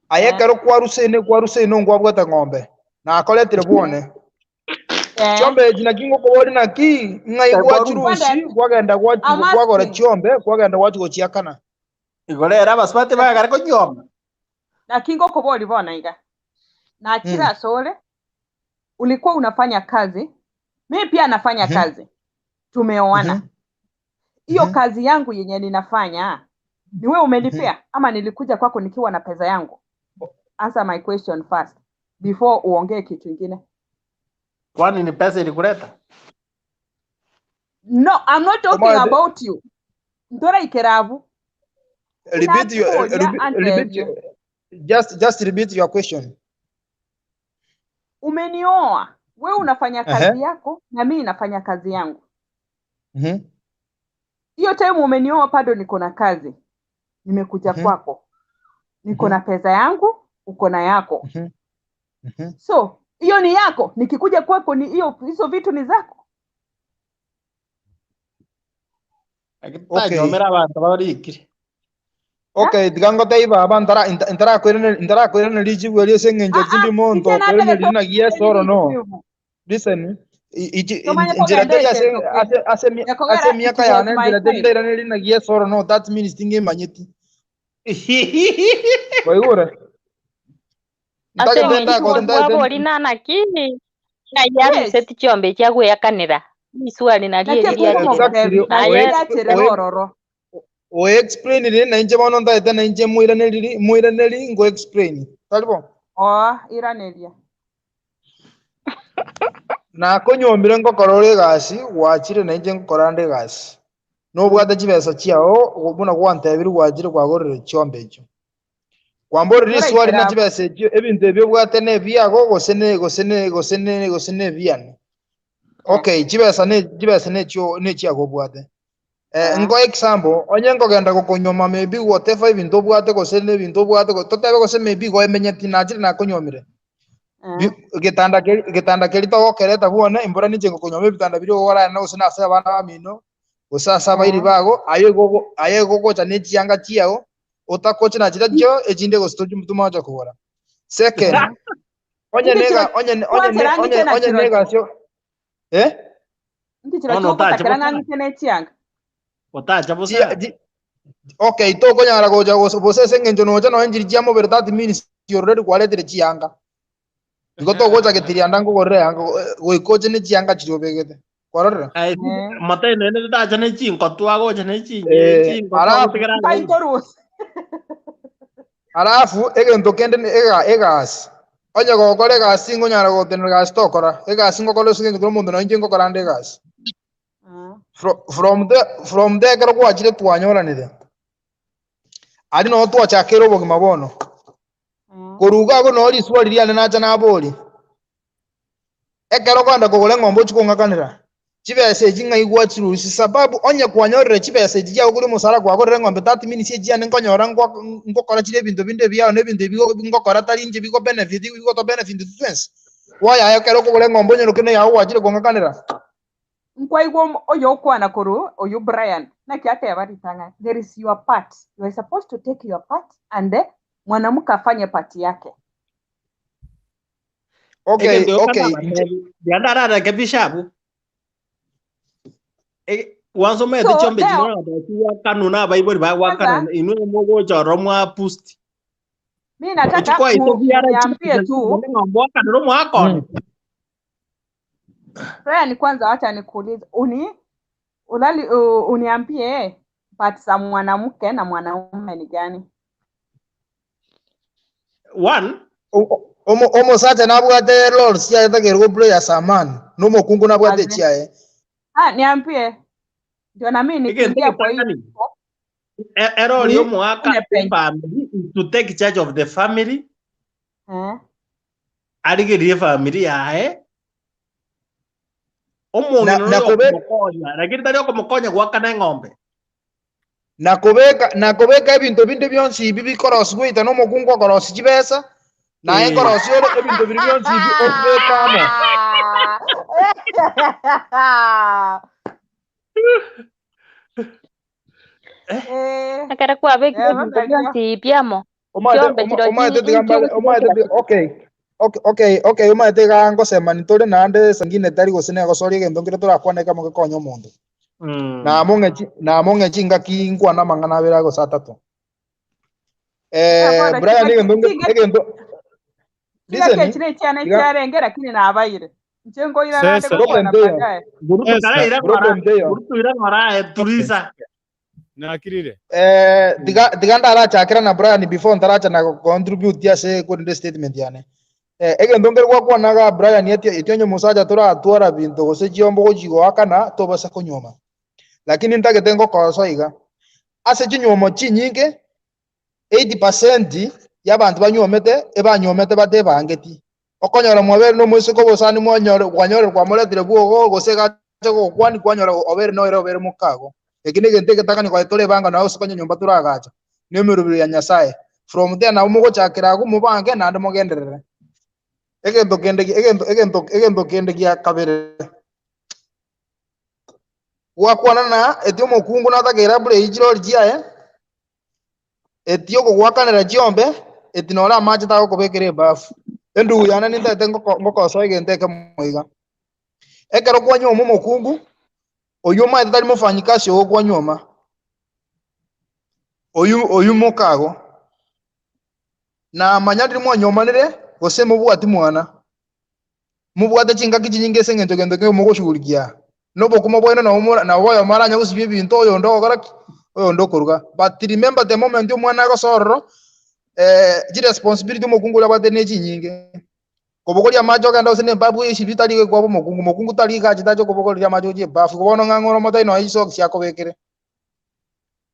ayekero kwaruse no ngwabwata ngombe na akoletire bwone Chiombe jina kingo kobori na ki ngai gwachirusi gwagenda gwagora Chiombe gwagenda gwachigochiakana igorera baswati bagara ko Chiombe na kingo kobori bona iga na achira sole ulikuwa unafanya kazi mimi pia nafanya kazi tumeoana hiyo kazi yangu yenye ninafanya ni wewe umenipea ama nilikuja kwako nikiwa na pesa yangu? Answer my question first before uongee kitu kingine. Kwani ni pesa ilikuleta? No, I'm not talking about you. Ndora ikerabu. Just repeat your question. Umenioa, wewe unafanya kazi yako na mimi nafanya kazi yangu. Hiyo time umenioa bado niko na kazi. Nimekuja kwako. Niko na pesa yangu, uko na yako. So, hiyo ni yako, nikikuja kwako ni hizo vitu ni zako. Okay, digango taiba abantara intara kwene liji wele sengenje tindi monto kwene lina yes or no. Listen, injira taya ase miaka yana injira taya lina yes or no, that means tinge manyeti. Waigure. Ase ng'enji wabori nana kini na yami seti Chiombe cha gwakanira iswali na o explain ni na nje mono ndaita na nje muiraneli ngo explain talibo iranelia na konyombire ngokorore gasi wachire na nje ngokorande gasi no bwata chibesa chiao ubuna kwantebiri wachire kwagorere Chiombe echo kwambore riswali na chibesa echo ebintu ebyo bwate ne biago gosene bian. Okay, chibesa ne chiago bwate ngo example onye ngogenda gukonyoma maybe whatever ibintu bwate gosene ibintu bwate totebe gose maybe go emenyeti na chire na konyomire gitanda kelito kereta buone imbora nije ngokonyoma ibitanda biri gora na gosena ase abana bamino gosasa bairi bago ayego gocha ne chianga chiao utakoche na chira jo ejinde gostoji mutuma acha kugora. Second onye nega sio ndichira choko takara nani kene chianga otacha bosa. Okay, to konyara goja bose sengenjo noja no enjiri jamo verdad means you already quality chianga goto goja ketiri andango gorre ango goikoje ne chianga chirobegete korore mate ne tacha ne chingo twa goja ne chingo alafu egento kende egas oja gokore gasi ngonyara gotenera gas tokora egas ngokole singe todo mundo no injengo korande gas from there kero kwachire twanyoranire ari no twachakero bogima bono kuruga go no riswali ria na cha na boli ekero kwanda kugole ngombo chikungakanira chipesa jinga igwachiru sababu onye kwanyorere chipesa jija ukuri musara kwa gore ngombe 30 minutes jia nkonyora ngokora chire bintu binde bya ne bintu bigo ngokora tari nje bigo benefit bigo to benefit twins waya yakero ko ngombe nyo kene ya wachire kongakanira nkwa igwo oyo kwana kuru oyo Brian na kiate baritanga there is your part, you are supposed to take your part and mwanamke afanye part yake. Okay. Diandara ke bishabu wanzo me de Chiombe jina wa kanuna Bible ba wa kanuna inu mogo choro mwa post mimi nataka niambie tu ngombo kanuro mwa akon Brian, kwanza acha nikuulize uniambie part za mwanamke na mwanaume ni gani? One OMOCHA nabwate lords ya tagergo player saman no mokungu nabwate chiae niambie ndio na mimi nikiingia kwa hiyo error yo mwaka family to take charge of the family arigirie family yae omong'ina komokonya lakini tari okomokonya gwakana ng'ombe nakobeka ebintu binde byonsi ibi bikorosi gwita no mokungu akorosi chibesa naye korosi ore ebintu biri byonsi ibi okubekamo akara kwa beki sipiamo okay umaete gango sema nitore nande sangine tari gosene gosori gendo ngire turakwaneka mo gekonyo mundu na monge chinga kingwa na mangana bera go satatu Brian egendo listen kile cyane cyarengera lakini nabayire ncengo ira nande gurutu ira ngora turisa nakirire diganda ara chakira na Brian before ndaracha na contribute ya se ko ndi statement yane egendo ngere kwa naga Brian yetionyo musaja tura atwara bintu gose Chiombe go jigo akana to basa kunyoma lakini ndage tengo koso iga ase chinyomo chinyinge 80% y'abantu banyomete ebanyomete bate bangeti okonyora mwabere no mwese ko bosani mwanyore kwanyore kwa moletire bwo gosega go kwani kwanyora obere no obere mukago ekine genteke takani kwa tole banga nawo sokonyo nyomba turagacha nemerubiro ya Nyasaye from there na umugo chakira go mubange nande mugenderere egento kende ya kabere wakwana na etio mokungu na takira bure ijiro jiae etio go gwakanira Chiombe etinora maji ta ko bekere bafu endu yana ninda tengo ngoko so igenteke moiga ekero kwa nyomo mokungu oyo ma tari mufanyikazi wo kwa nyoma oyu mukago na manyadiri mwa nyoma nire gose mubwati mwana mubwate chinga kichinyinge sengento gendo ke mugo shugurikia nobo kuma bwena na boyo maranya gusibye bintu oyo ndogora oyo ndokuruga but remember the moment umwana go sorro ji responsibility mukungula bate ne chinyinge kobokoria majo kanda usene babu ishibitali kwa mukungu tali ka chitacho kobokoria majo je bafu kobono ngangoro mota ino iso kyako bekere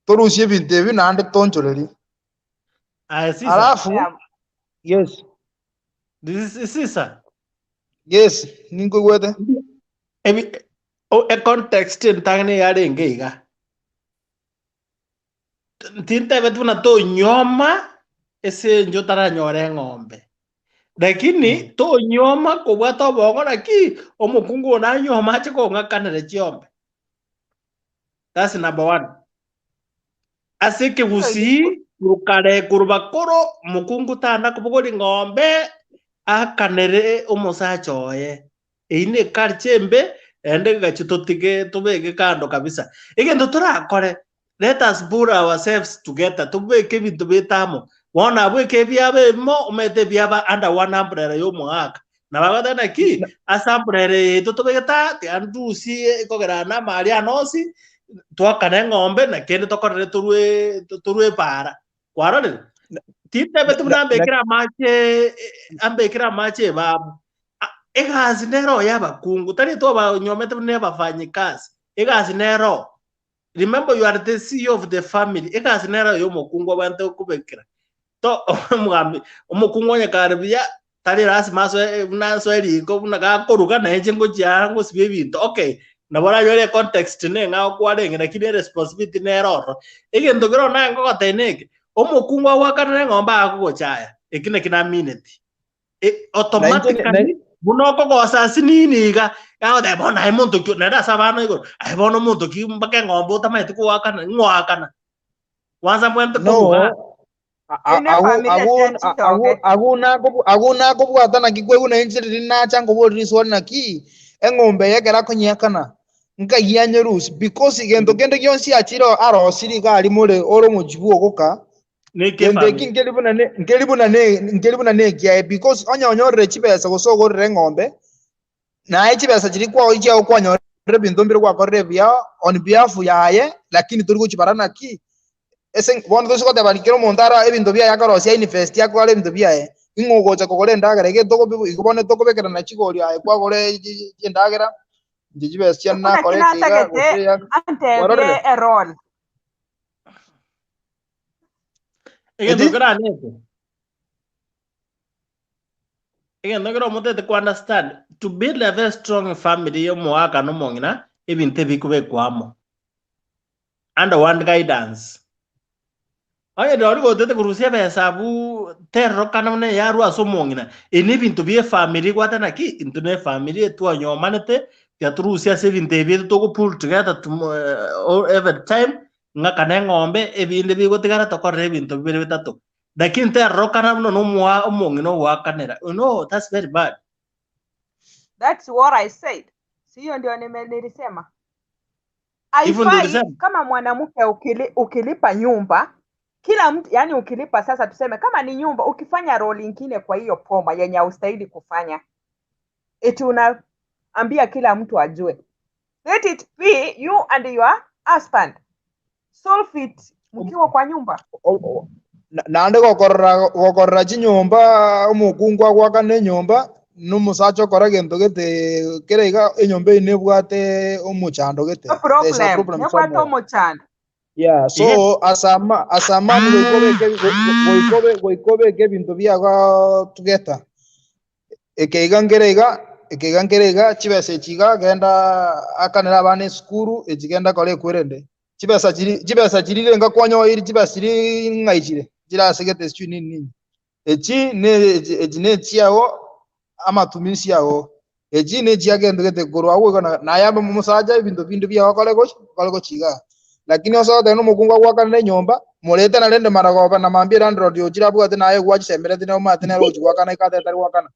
torusie binte bi nande tonchoreri alafu yes this is sisa yes ningo gwete a context ntangane yare ngeiga tinte betu na to nyoma ese njotara nyore ng'ombe lakini to nyoma ko bwato bongora ki omukungu na nyoma chiko ngakanere Chiombe. That's number one. Asike gusi rukare kurubakoro mukungu tanda kubogori ng'ombe akanere omosachoye ine karchembe ende gachitotige tubege kando kabisa egendo turakore let us pull ourselves together tubeke bintu betamo wana bweke byabe mo umete byaba under one umbrella yo mwaka na bagatana ki asambrere tutubegeta NDUSI kogerana mali anosi twakane ng'ombe na kende tokorere turwe para kwarone tite betu nambekira mache babu egazi nero yabakungu tari to ba nyomete ne bafanyikazi egazi nero. Remember, you are the CEO of the family. Egazi nero yo mokungu abantu kubekira to mugambi omukungu nyakarbia tari ras maso naso eriko naga koruka na enje ngo jango sibye bintu okay na bora yore context ne nga kware ngina kile responsibility ne roro egento gero na ngo kateneke omokungwa wakana ngomba akugochaya ekine kina minute automatically bunoko go sasinini ga de bona ai muntu kyo na sabana iko ai bona muntu ki mbake ngombo tama itu wakana ngwakana kwanza mwente ko aguna kubwata na kigwegu na injiri na chango bori swali na ki engombe yekera kunyakana nka yanyerusi because igento kende kyonsi achiro aro siri gali mure oro mujibu ogoka kende ngelibuna ne kya because onyorre chipesa gosogo ngombe na chipesa chiri kwa ije kwa nyorre bintu mbiri kwa korre bia on behalf yaye lakini turi kuchibarana ki esen bono to sikote balikero montara ebintu bia yakorosia invest yakore ebintu bia ingogocha kokore ndagera getoko igobone toko bekera na chigori aye kwa gore ndagera ndijibestia na kore kiga goteya ante error egento granete egento gro motete ku understand to build a very strong family yo moaka no mongina ebinte bikube kwamo under one guidance. Oye dori go tete kurusia pesa bu terro kana ne yaru asomongina eni bintu bie family kwata na ki intune family tu anyomanete ya turusia se binte bie to go pull together every time nga kana ngombe ebinde bi go tigara to korre bintu bie bitatu lakini terro kana no mwa omongino wakanera no that's very bad. That's what I said. Sio ndio nilisema haifai kama mwanamke ukilipa nyumba kila mtu, yani ukilipa sasa tuseme kama ni nyumba ukifanya role nyingine kwa hiyo poma yenye haustahili kufanya eti unaambia kila mtu ajue. Let it be you and your husband solve it mkiwa kwa nyumba nande gokorra chinyumba omukungwa gwakane nyumba numusacho kora gento gete kerega enyombe inebwate omuchando gete there's a problem nebwate omuchando. Yeah, so asama goikobe ke bintu biaga together ekeigangerega chibese chiga genda akanera bane skuru echigenda kole kwerende chibesa chiri nga kwanyo iri chibesa chiri ngaichire jira segete schu nini echi ne chiao amatumisi yao echi ne chiagendo gete goro awo na yamba musaja bintu biaga kole chiga lakini oso teno mukungwa gwakane nyomba murete na rende maragoba na mambira ndrodi ojira bwate naye gwachisemere tene omate na roji gwakana ikate tari gwakana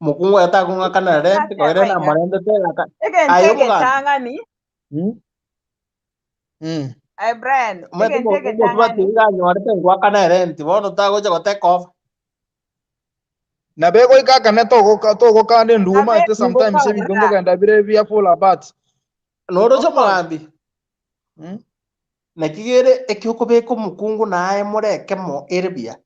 mukungwa yatakunga kana rente ko rena marende tega ayo tangani ay brand egentege tangani nyorete gwakana rente bono tagoja goteka off na bego ikakane togo kande nduma ite sometimes ebingongo ganda bire bia full about noro chomagambi na kigere ekyoko beko mukungu naye murekemo erbia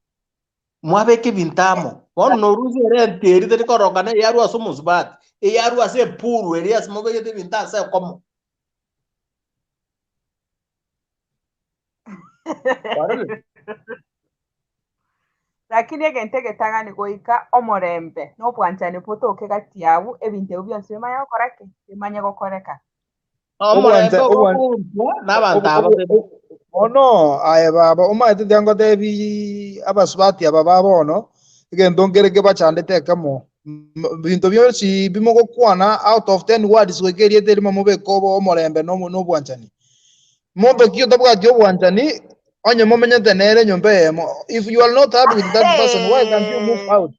mwabeke bintamo wono noruzi rente eri teri korogane yaru asomusbat yaru ase puru eri asmobeke bintasa komo lakini egentege tangani goika omorembe no bwanchane poto okegati yabu ebinte byonse manya gokorake imanya gokoreka ono aye baba omaete tango debi abasubati ababa bono egento ngereke bachandete kamo bintu byonsi bimogo kwana out of 10 words wekerie teri mamubeko omorembe no bwanchani mondo kiyo tabwati obwanchani onye momenyete nere nyombe emo if you are not happy with that person why can't you move out?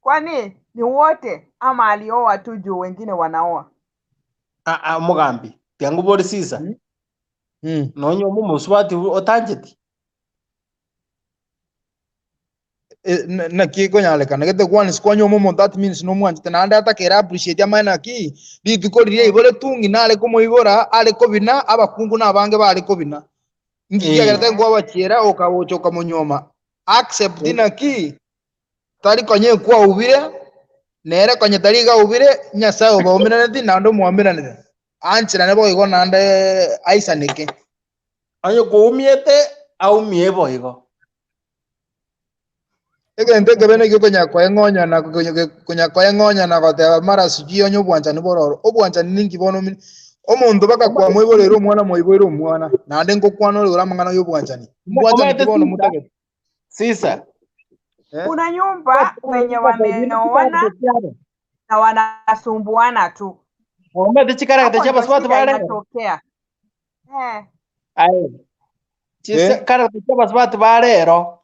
Kwani ni wote ama alioa tu juu wengine wanaoa? Mugambi tiangu bori sisa nonyo mumu swati otanjeti na kiko nyale kana gete kwani skwanyo mumu that means no mwanji tena ata kera appreciate amana ki bitiko rie ibole tungi nale komo ibora ale kobina abakungu na bange bale kobina ngiya gete ngwa bachera okawocho kamunyoma accept dina ki tari konye kwa ubire nere konye tari ga ubire nyasa oba omina ndi nando muamira ne anchira ne boigo nande aisanike ayo ko umiete au miebo igo Egente kebene kyo konya kwa ngonya na konya kwa ngonya na kote mara siji onyo bwanja ni bororo. Obwanja ni ningi bono mi. Omuntu baka kwa mwiborero mwana mwiborero mwana. Na ande nkokwana ole uramangana yo bwanja ni. Bwanja ni kibono mutake. Sisa. Kuna nyumba wenye wameoana na wanasumbuana tu. Omete chikara kete chapa swatu bare. Inatokea. Aye. Chisa kara kete chapa swatu bare ro.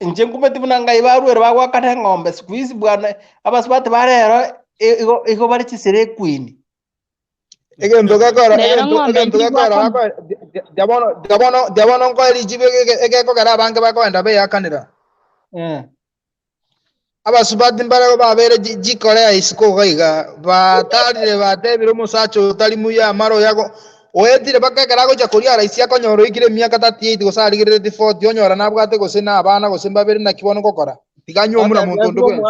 Nje kumeti munanga ibaru ero bagwa kata ng'ombe siku hizi bwana abaswati bare ro iko bari chisere queen. Egento kakora ako diabono ko eri jibe ege ko gara bange bakwenda be yakanira. Abasubati mbara ko babere jikore isiko gaiga batarire batebire musacho tali muya maro yako oyetire bakagara ko jakoria raisi akonyoro ikire miaka 38 gosarigire 40 onyora nabwate gosena abana gosemba bere na kibono kokora tiganyo omuna muntu ndwe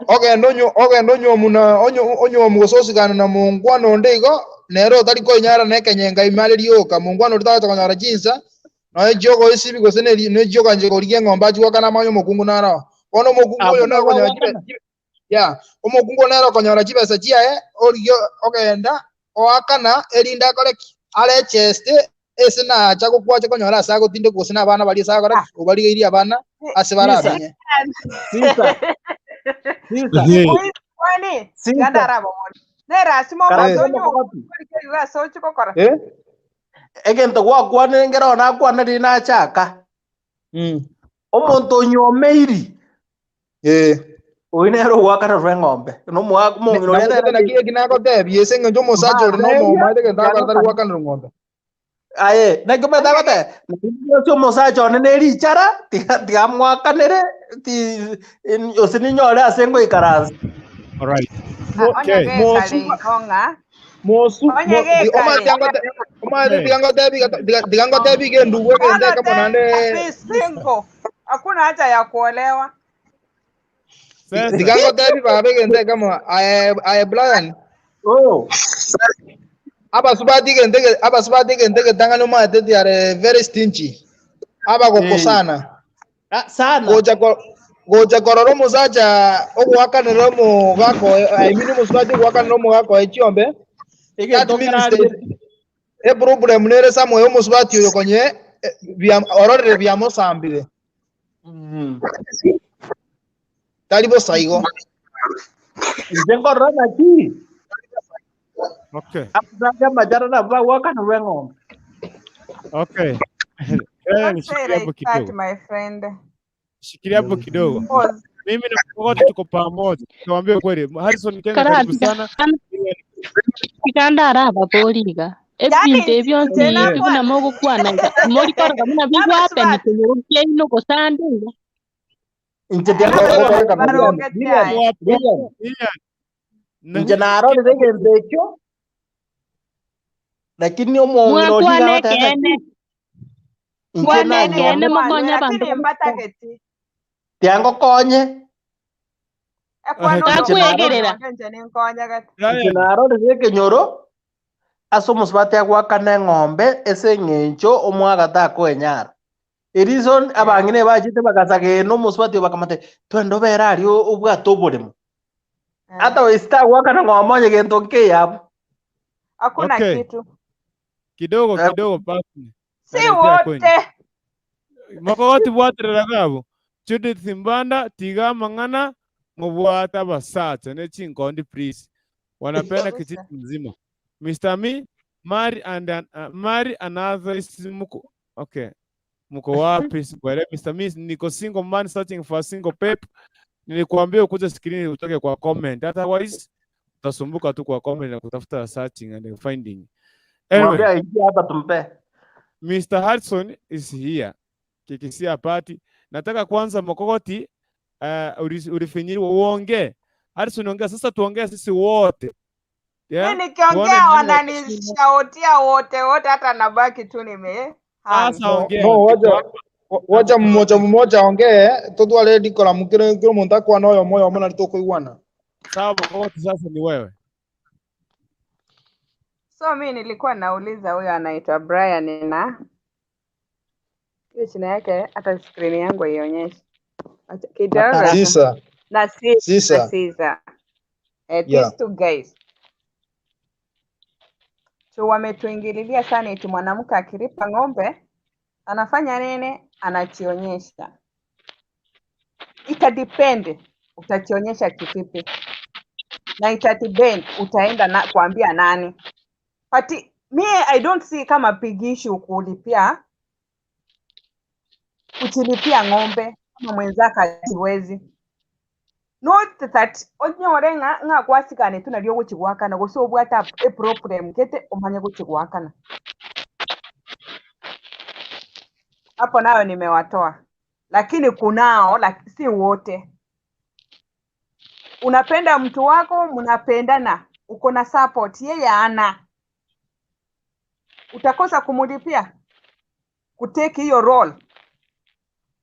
ogendo omuna onyo mugososigana na mungwano ndego nero tali ko nyara nekenyenga imaliriyo ka mungwano tata konyara jinsa no jogo isibi gosene ne jogo anje koriye ngomba jwa kana manyo mukungu nara ono mukungu yo na konyara ya omukungu nara konyara chipesa chia oriyo ogenda oakana elinda koleki ale cheste esena chako kwache konyara sago tinde kusina abana bali sago ra ubali iri abana asibara benye Sisa kwani gandara bomo nera simo bazonyo kuri so chiko kora egento gwa kwane ngero na kwane rina chaka omonto nyomeiri oinero wakara rwengombe no mungiro reta na kiye kinako tebi esenga njo mosacho no mo maite ke ndaka ndari wakana ngombe aye na ke beta kote njo mosacho ne richara tiga mwakanere ti osini nyore asengo ikaranza. All right. Okay. Mosu digango tebi ke nduwe ke ndeka monande single hakuna haja ya kuolewa. Digango tebi babe ke ndeka mo I Brian abasubati ke ndeke tangano mate they are very stingy aba kokosana sana goja kororo musacha ogwaka neromo gako aimini musubati gwaka neromo gako Chiombe problem nere samwe omusubati yo konye orore bya mosambire talibo saigo njengo rana ki okay after majara na ba waka na wengo okay my friend shikilia hapo kidogo mimi na wote tuko pamoja tuambie kweli Harrison Kenya karibu sana kikandara baboliga ebinte byonse bibuna mogo kwana mori kora kamuna bigwa peni tuyoke no kosande inje naro de ndecho lakini omongiro liga tata Kwane kene mogonya bantu tiango konye akwegerera naro de nyoro asomos bate gwakana ng'ombe ese ng'encho omwaga ta kwenyara reason abangine bajite bagasage no muswati bakamate twendo berari ubwato burimo hata westa gwakana ng'omonye gento kiyabo hakuna kitu kidogo basi si wote makoti bwaterera gabo Judith Mbanda tiga mangana ngobwata basata ne chinkondi please wanapenda kijiji mzima Mr. Me marry another muko okay muko wapi sikuelewa Mr. Me niko single man searching for single pep nilikwambia ukuje screen utoke kwa comment otherwise utasumbuka tu kwa comment na kutafuta searching and finding anyway hapa tumpe Mr. Hudson is here kikisia party nataka kwanza mkokoti ulifinyiri uongee Hudson ongea sasa tuongee sisi wote nikiongea wananishautia wote hata nabaki tu nime sasa ongea wacha mmoja ongee todo already kola mukire kiro monta kwa noyo moyo mona litoko iwana sawa mkokoti sasa ni wewe so mimi nilikuwa nauliza huyo anaitwa Brian na Hiyo chini yake hata screen yangu ionyeshe. Kidogo. Sisa. Na Sisa. These two guys. So wametuingililia sana eti mwanamke akilipa ng'ombe anafanya nini? Anachionyesha. Itadepend utachionyesha kivipi. Na itadepend utaenda na kuambia nani. But me I don't see kama big issue kuchilipia ng'ombe kama mwenzaka hasiwezi. Not that onyore nga kwasikane tunalio guchigwakana guso bwata a problem kete umanye guchigwakana. Hapo nayo nimewatoa. Lakini kunao si wote. Unapenda mtu wako, mnapendana, uko na support, yeye ana. Utakosa kumulipia kutake hiyo role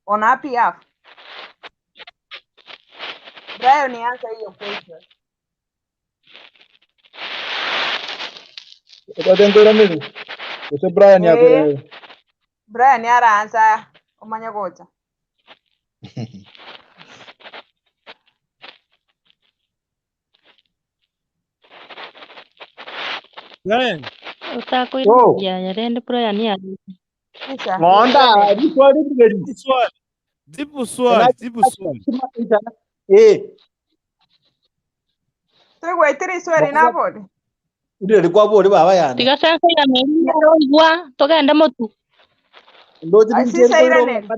on happy behalf. Brian nianza hiyo question. Utadengera nini? Use Brian yako. Brian yara anza umanya gocha. Brian. Utakuirudia yarende Brian ya. Ngonda, Jibu swali. Tuwe tiri swali nabodi. Ndio ilikuwa bodi baba yani. Tiga sasa ya mimi roigwa togenda motu. Asisa ira nene.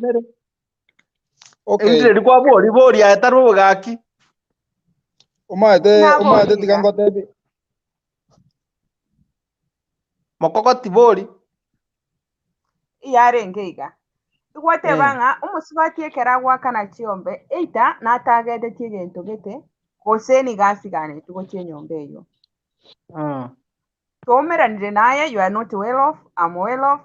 Okay. Ndio ilikuwa bodi ya taru gaki. Umaete tigangote. Mokokoti bodi. Iyare ngeiga. Igwate banga umusibati Kera gwakana Chiombe eita natagede Egento gete koseni gasi gane tugo Chiombe eyo. Tomeranire naye you are not well off, I'm well off.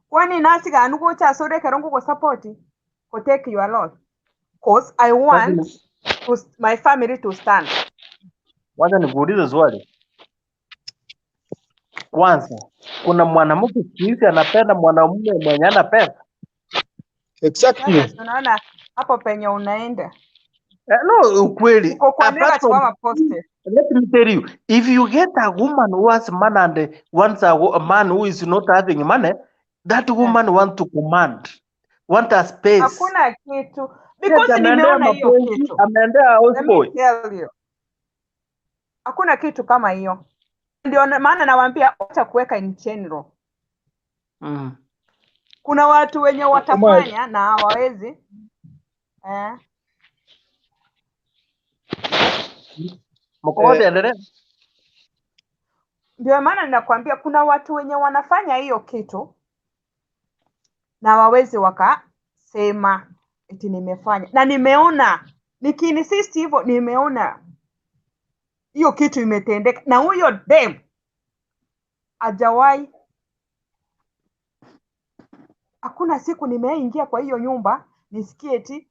Kwani nasi ganu go cha sore kerongo go support ko take your loss. Cause I want my family to stand. Wacha nikuulize swali. Kwanza, kuna mwanamke kisi anapenda mwanamume mwenye ana pesa? Exactly. Unaona hapo penye unaenda. No, ukweli. Let me tell you, if you get a woman who has money and wants a man who is not having money, that woman want to command, want a space. Hakuna kitu. Because nimeona hiyo kitu. Ameendea houseboy. Let me tell you. Hakuna kitu kama hiyo. Ndio maana nawaambia acha kuweka in general. Kuna watu wenye watafanya na hawawezi. Mkoode endelee. Ndio maana ninakwambia kuna watu wenye wanafanya hiyo kitu na hawawezi wakasema eti nimefanya. Na nimeona nikiinsist hivyo nimeona hiyo kitu imetendeka na huyo dem hajawahi. Hakuna siku nimeingia kwa hiyo nyumba nisikie eti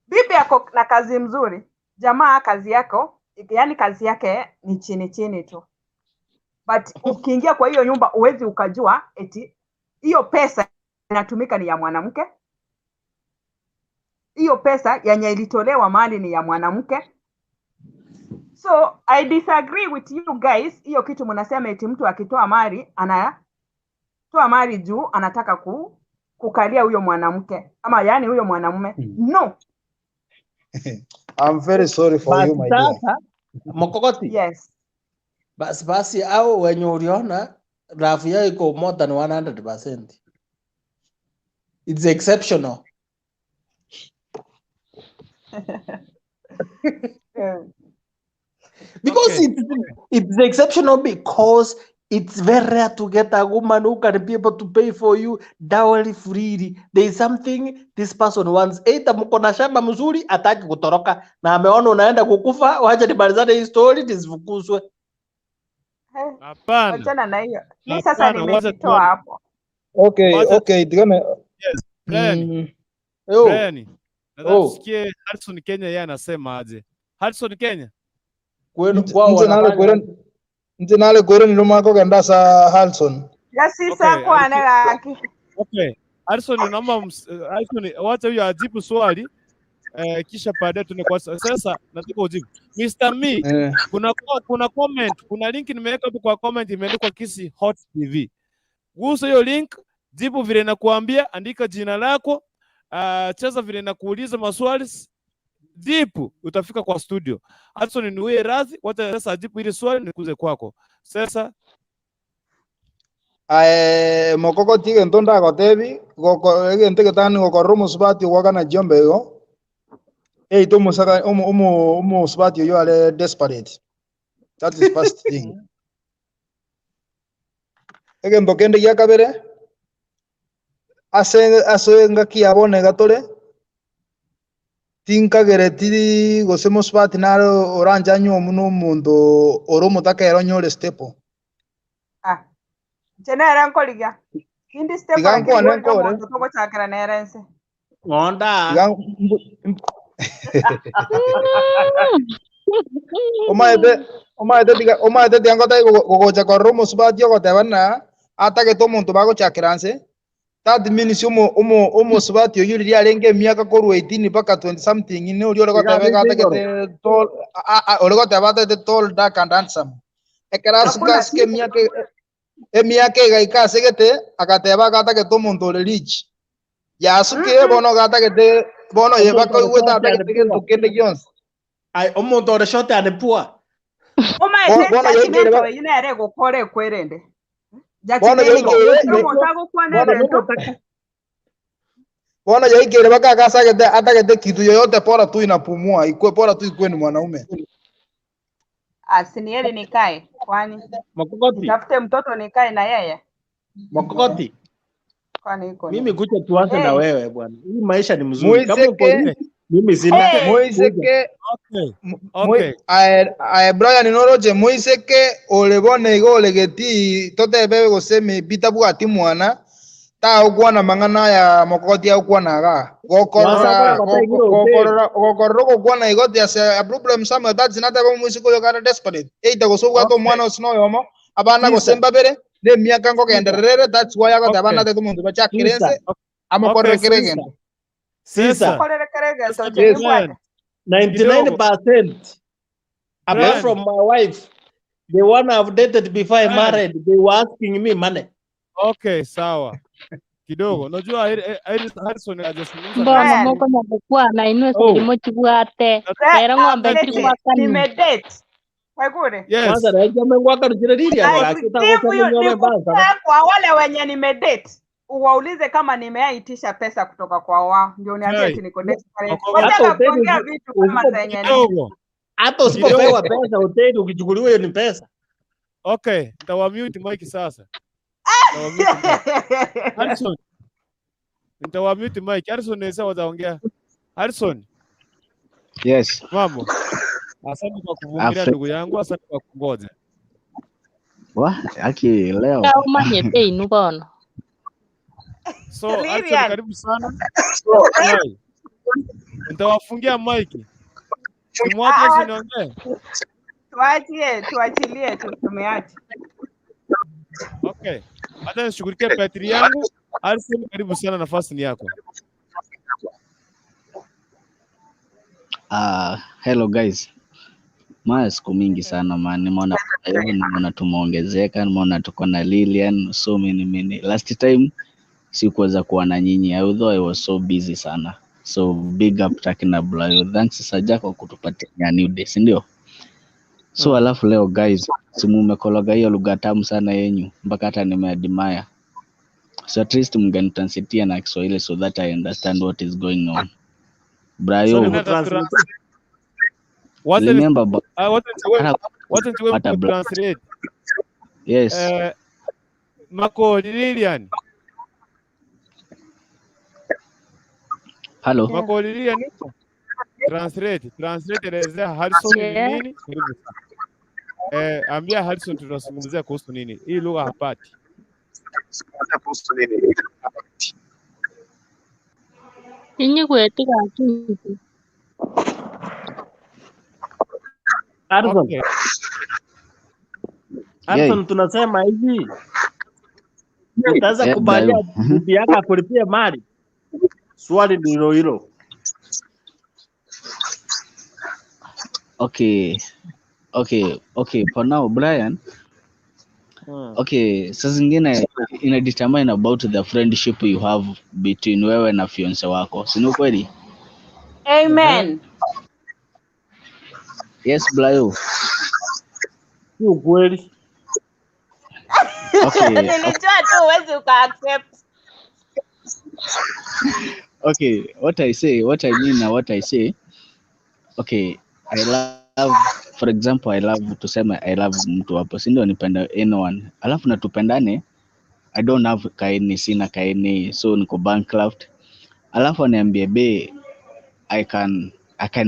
bibi yako na kazi mzuri, jamaa kazi yako, yani kazi yake ni chini tu. But ukiingia kwa hiyo nyumba uwezi ukajua eti hiyo pesa inatumika ni ya mwanamke. Hiyo pesa yenye ilitolewa mali ni ya mwanamke. So I disagree with you guys. Hiyo kitu mnasema eti mtu akitoa mali anatoa mali juu anataka kukalia huyo mwanamke ama yani huyo mwanamume. No. I'm very sorry for you my dear. Mokokoti. Yes. Basi au wenye uliona rafu yao iko more than 100%. It's exceptional. Because it's exceptional because it's very rare to get a woman who can be able to pay for you dowry freely. There is something this person wants. Either mko na shamba mzuri ataki kutoroka na ameona unaenda kukufa, wacha nimalizane hii story tisifukuzwe. Hapana. Achana na hiyo. Mimi sasa nimetoa hapo. Okay, digame. Yes. Brian. Nadhani Harrison Kenya yeye anasema aje? Harrison Kenya. Kwenu kwao nje nale kwenu ni lumako ganda sa Harrison. Yasi sa kwa nega aki. Okay. Harrison naomba Harrison wacha huyo ajibu swali kisha baadaye tunakuwa sasa nataka ujibu. Mr. Me, kuna comment, kuna link nimeweka hapo kwa comment imeandikwa Kisi Hot TV. Gusa hiyo link, jibu vile nakuambia, andika jina lako, cheza vile nakuuliza maswali, jibu utafika kwa studio. Harrison niwe radhi, wacha sasa ajibu ile swali nikuze kwako. Sasa mokoko tige ntonda gotebi goko egente getani gokoro musubati wakana Chiombe yo to musaka musubati yo are desperate. That is first thing. Egento kende ya kabere ase ngaki abone gatore tinka geretiri gose musubati naro oranja nyo muno mundo oromo takero nyore stepo. Jenera nkoliga. Hindi step Iganko anenkore. Toko chakra nerense. Ngonda. Omaete diango tai gogocha koromo subati yo gotebana atake to muntu bago chakiranse. That means umo subati yo yuri arenge miaka koru 18 mpaka 20 something ine uri ore gotebe atake tol ore gotebe atake tol dark and handsome. Ekara sukaske miaka gaika segete akateba atake to muntu rich. Ya suke bono atake bono yeba ko weta atake to kende Jones. Ai omuntu ore shot ane pua. Bono yegere ine ere gukore kwerende. Bona yaikere baka kasagete atagete kitu yoyote pora tu inapumua ikue pora tu ikue ni mwanaume. Asinieli nikae kwani Makokoti. Tafute mtoto nikae na yeye. Makokoti. Kwani iko. Mimi kucha tuanze na wewe bwana. Hii maisha ni mzuri. Kama uko mimi sina. Moiseke. Okay. Brian Noroje Moiseke olebone go legeti tote bebe go semi BWATI mwana ta ukwana mangana ya Mokokoti ya ukwana ga gokorora ukwana igoti as a problem some that's not about music yo kana desperate eita go so to mwana osno yomo abana go semba bere ne miaka ngo kenderere that's why ago abana te tumundu bacha kirense amokorre keregen sisa korre keregen to NIMBWATE 99% apart from my wife, the one I've dated before I married, they were asking me money. Okay, sawa. Kidogo. Unajua Harrison hajazungumza. Mbona moko na kwa na inwe kilimo chibwate. Era ngombe chibwa kani. Nimedate. Wagure. Yes. Kwanza raja mengwaka rujireria kwa wale wenye nimedate. Uwaulize kama nimeitisha pesa kutoka kwa wao ndio niambie ati niko desperate. Wataka kuongea vitu kama zenye hata usipopewa pesa hoteli ukichukuliwa hiyo ni pesa. Okay, nitawamute mic sasa. Harrison. Nitawamute mic. Harrison nesa wataongea. Harrison. Yes. Mambo. Asante kwa kuvumilia ndugu yangu, asante kwa kungoja. Aki leo. Kau manye pei nubono. So, Harrison karibu sana. Nitawafungia mic. Tumwache Harrison ongee. Tuachilie tumeacha. Okay. Hata nishughulikie Petri yangu. Harrison karibu sana, nafasi ni yako. Hello guys. Siku mingi sana man, nimeona tumeongezeka, nimeona tuko na Lilian, so many. Last time sikuweza kuwa na nyinyi, although I was so busy sana. So big up takina Blayo. Thanks Saja kwa kutupatia new days, ndio. So alafu leo guys, simu umekologa hiyo lugha tamu sana yenyu mpaka hata nimeadmire. So at least mngenitranslatea na Kiswahili so that I understand what is going on. Brayo. Remember what to translate? Yes. Mako Lilian. Hello. Mako Lilian. Translate elezea Harrison nini? Ambia Harrison tunazungumzia kuhusu nini? Hii lugha hapati. Inyi kwetu kaki. Harrison. Harrison tunasema hivi. Utaweza kubalia bibi yako akulipie mali? Swali ndilo hilo. Okay, for now Brian. Okay, sasa zingine ina determine about the friendship you have between wewe na fiance wako. Si ni kweli? Amen. Yes, Blayo. Si ukweli. Okay. Nilijua tu huwezi uka-accept. Okay, what I mean na what I say. Okay, I love, for example, I love tuseme I love mtu hapo, si ndio nipenda anyone. Alafu na tupendane, I don't have kaini, sina kaini, so niko bankrupt. Alafu aniambie be I can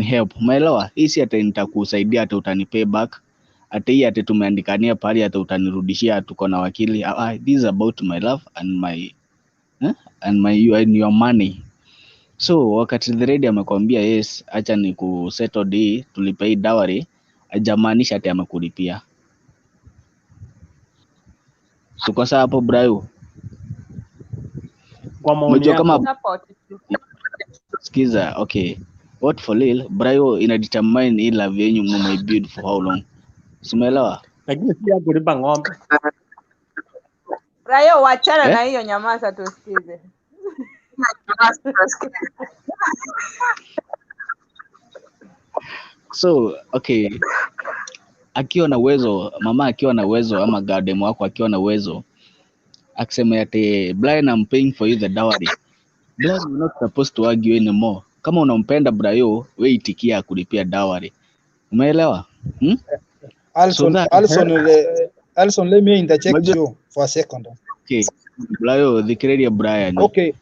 help. Umeelewa? Hii si ata nitakusaidia ata utanipay back. Ata hii ata tumeandikania pale ata utanirudishia, tuko na wakili. This is about my love and your money. So wakati the lady amekwambia yes, acha ni kusettle hii, tulipei dowry, hajamaanisha ati amekulipia. Tuko sawa hapo Brayo? Kwa maoni yako. Skiza, okay. What for real, Brayo ina determine hii love yenyu mna build for how long. Umeelewa? Lakini si ya kulipa ng'ombe. Brayo, wachana na hiyo, nyamaza tusikize. So, okay. Akiwa na uwezo, mama akiwa na uwezo ama garden wako akiwa na uwezo, akisema ati Brian, I'm paying for you the dowry. Brian, you're not supposed to argue anymore. Kama unampenda Brayo, wewe itikia kulipia dowry. Umeelewa? Alison, let me interject you for a second. Okay. Brayo, the Kere Brian. Okay.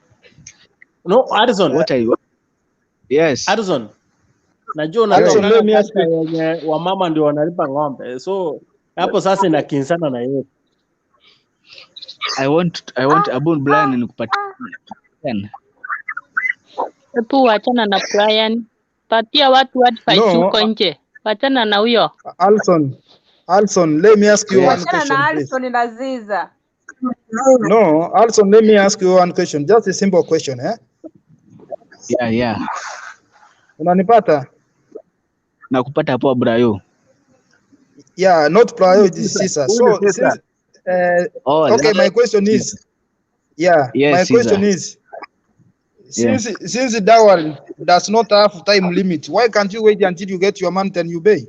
No, Alison. Yes. Alison. Najua unataka wenye wa mama ndio wanalipa ng'ombe. So hapo sasa inakinsana na yeye. I want Abun Brian nikupatia. Tu wachana na Brian. Patia watu advice huko nje. Wachana na huyo. Alison, let me ask you one question. Wachana na Alison na Ziza. No, Alison, let me ask you one question. Just a simple question, eh? Yeah. Unanipata? Nakupata hapo Brayo. Yeah, not Brayo, this is Caesar. So since okay, my question is my question is since the dowry does not have time limit, why can't you wait until you get your money and you pay?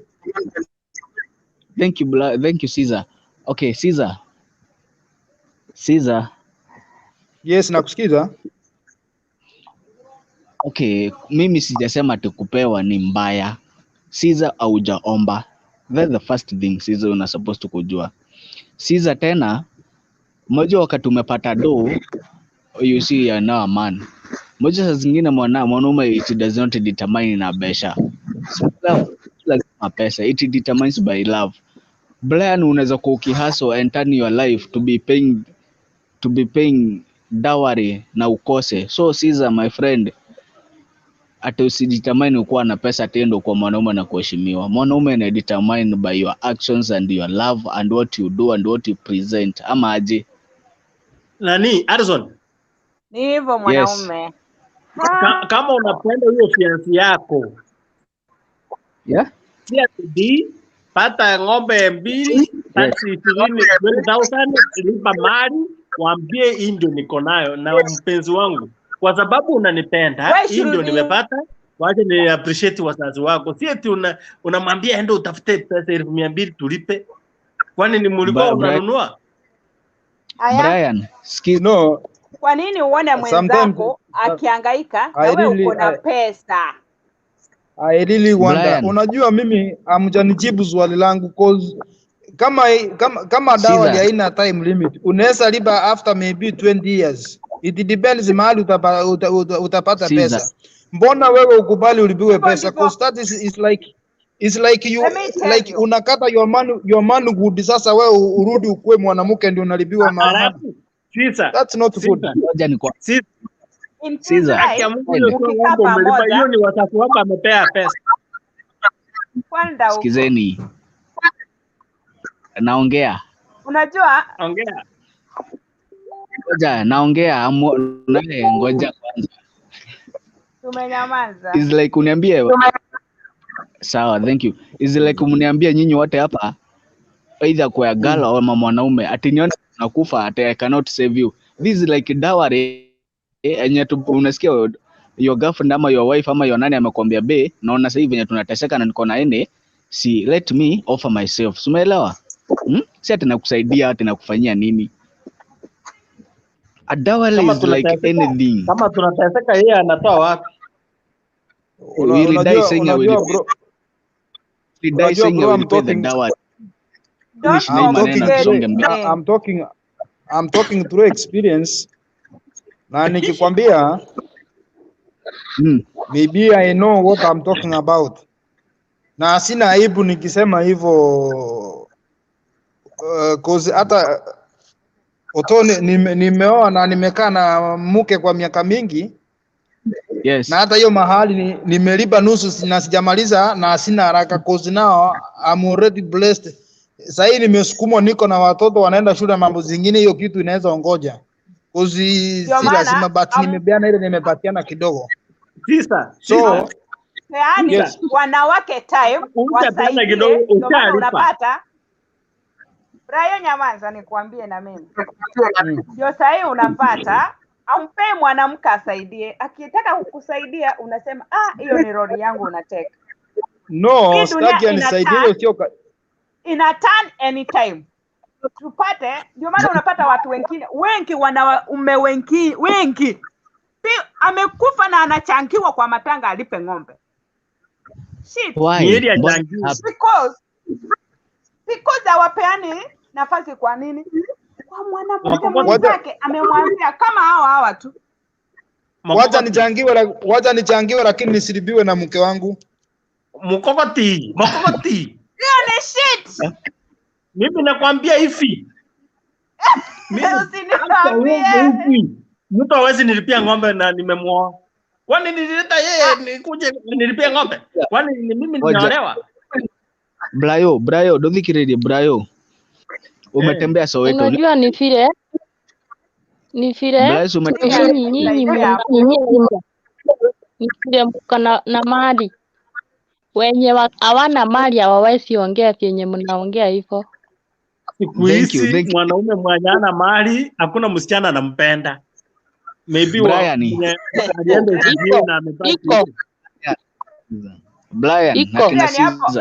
Thank you Caesar. Okay, Caesar. Yes, nakusikiza. Okay, mimi sijasema tukupewa ni mbaya. Caesar haujaomba. That's the first thing Caesar una supposed to kujua. Caesar tena, mmoja wakati umepata do, you see you know a man. Mmoja saa zingine mwanaume it does not determine na besha. Lazima pesa, it determines by love. Brian, unaweza kuwa ukihaso and turn your life to be paying dowry na ukose. So Caesar, my friend, ati usidetermine kuwa na pesa tendo kwa mwanaume na kuheshimiwa. Mwanaume na determine by your actions and your love and what you do and what you present. Ama aje? Nani, Alison? Ni hivyo mwanaume. Yes. Kama unapenda hiyo fiancé yako. Yeah? Sia bidii, pata ng'ombe 2, taksi 20,000, lipa mali, waambie hii ndio niko nayo na mpenzi wangu. Kwa sababu unanipenda, hii ndio nimepata. Waje ni appreciate wazazi wako. Si eti unamwambia enda utafute pesa 200 tulipe. Kwani ni mlikuwa unanunua? Brian, no. Kwa nini uone mwenzako akihangaika na wewe uko na pesa? I really wonder. Unajua mimi amjanijibu swali langu cause kama dowry haina time limit. Unaweza lipa after maybe 20 years. It depends mahali utapata pesa. Mbona wewe ukubali ulipiwe pesa? Cause that is like you unakata your money good, sasa wewe urudi ukue mwanamke ndio unalipiwa mahali. That's not good. Hiyo ni watatu wako amepea pesa. Sikizeni. Naongea. Unajua? Ongea. Ngoja naongea naye, ngoja kwanza. Tumenyamaza. Is like uniambie. Sawa, thank you. Is like mniambie nyinyi wote hapa either kwa girl au mwanaume ati nione nakufa ati I cannot save you. This is like dowry enye unasikia your girlfriend ama your wife ama your nani amekwambia be, naona sasa hivi venye tunateseka na niko na ene, si let me offer myself. Umeelewa? Si ati nakusaidia ati nakufanyia nini. A dowry is like anything. Kama tunateseka yeye anatoa wapi? Unajua bro, I'm talking through experience. Na nikikwambia maybe I know what I'm talking about. Na sina aibu nikisema hivyo cause hata nimeoa na nimekaa na mke kwa miaka mingi. Yes. Na hata hiyo mahali nimelipa nusu na sijamaliza na sina haraka cause now I'm already blessed. Sasa hii nimesukumwa, niko na watoto wanaenda shule, mambo zingine, hiyo kitu inaweza ongoja. Cause si lazima but nimebeana ile nimepatiana kidogo. Sisa. So yaani wanawake time wasaidie kidogo unapata. Brayo nyamanza nikwambie na mimi. Ndio sasa unapata ampe mwanamke asaidie, akitaka kukusaidia unasema hiyo ni roli yangu unateka. No, sitaki anisaidie, hiyo sio ina turn anytime. Tupate, ndio maana unapata watu wengine wengi wanaume wengi amekufa na anachangiwa kwa matanga alipe ng'ombe. Shit. Why? Because hawapeani nafasi. Kwa nini? Kwa mwanamke mwenzake amemwambia kama hawa tu. Wacha nichangiwe lakini nisilibiwe na mke wangu. Mkokoti. Hiyo ni shit. Mimi nakwambia hivi. Usiniambie. Mtu hawezi nilipia ng'ombe na nimemuoa. Kwani nilileta yeye nikuje nilipia ng'ombe? Kwani mimi ninaolewa? Brayo, don't think ready Brayo. Umetembea Soweto. Unajua ni vile nyinyi mkana na mali. Wenye hawana mali hawawezi ongea vyenye mnaongea hivyo. Siku hizi mwanaume mwenye ana mali hakuna msichana anampenda. Maybe Brian. Brian,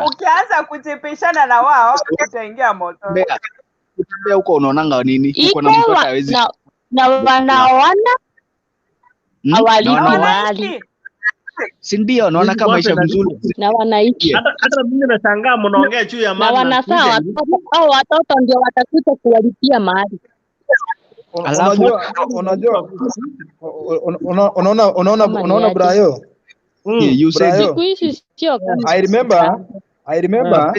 ukianza kujipishana na wao utaingia moto. Utembea huko unaonanga nini? Uko na mtoto hawezi. Na wanaona hawalipi mali. Si ndio unaona kama maisha mzuri na wanaishi. Hata mimi nashangaa mnaongea juu ya mali. Na wanafaa watoto ndio watakuja kuwalipia mali. Unaona Brayo. You said I remember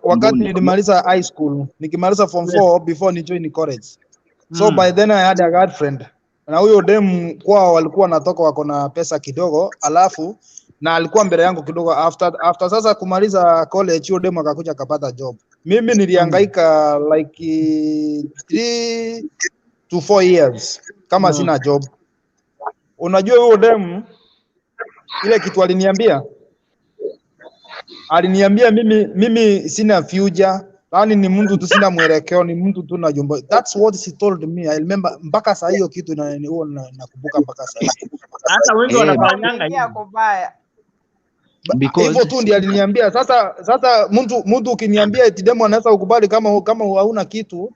wakati nilimaliza high school, nikimaliza form 4 before ni join college. So by then I had a girlfriend. Na huyo dem kwao walikuwa wanatoka wako na pesa kidogo, alafu na alikuwa mbele yangu kidogo. After sasa kumaliza college, huyo dem akakuja akapata job. Mimi nilihangaika like 3 to 4 years kama sina job. Unajua huyo dem ile kitu aliniambia mimi sina future. Yaani ni mtu tu sina mwelekeo, ni mtu tu na jumbo. That's what she told me. I remember mpaka saa hiyo kitu nakumbuka mpaka saa hiyo. Hata wengi wanafanyanga hivyo. Hivyo tu ndiye aliniambia. Sasa mtu ukiniambia eti demo anaweza kukubali kama hauna kitu,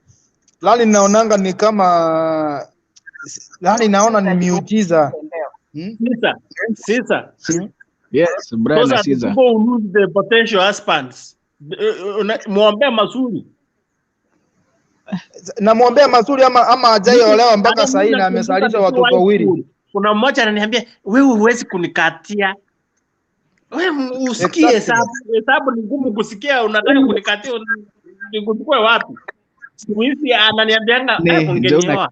lani naonanga ni kama naona ni miujiza. Sisa. Yes, Brian Sisa. People who lose the potential husbands. Muombea mazuri. Na muombea mazuri ama hajaolewa mpaka sasa hivi na amesalisha watoto wawili. Kuna mmoja ananiambia wewe huwezi kunikatia. Wewe usikie hesabu ni ngumu kusikia, unataka kunikatia nikuchukue wapi? Siku hizi ananiambianga ungenioa.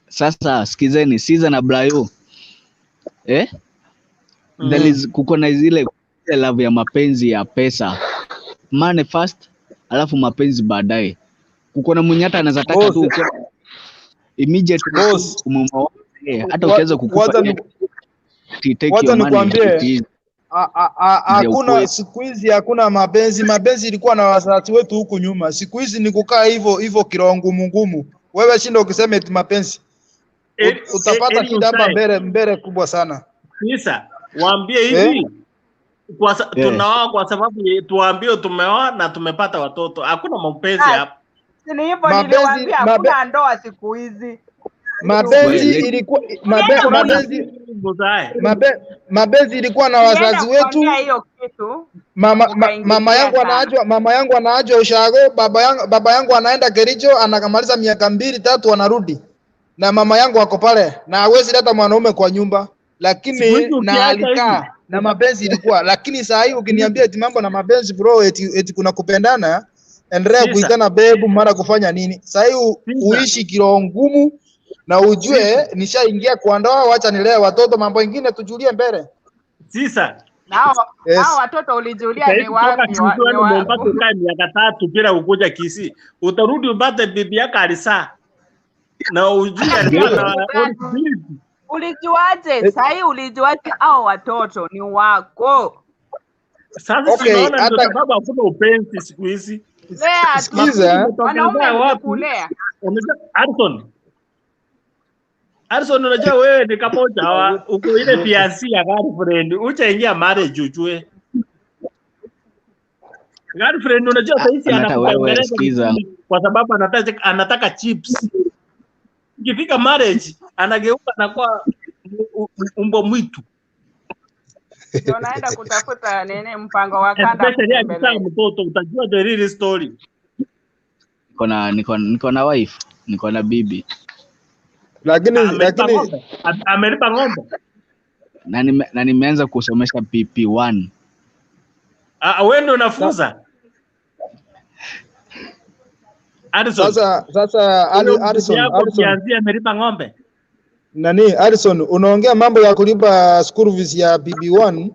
Sasa sikizeni Siza na Brayo. Kuko na zile love ya mapenzi ya pesa. Money first, alafu mapenzi baadaye. Kuko na mwenye hata anaweza taka tu immediately umemwoa hata ukiweza kukufa wacha nikwambie hakuna siku hizi hakuna mapenzi. Mapenzi ilikuwa na wazazi wetu huku nyuma. Siku hizi ni kukaa hivyo kirongo ngumu. Wewe shinda ukisema eti mapenzi. Utapata shida hapa mbele kubwa sana. Sasa waambie hivi tunaoa kwa sababu tuambie tumeoa na tumepata watoto. Hakuna mapenzi hapa. Ni hivyo niliwaambia hakuna ndoa siku hizi. Mapenzi ilikuwa mapenzi ilikuwa na wazazi wetu. Mama yangu anaajwa ushago, baba yangu anaenda Kericho, anakamaliza miaka 2-3 anarudi. Na mama yangu ako pale na hawezi leta mwanaume kwa nyumba, lakini na alikaa na mapenzi ilikuwa. Lakini saa hii ukiniambia eti mambo na mapenzi bro, eti kuna kupendana, endelea kuitana babe mara kufanya nini? Saa hii uishi kiroho ngumu na ujue nishaingia kwa ndoa, wacha nilee watoto, mambo mengine tujulie mbele. Sisa. Nao watoto ulijulia ni wapi? Umepata ukae miaka 3 bila ukuja Kisii. Utarudi upate bibi yako alisa. Na ujue ulijuaje? Sasa ulijuaje hao watoto ni wako? Sasa tunaona ndio sababu hakuna upenzi siku hizi. Sikiza, wanaume wanakulea. Arson unajua wewe ni kamoja uko ile fiancé ya girlfriend, uchaingia marriage ujue. Girlfriend unajua sasa anakuongeleza kwa sababu anataka chips. Ikifika marriage anageuka na kwa umbo mwitu. Unaenda kutafuta nene mpango wa kanda. Especially mtoto utajua the real story. Niko na wife, niko na bibi. Lakini amelipa ng'ombe. Na nimeanza kusomesha PP1. Wewe ndio unafunza. Sasa Alison amelipa ng'ombe. Nani Alison, unaongea mambo ya kulipa school fees ya PP1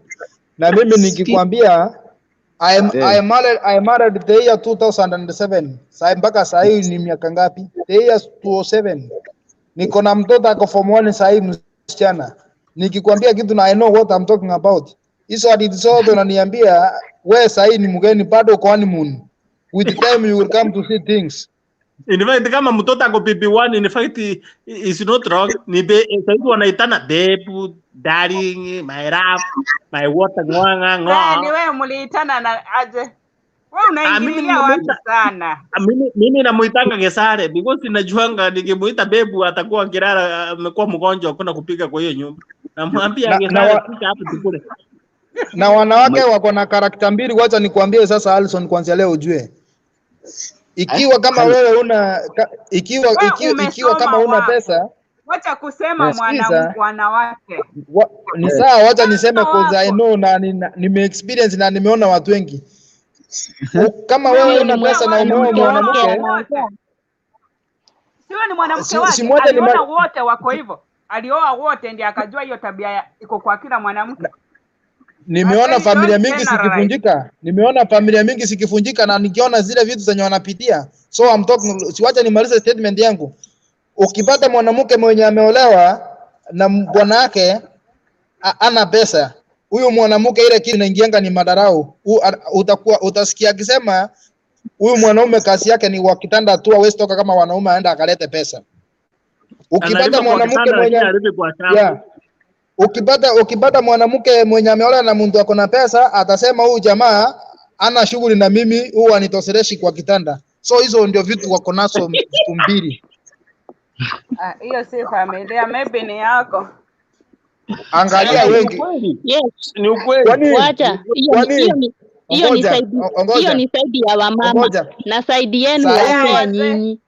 na mimi nikikwambia I married the year 2007. Sasa mpaka sasa hii ni miaka ngapi? The year 2007. Niko na mtoto ako form 1 sasa hivi msichana. Nikikwambia kitu na I know what I'm talking about. Hizo hadithi zote unaniambia wewe sasa hivi ni mgeni bado kwa honeymoon. With time you will come to see things. In fact kama mtoto ako PP1 in fact is not wrong. Ni sasa wanaitana babe, darling, my love, my water ngwanga ngwa. Ni wewe mliitana na aje? Wewe unaingilia watu sana. Mimi namuitanga Gesare because najuanga nikimuita bebu atakuwa kirara amekuwa mgonjwa hakuna kupika kwa hiyo nyumba. Namwambia Gesare pika hapo tukule. Na wanawake wako na karakta mbili, wacha nikwambie sasa Alison kuanzia leo ujue. Ikiwa kama wewe una ikiwa kama una pesa, wacha kusema wanawake. Ni sawa, wacha niseme cause I know na nime experience na nimeona watu wengi. Kama wewe una pesa na umeoa mwanamke, sio ni mwanamke wake, aliona wote wako hivyo. Alioa wote ndiye akajua hiyo tabia iko kwa kila mwanamke. Nimeona familia mingi sikivunjika. Nimeona familia mingi sikivunjika na nikiona zile vitu zenye wanapitia. So I'm talking, siwacha nimalize statement yangu. Ukipata mwanamke mwenye ameolewa na bwana wake ana pesa, huyo mwanamke ile kitu inaingianga ni madarau. Utasikia akisema huyu mwanaume kazi yake ni wa kitanda tu, hawezi toka kama wanaume aenda akalete pesa. Ukipata mwanamke mwenye ukipata mwanamke mwenye ameolewa na mtu ako na pesa, atasema huyu jamaa ana shughuli na mimi, huwa anitoseleshi kwa kitanda. So hizo ndio vitu wako nazo mbili. Hiyo si familia, maybe ni yako. Angalia wengi. Yes, ni ukweli. Wacha. Hiyo ni saidi ya wamama na saidi yenu ya nyinyi.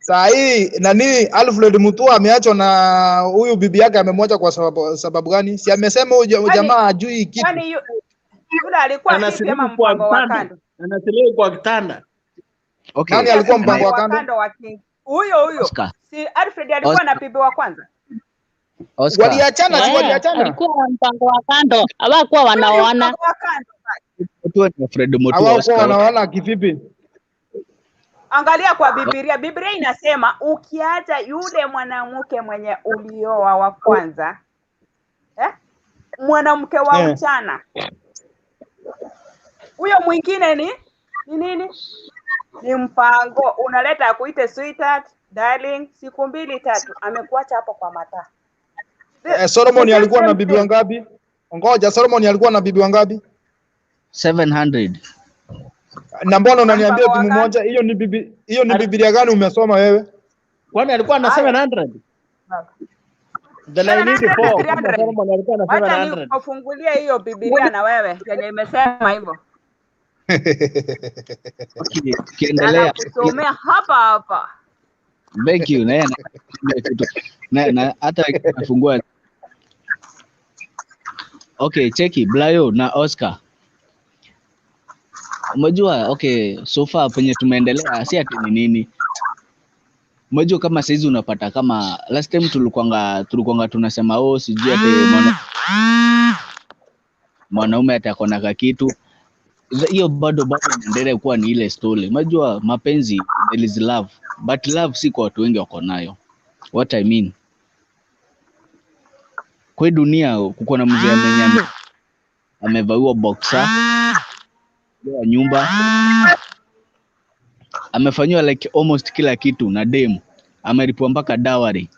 Saa hii nani Alfred Mutua ameachwa na huyu bibi yake amemwacha kwa sababu gani? Si amesema huyu jamaa hajui kitu. Kwani yule alikuwa vipi ama mpango wa kando? Anasiliwa kwa kitanda. Okay. Nani alikuwa mpango wa kando? Huyo. Si Alfred alikuwa na bibi wa kwanza. Waliachana. Alikuwa mpango wa kando. Hawakuwa wanaoana. watu ni Fred Motu Hawako Oscar. wanaona kivipi? Angalia kwa Biblia. Biblia inasema ukiacha yule mwanamke mwenye ulioa wa kwanza, mwanamke wa uchana, huyo mwingine ni nini? Ni mpango. Unaleta kuite sweetheart, darling, siku 2-3 amekuacha hapo kwa mataa. Solomon alikuwa na bibi wangapi? Ngoja, Solomon alikuwa na bibi wangapi? 700. Na mbona unaniambia timu moja? Hiyo ni Biblia gani umesoma wewe? Kwani alikuwa na 700? The line is 4. Solomon alikuwa na 700. Wacha nifungulie hiyo Biblia na wewe yenye imesema hivyo. Kiendelea kusomea hapa. Thank you. Na hata kufungua. Okay, cheki Blayo na Oscar. Umejua okay, so far penye tumeendelea si ati ni nini. Umejua kama saizi unapata kama last time tulikuanga tunasema sijui ati mwanaume atakona kitu. Hiyo bado inaendelea kuwa ni ile story. Unajua mapenzi, there is love, but love si kwa watu wengi wako nayo. What I mean, kwa dunia kuko na mzee mwenye amevaiwa boxer kwa nyumba, amefanywa like almost kila kitu na demu, amelipwa mpaka dowry.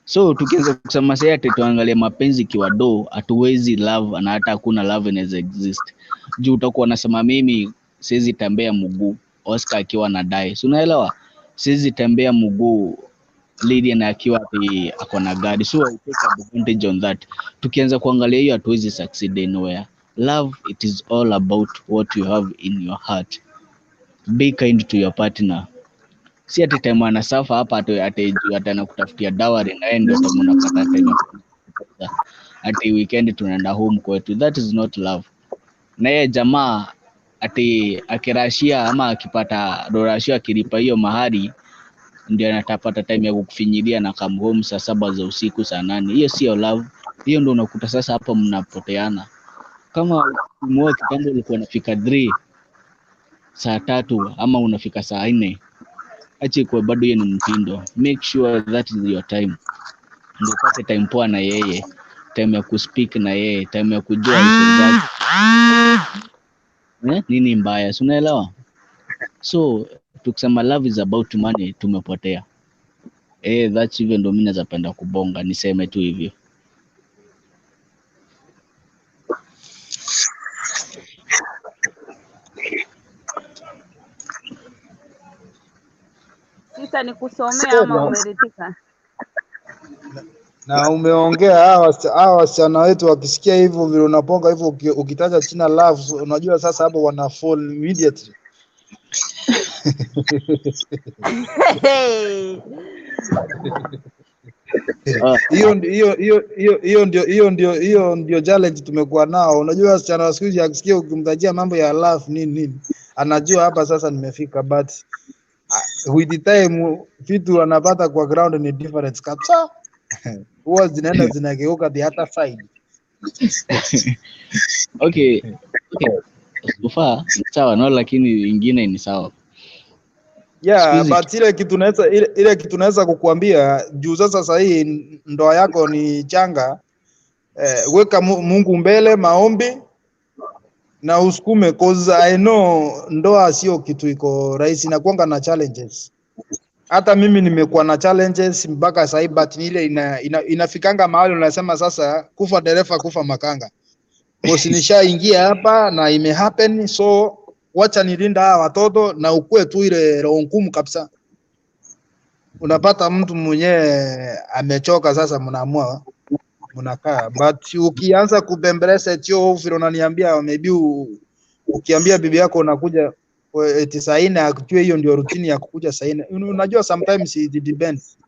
So tukianza kusema sasa ati tuangalie mapenzi kiwa hatuwezi love, na hata hakuna love inaweza exist. Juu utakuwa unasema mimi siwezi tembea mguu, Oscar akiwa anadai. Si unaelewa? Siwezi tembea mguu Lydian akiwa ako na gari. So I take advantage on that. Tukianza kuangalia hiyo hatuwezi succeed anywhere. Love, it is all about what you have in your heart. Be kind to your partner. Si ati time anasafa hapa atana kutafutia dowry na yeye ndio mnapata time. Ati weekend tunaenda home kwetu. That is not love. Na yeye jamaa ati akirashia ama akipata dorashia akilipa hiyo mahari ndio anatapata time ya kukufinyilia na come home saa 7 za usiku saa 8. Hiyo sio love. Hiyo ndio unakuta sasa hapa mnapoteana. Kama mmoja kitambo ulikuwa unafika 3 saa 3 ama unafika saa 4, acha kwa bado hiyo ni mtindo. Make sure that is your time. Ndio upate time poa na yeye, time ya kuspeak na yeye, time ya kujua hizo zake. Nini mbaya, si unaelewa? So tukisema love is about money tumepotea. That's even ndio mimi nazapenda kubonga, niseme tu hivyo. Sasa nikusomea ama umeritika? Na umeongea hawa wasichana wetu wakisikia hivyo vile unaponga hivyo ukitaja china love, unajua sasa hapo wana fall immediately. Hiyo ndio challenge tumekuwa nao. Unajua wasichana wa siku hizi akisikia ukimtajia mambo ya love nini anajua hapa sasa nimefika, but with the time vitu anapata kwa ground ni different kabisa. Huwa zinaenda zinageuka the other side. Okay. Ufa sawa no, lakini ingine ni sawa. Yeah, but ile kitu naweza kukuambia juu sasa hii ndoa yako ni changa, weka Mungu mbele, maombi na usukume, cause I know ndoa sio kitu iko rahisi na kuanga na challenges. Hata mimi nimekuwa na challenges mpaka sasa hivi, but ile inafikanga mahali unasema sasa kufa dereva kufa makanga. Usinishaingia hapa na ime happen, so wacha nilinda hawa watoto na ukue tu ile roho ngumu kabisa. Unapata mtu mwenyewe amechoka sasa, mnaamua mnakaa, but ukianza kubembeleza tio vile unaniambia maybe ukiambia bibi yako unakuja eti saa 4 akujue hiyo ndio routine ya kukuja saa 4. Unajua sometimes it depends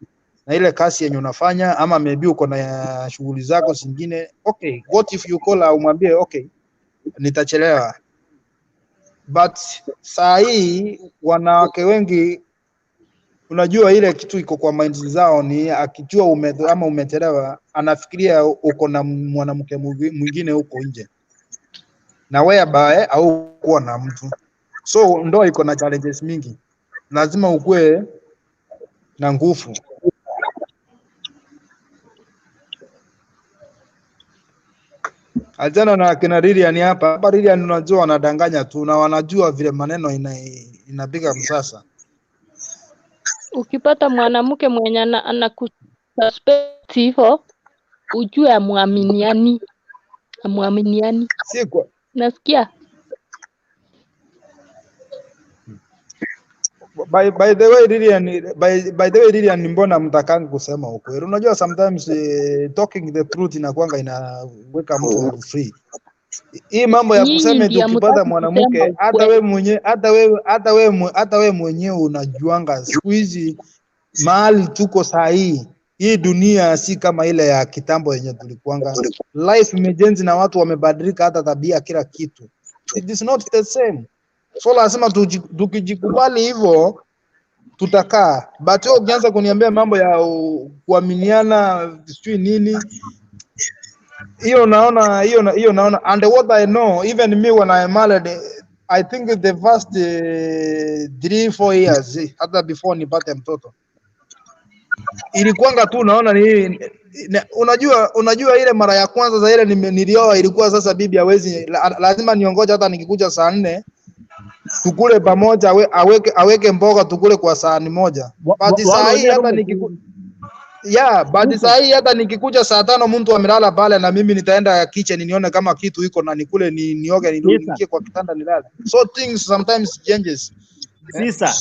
na ile kazi yenye unafanya, ama maybe uko na shughuli zako zingine. Okay, what if you call au mwambie okay nitachelewa. But saa hii wanawake wengi unajua ile kitu iko kwa mind zao ni akijua umechelewa anafikiria uko na mwanamke mwingine huko nje. na whereby au kuwa na mtu. So ndoa iko na challenges mingi, lazima ukue na nguvu. Ajana na kina Lilian hapa Lilian unajua wanadanganya tu na wanajua vile maneno inapiga msasa. Ukipata mwanamke mwenye anakususpect hivyo, ujue amuaminiani. Siko. Nasikia? By the way Lilian mbona mtakangi kusema ukweli? Unajua sometimes talking the truth inakuanga inaweka mtu free. Hii mambo ya kusema tukipata mwanamke hata we mwenyewe unajuanga siku hizi mahali tuko sahihi. Hii dunia si kama ile ya kitambo yenye tulikuanga. Life imejenzi na watu wamebadilika, hata tabia, kila kitu. It is not the same. So lazima tukijikubali hivyo tutakaa. But wewe ukianza kuniambia mambo ya kuaminiana sijui nini, hiyo naona and what I know, even me when I married, I think the first 3-4 years hata before nipate mtoto ilikuanga tu naona ni unajua ile mara ya kwanza za ile nilioa ilikuwa sasa bibi hawezi, lazima niongoje hata nikikuja saa 4 tukule pamoja, aweke mboga tukule kwa sahani moja. But saa hii hata nikikuja saa 5 mtu amelala pale na mimi nitaenda kitchen nione kama kitu iko na nikule nioge niingie kwa kitanda nilale. So things sometimes changes. Sisa.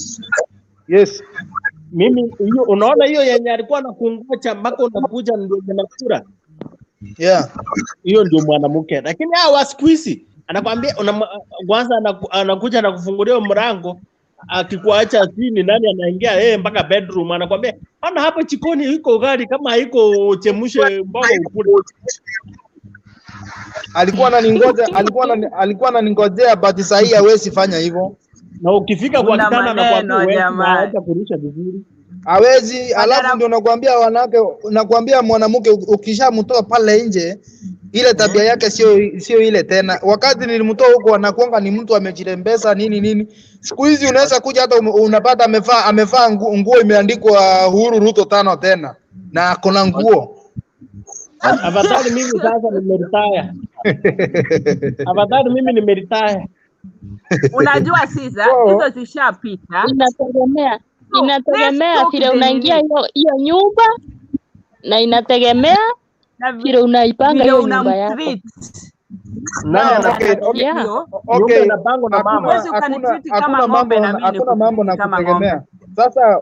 Yes. Mimi hiyo unaona hiyo yenye alikuwa anakungocha mpaka unakuja ndio unakula. Yeah. Hiyo ndio mwanamke. Lakini hawa siku hizi anakuambia kwanza anakuja na kufungulia mlango, akikuacha chini nani anaingia mpaka bedroom, anakuambia ana hapo jikoni iko gari kama haiko chemushe mboga ukule. Alikuwa ananingojea but sasa hii hawezi fanya hivyo. Na ukifika kwa kitanda anakuambia kurusha vizuri. Hawezi, alafu ndio nakwambia wanawake, nakwambia mwanamke ukishamtoa pale nje ile tabia yake sio ile tena. Wakati nilimtoa huko anakuanga ni mtu amejirembesa nini. Siku hizi unaweza kuja hata unapata amevaa nguo imeandikwa Uhuru Ruto 5 tena na kuna nguo. Afadhali mimi sasa nimeretire. Afadhali mimi nimeretire. Unajua Siza, hizo zishapita. Inategemea vile unaingia hiyo nyumba, na inategemea vile unaipanga hiyo nyumba yako. Hakuna mambo na kutegemea. Sasa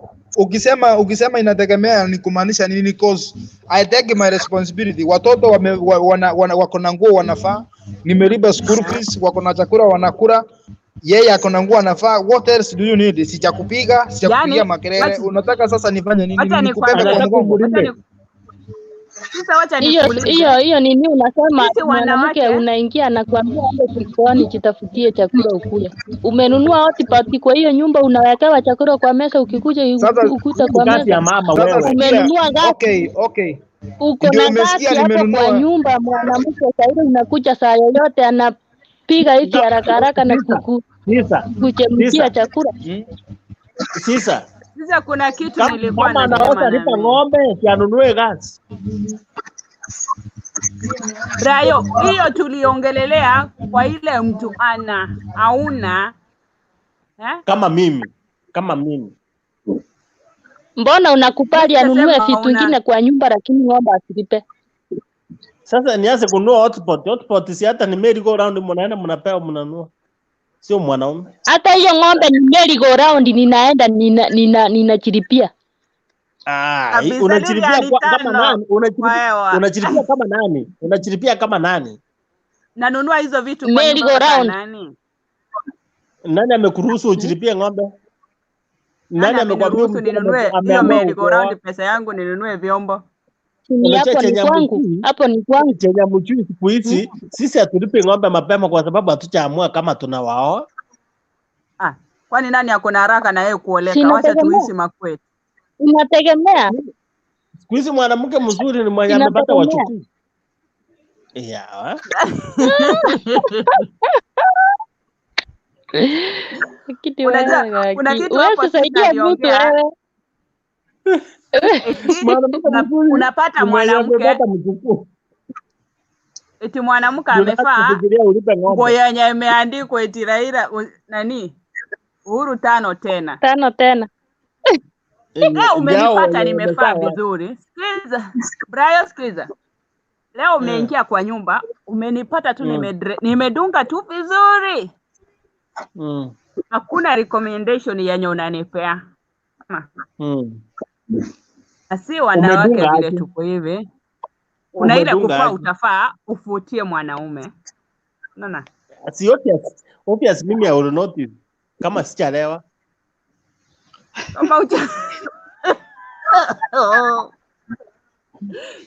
ukisema inategemea ni kumaanisha nini? Because I take my responsibility. Watoto wako na nguo wanafaa, nimelipa school fees, wako na chakula wanakula, yeye ako na nguo anafaa. What else do you need? Sijakupiga makelele. Unataka sasa nifanye nini? Hiyo nini unasema mwanamke unaingia na kuambia hapo jikoni jitafutie chakula ukule. Umenunua hotpot kwa hiyo nyumba, unawekewa chakula kwa meza, ukikuja ukuta kwa meza. Umenunua gapi? Okay. Uko na gapi hapo kwa nyumba? Mwanamke sasa unakuja saa yoyote anapiga hivi haraka na kuchemshia chakula. Sisa kuna kitu nilikuwa na anaosa lipa ng'ombe sianunue gas. Brayo, hiyo tuliongelelea kwa ile mtu hauna kama mimi. Mbona unakubali anunue vitu vingine kwa nyumba lakini ng'ombe asilipe? Sasa nianze kununua hotpot si hata ni merry go round mnapewa mnanunua. Sio mwanaume. Hata hiyo ng'ombe ni merry go round ninaenda ninachilipia. Unachilipia kama nani? Unachilipia kama nani? Unachilipia kama nani? Nanunua hizo vitu kwa nani? Nani amekuruhusu uchilipie ng'ombe? Nani amekwambia ninunue hiyo merry go round pesa yangu ninunue vyombo? Hapo ni kwangu. Chenye mchui siku hizi sisi hatulipe ng'ombe mapema kwa sababu hatujaamua kama tunawaoa. Kwani nani ako na haraka na yeye kuoleka? Wacha tuishi makwetu. Inategemea. Siku hizi mwanamke mzuri ni mwenye amepata wachukuu. Yeah. Unajua kuna kitu hapo saidia mtu aliongea. wewe. Unapata mwanamke eti mwanamke amefaa nguo yenye imeandikwa eti Raila nani Uhuru 5 tena. 5 tena. Leo umenipata nimefaa vizuri. Sikiliza. Brian, sikiliza. Leo umeingia kwa nyumba, umenipata tu nimedunga tu vizuri. Hakuna recommendation yenye unanipea. Asi wanawake vile tuko hivi. Kuna ile kufaa utafaa ufutie mwanaume. Unaona? Si obvious mimi I will notice kama sichalewa. Kama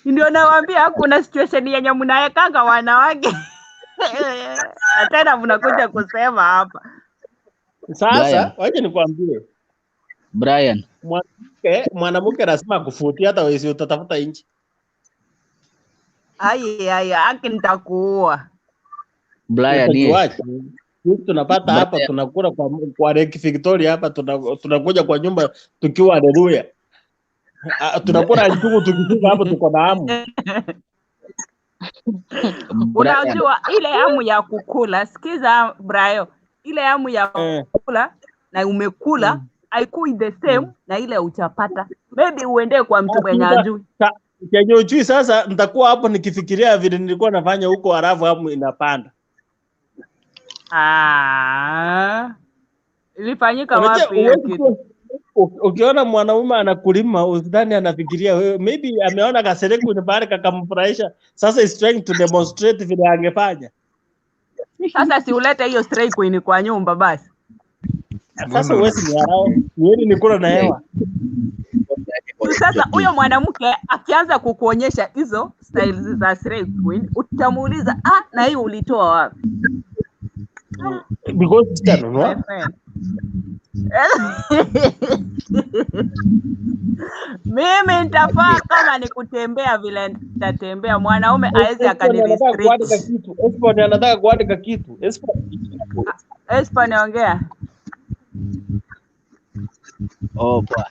ndio nawaambia kuna situation yenye mnaekanga wanawake. Na tena mnakuja kusema hapa. Sasa waje nikwambie. Brian. Mwanamke lazima kufutia hata wewe utatafuta nje. Haki nitakuua. Brian sisi tunapata hapa tunakula kwa Lake Victoria hapa tunakuja kwa nyumba tukiwa haleluya. Tunakula njugu tukifika hapo tuko na hamu. Unajua ile hamu ya kukula, sikiza Brayo, ile hamu ya kukula na umekula haikui the same na ile utapata. Maybe uende kwa mtu mwenye ajui. Kenye ujui sasa nitakuwa hapo nikifikiria vile nilikuwa nafanya huko halafu hamu inapanda. Ilifanyika wapi hiyo kitu? Ukiona mwanaume anakulima usidhani anafikiria wewe, maybe ameona kasereku ni bahari kakamfurahisha, sasa is trying to demonstrate vile angefanya. Sasa si ulete hiyo stray queen kwa nyumba basi. Sasa wewe si harao, wewe ni kula na hewa. Sasa huyo mwanamke akianza kukuonyesha hizo styles za stray queen, utamuuliza na hiyo ulitoa wapi? Because no. Mimi nitafaa kama ni kutembea vile nitatembea. Mwanaume hawezi akanirestrict. Espo anataka kuandika kitu. Espo niongea. Oh boy.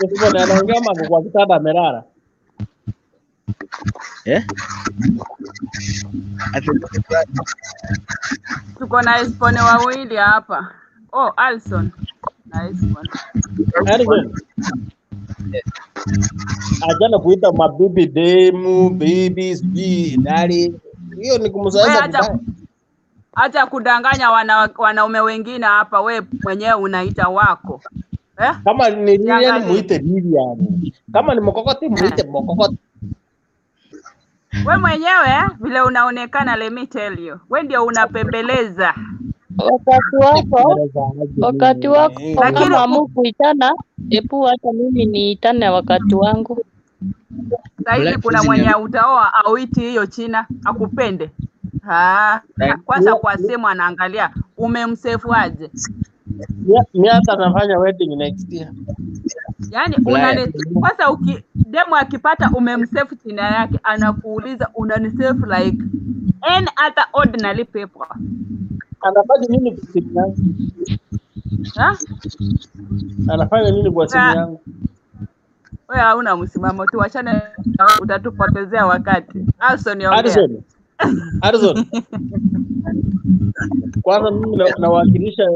Espo anaongea mambo kwa kitanda amelala. Tuko na Espone wawili hapa. Alson. Na Espone. Alson. Ajana kuita mabibi demu, babies, dali. Hiyo ni kumsaidia. Acha kudanganya wanaume wengine hapa, we mwenyewe unaita wako. Kama ni Lilian muite Lilian. Kama ni Mokokote muite Mokokote. We mwenyewe vile unaonekana, let me tell you. We ndio unapembeleza. Wakati wako lakini amu kuitana, epu hata mimi niitane wakati wangu. Sasa kuna mwenye utaoa auiti hiyo China akupende. Kwanza kwa simu anaangalia umemsefu aje. Mimi hata nafanya wedding next year. Yaani kwanza demo akipata umemsave China yake anakuuliza unanisave like any other ordinary people. Anafanya nini kwa simu yangu? Anafanya nini kwa simu yangu? Wewe hauna msimamo tu, achana utatupotezea wakati. Alson. Kwanza mimi nawakilisha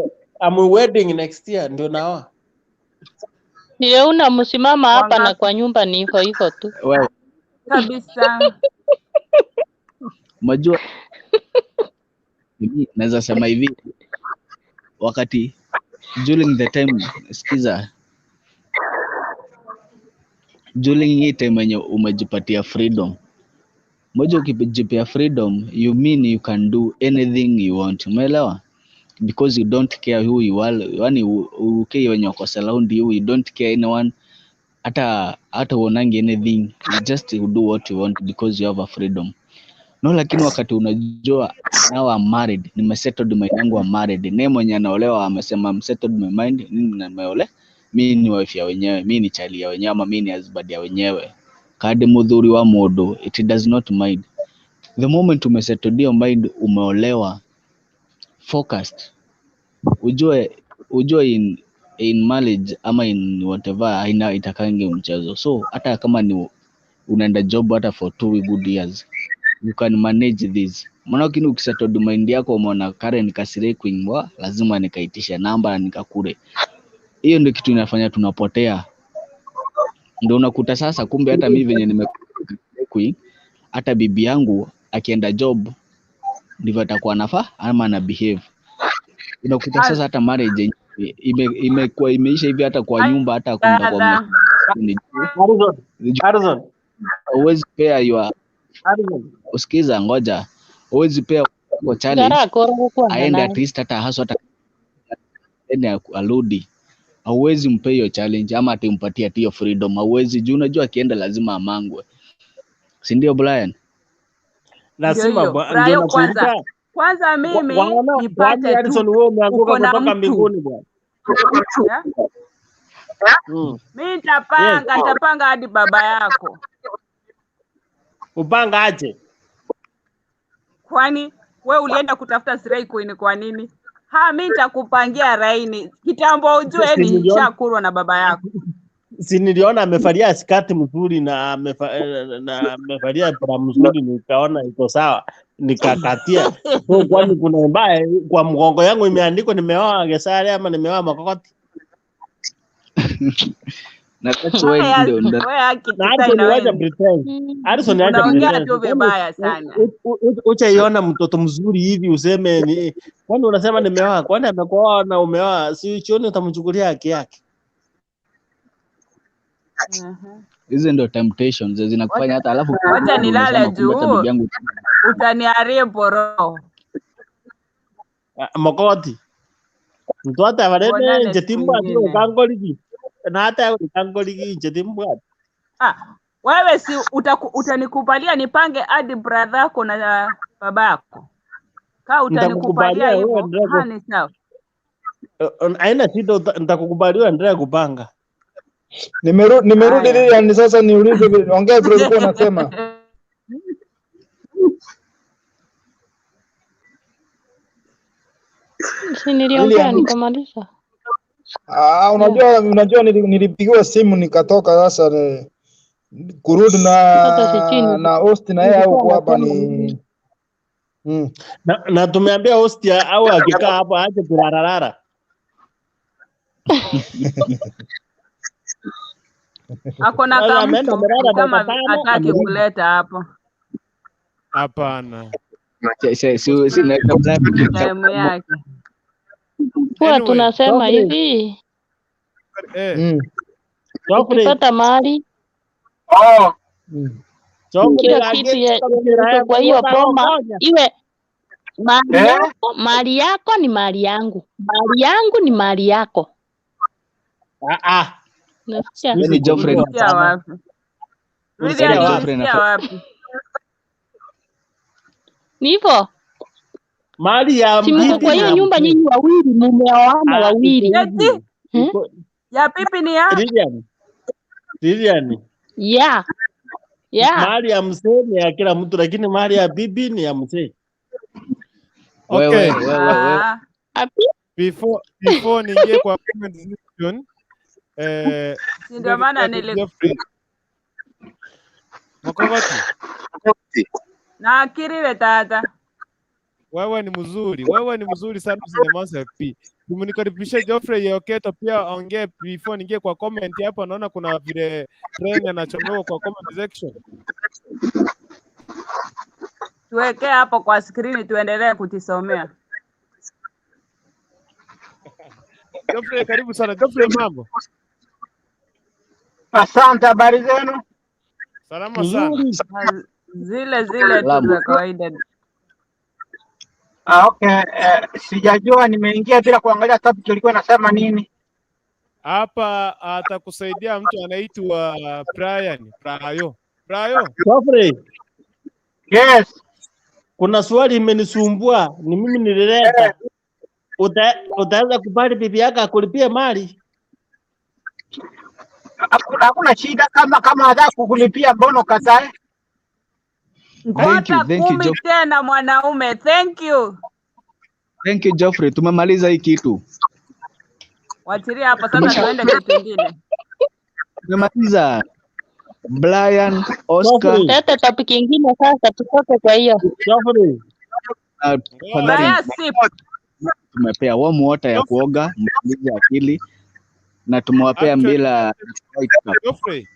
wedding next year ndio naoa. Ndio una msimama hapa na kwa nyumba ni hivyo tu. Wewe. Kabisa. Unajua mimi naweza sema hivi, wakati during the time skiza during hii time yenye umejipatia freedom, moja ukijipia freedom you mean you can do anything you want, umeelewa? Because you don't care who you are, yani ukei wenye wako surround you don't care anyone, hata uonangi anything, you just do what you want because you have a freedom. No, lakini wakati unajua now I'm married, nimesettled mind yangu, I'm married, naye mwenye anaolewa amesema I'm settled my mind, mimi ni wife ya wenyewe, mimi ni chali ya wenyewe, ama mimi ni husband ya wenyewe. Kadi mudhuri wa modo, it does not mind. The moment umesettle dio mind, umeolewa, focused. Ujue in marriage ama in whatever haina itakangi mchezo. So hata kama ni unaenda job hata for 2 good years, you can manage this. Maana kini ukisettle mind yako umeona Karen kasire kuingwa, lazima nikaitisha namba na nikakure. Hiyo ndio kitu inafanya tunapotea. Ndio unakuta sasa kumbe hata mimi venye nimekuwa hata bibi yangu akienda job ndivyo atakuwa nafaa ama na behave. Unakuta sasa hata marriage imekuwa imeisha hivi, hata kwa nyumba, hata kwenda kwa Harrison. Always pair your usikiza, ngoja. Always pair kwa challenge. Aende at least hata haswa hata ende aludi. Hauwezi mpe hiyo challenge ama atimpatia hiyo freedom. Hauwezi juu unajua akienda lazima amangwe. Si ndio Brian? Lazima ndio kwanza mimi nipate Harrison, wewe umeanguka kutoka mbinguni bwana. Mimi nitapanga hadi baba yako. Upanga aje? Kwani wewe ulienda kutafuta Sirai Queen kwa nini? Mimi nitakupangia raini. Kitambo ujue ni chakurwa na baba yako. Si niliona amevalia skati mzuri na amevalia bra mzuri, nikaona iko sawa, nikakatia. So kwani kuna mbaya kwa mgongo yangu imeandikwa nimeoa Gesare ama nimeoa Makokoti? Na that's why ndio Harrison anaongea tu vibaya sana. Uchaiona mtoto mzuri hivi useme ni kwani unasema nimeoa, kwani amekuoa na umeoa, si uchione utamchukulia haki yake. Hizo ndio temptations zinakufanya hata alafu wacha nilale juu utaniharibu roho. Makokoti mtoto avarene njetimbwa tu kangoliki na hata kangoliki njetimbwa. Wewe si utanikubalia nipange hadi brother yako na babako? Kaa utanikubalia hivyo ni sawa. Haina shida, nitakukubalia endelea kupanga. Nimerudi Lilian, sasa niulize, ongea vile ulikuwa unasema. Si niliongea nikamaliza. Unajua nilipigiwa simu nikatoka, sasa kurudi na host na yeye au hapa ni na tumeambia host au akikaa hapa aje kurarara. Hakuna kama hataki kuleta hapo. Hapana. Si Time yake. Kwa tunasema hivi. Ukipata mali. Kila kitu ya kwa hiyo boma iwe mali yako ni mali yangu. Mali yangu ni mali yako. Ni Geoffrey wapi? Wapi? Nipo. Mali ya mimi kwa hiyo nyumba nyinyi wawili mumeoana wawili. Ya pipi ni ya? Lilian. Yeah. Mali ya mzee ni ya kila mtu, lakini mali ya bibi ni ya mzee. Okay. Before ningie kwa comment section, ndio maana Makokoti. Na akirire tata. Wewe ni mzuri sana usinyamaze pi. Tumenikaribisha Geoffrey Yoketo pia ongee before ningie kwa comment hapa, naona kuna vile trend anachomewa kwa comment section. Tuweke hapo kwa screen tuendelee kutisomea. Geoffrey karibu sana. Geoffrey mambo? Asante, habari zenu? Salama sana. Zile tu za kawaida. Okay, sijajua nimeingia bila kuangalia topic ilikuwa nasema nini. Hapa atakusaidia mtu anaitwa Brian. Geoffrey. Yes. Kuna swali imenisumbua, ni mimi nilileta. Utaweza kubali bibi yako akulipie mali? Hakuna shida kama hata kukulipia mbona ukatae? Thank you, 10 tena mwanaume. Thank you. Thank you Geoffrey, tumemaliza hii kitu. Wachiria hapo sasa tuende kitu kingine. Tumemaliza. Brian, Oscar. Leta topic nyingine sasa tutoke kwa hiyo. Geoffrey. Tumepea warm water ya kuoga, mtulize akili na tumewapea mbila Geoffrey.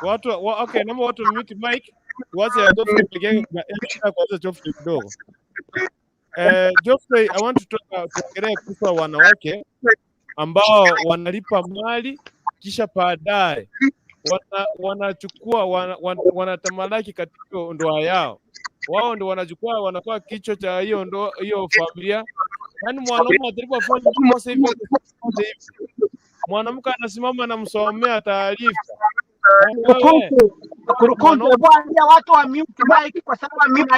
Okay, naomba watu mute mic. Wacha ya Geoffrey pekee na kwanza Geoffrey kidogo. Geoffrey, I want to tuongelee kuhusu wanawake ambao wanalipa mali kisha baadaye wanachukua wanatamalaki katika ndoa yao. Wao ndio wanachukua wanakuwa kichwa cha hiyo familia. Yaani mwanaume atalipa familia sasa hivi. Mwanamke anasimama na msomea taarifa. Kurukundu bwana watu wa mute mic kwa sababu mimi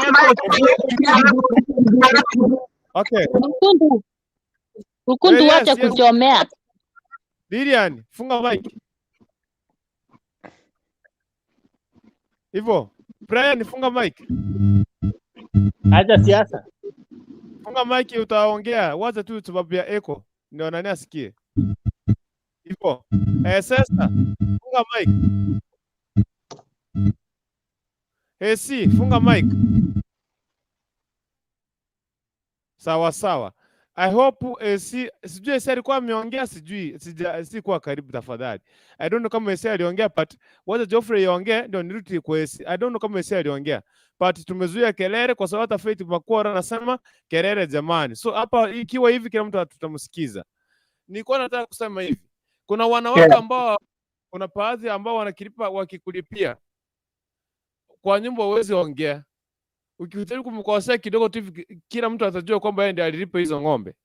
Okay. Rukundu wacha kuchomea. Lilian, funga mic. Hivyo, Brian funga mic. Acha siasa. Funga mic utaongea, wacha tu sababu ya echo ndio nani asikie. Hivyo, sasa funga mic. Si funga mic. Sawa. I hope sijui alikuwa ameongea, si kwa karibu tafadhali. I don't know kama aliongea but wacha Geoffrey aongee ndio nirudi kwa I don't know kama aliongea but tumezuia kelele kwa sababu hata Faith Bakora anasema kelele jamani. So hapa ikiwa hivi kila mtu tutamsikiza. Nilikuwa nataka kusema hivi. Kuna wanawake ambao kuna baadhi ambao wanakilipa wakikulipia kwa nyumba uwezi ongea. Ukitaka kumkosea kidogo tu kila mtu atajua kwamba yeye ndiye alilipa hizo ng'ombe.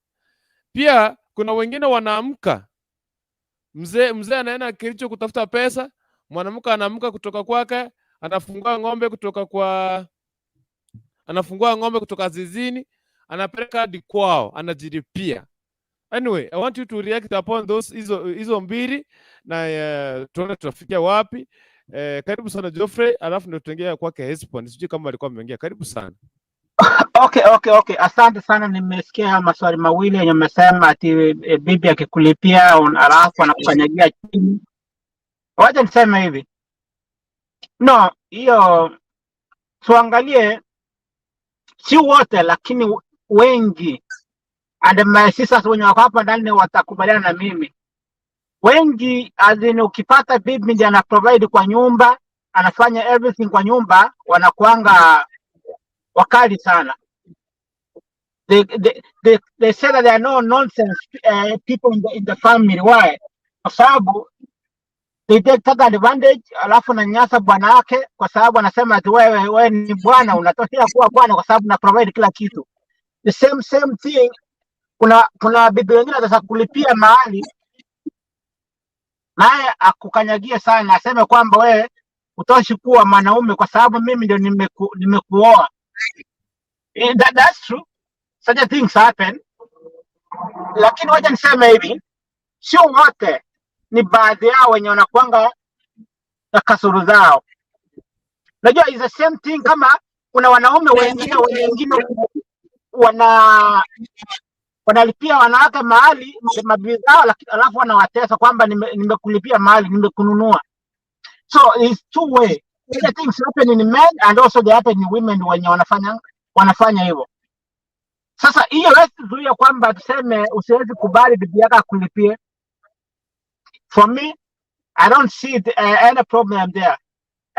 Pia kuna wengine wanaamka. Mzee anaenda kilicho kutafuta pesa, mwanamke anaamka kutoka kwake, anafungua ng'ombe kutoka zizini, anapeleka hadi kwao, anajilipia. Anyway, I want you to react upon hizo mbili na tuone tutafikia wapi. Karibu sana Geoffrey, alafu ndio tutaingia kwake Hesbon. Sijui kama alikuwa ameongea. Karibu sana. Okay. Asante sana, nimesikia maswali mawili yenye umesema ati bibi akikulipia alafu anakukanyagia chini. Wacha niseme hivi. No, hiyo tuangalie si wote lakini wengi and my sisters wenye wako hapa ndani watakubaliana na mimi. Wengi azini ukipata bibi ndiye ana provide kwa nyumba, anafanya everything kwa nyumba, wanakuanga wakali sana. They say that there are no nonsense people in the family. Why? Kwa sababu they take advantage, alafu na nyasa bwana wake kwa sababu anasema ati wewe ni bwana, unatosha kuwa bwana kwa sababu na provide kila kitu. The same thing, kuna bibi wengine ataweza kulipia mahali naye akukanyagie sana, aseme kwamba wewe utoshi kuwa mwanaume kwa sababu mimi ndio nimekuoa. That's true. Such a things happen. Lakini wacha niseme hivi, sio wote, ni baadhi yao wenye wanakuanga na kasoro zao. Najua is the same thing kama kuna wanaume wengine wanalipia wanawake mahali mabibi zao, alafu wanawatesa kwamba nimekulipia mahali, nimekununua. So it's two way. The things happen in men and also they happen in women wenye wanafanya hivyo. Sasa hiyo wewe kwamba tuseme usiwezi kubali bibi yako akulipie. For me, I don't see any problem there.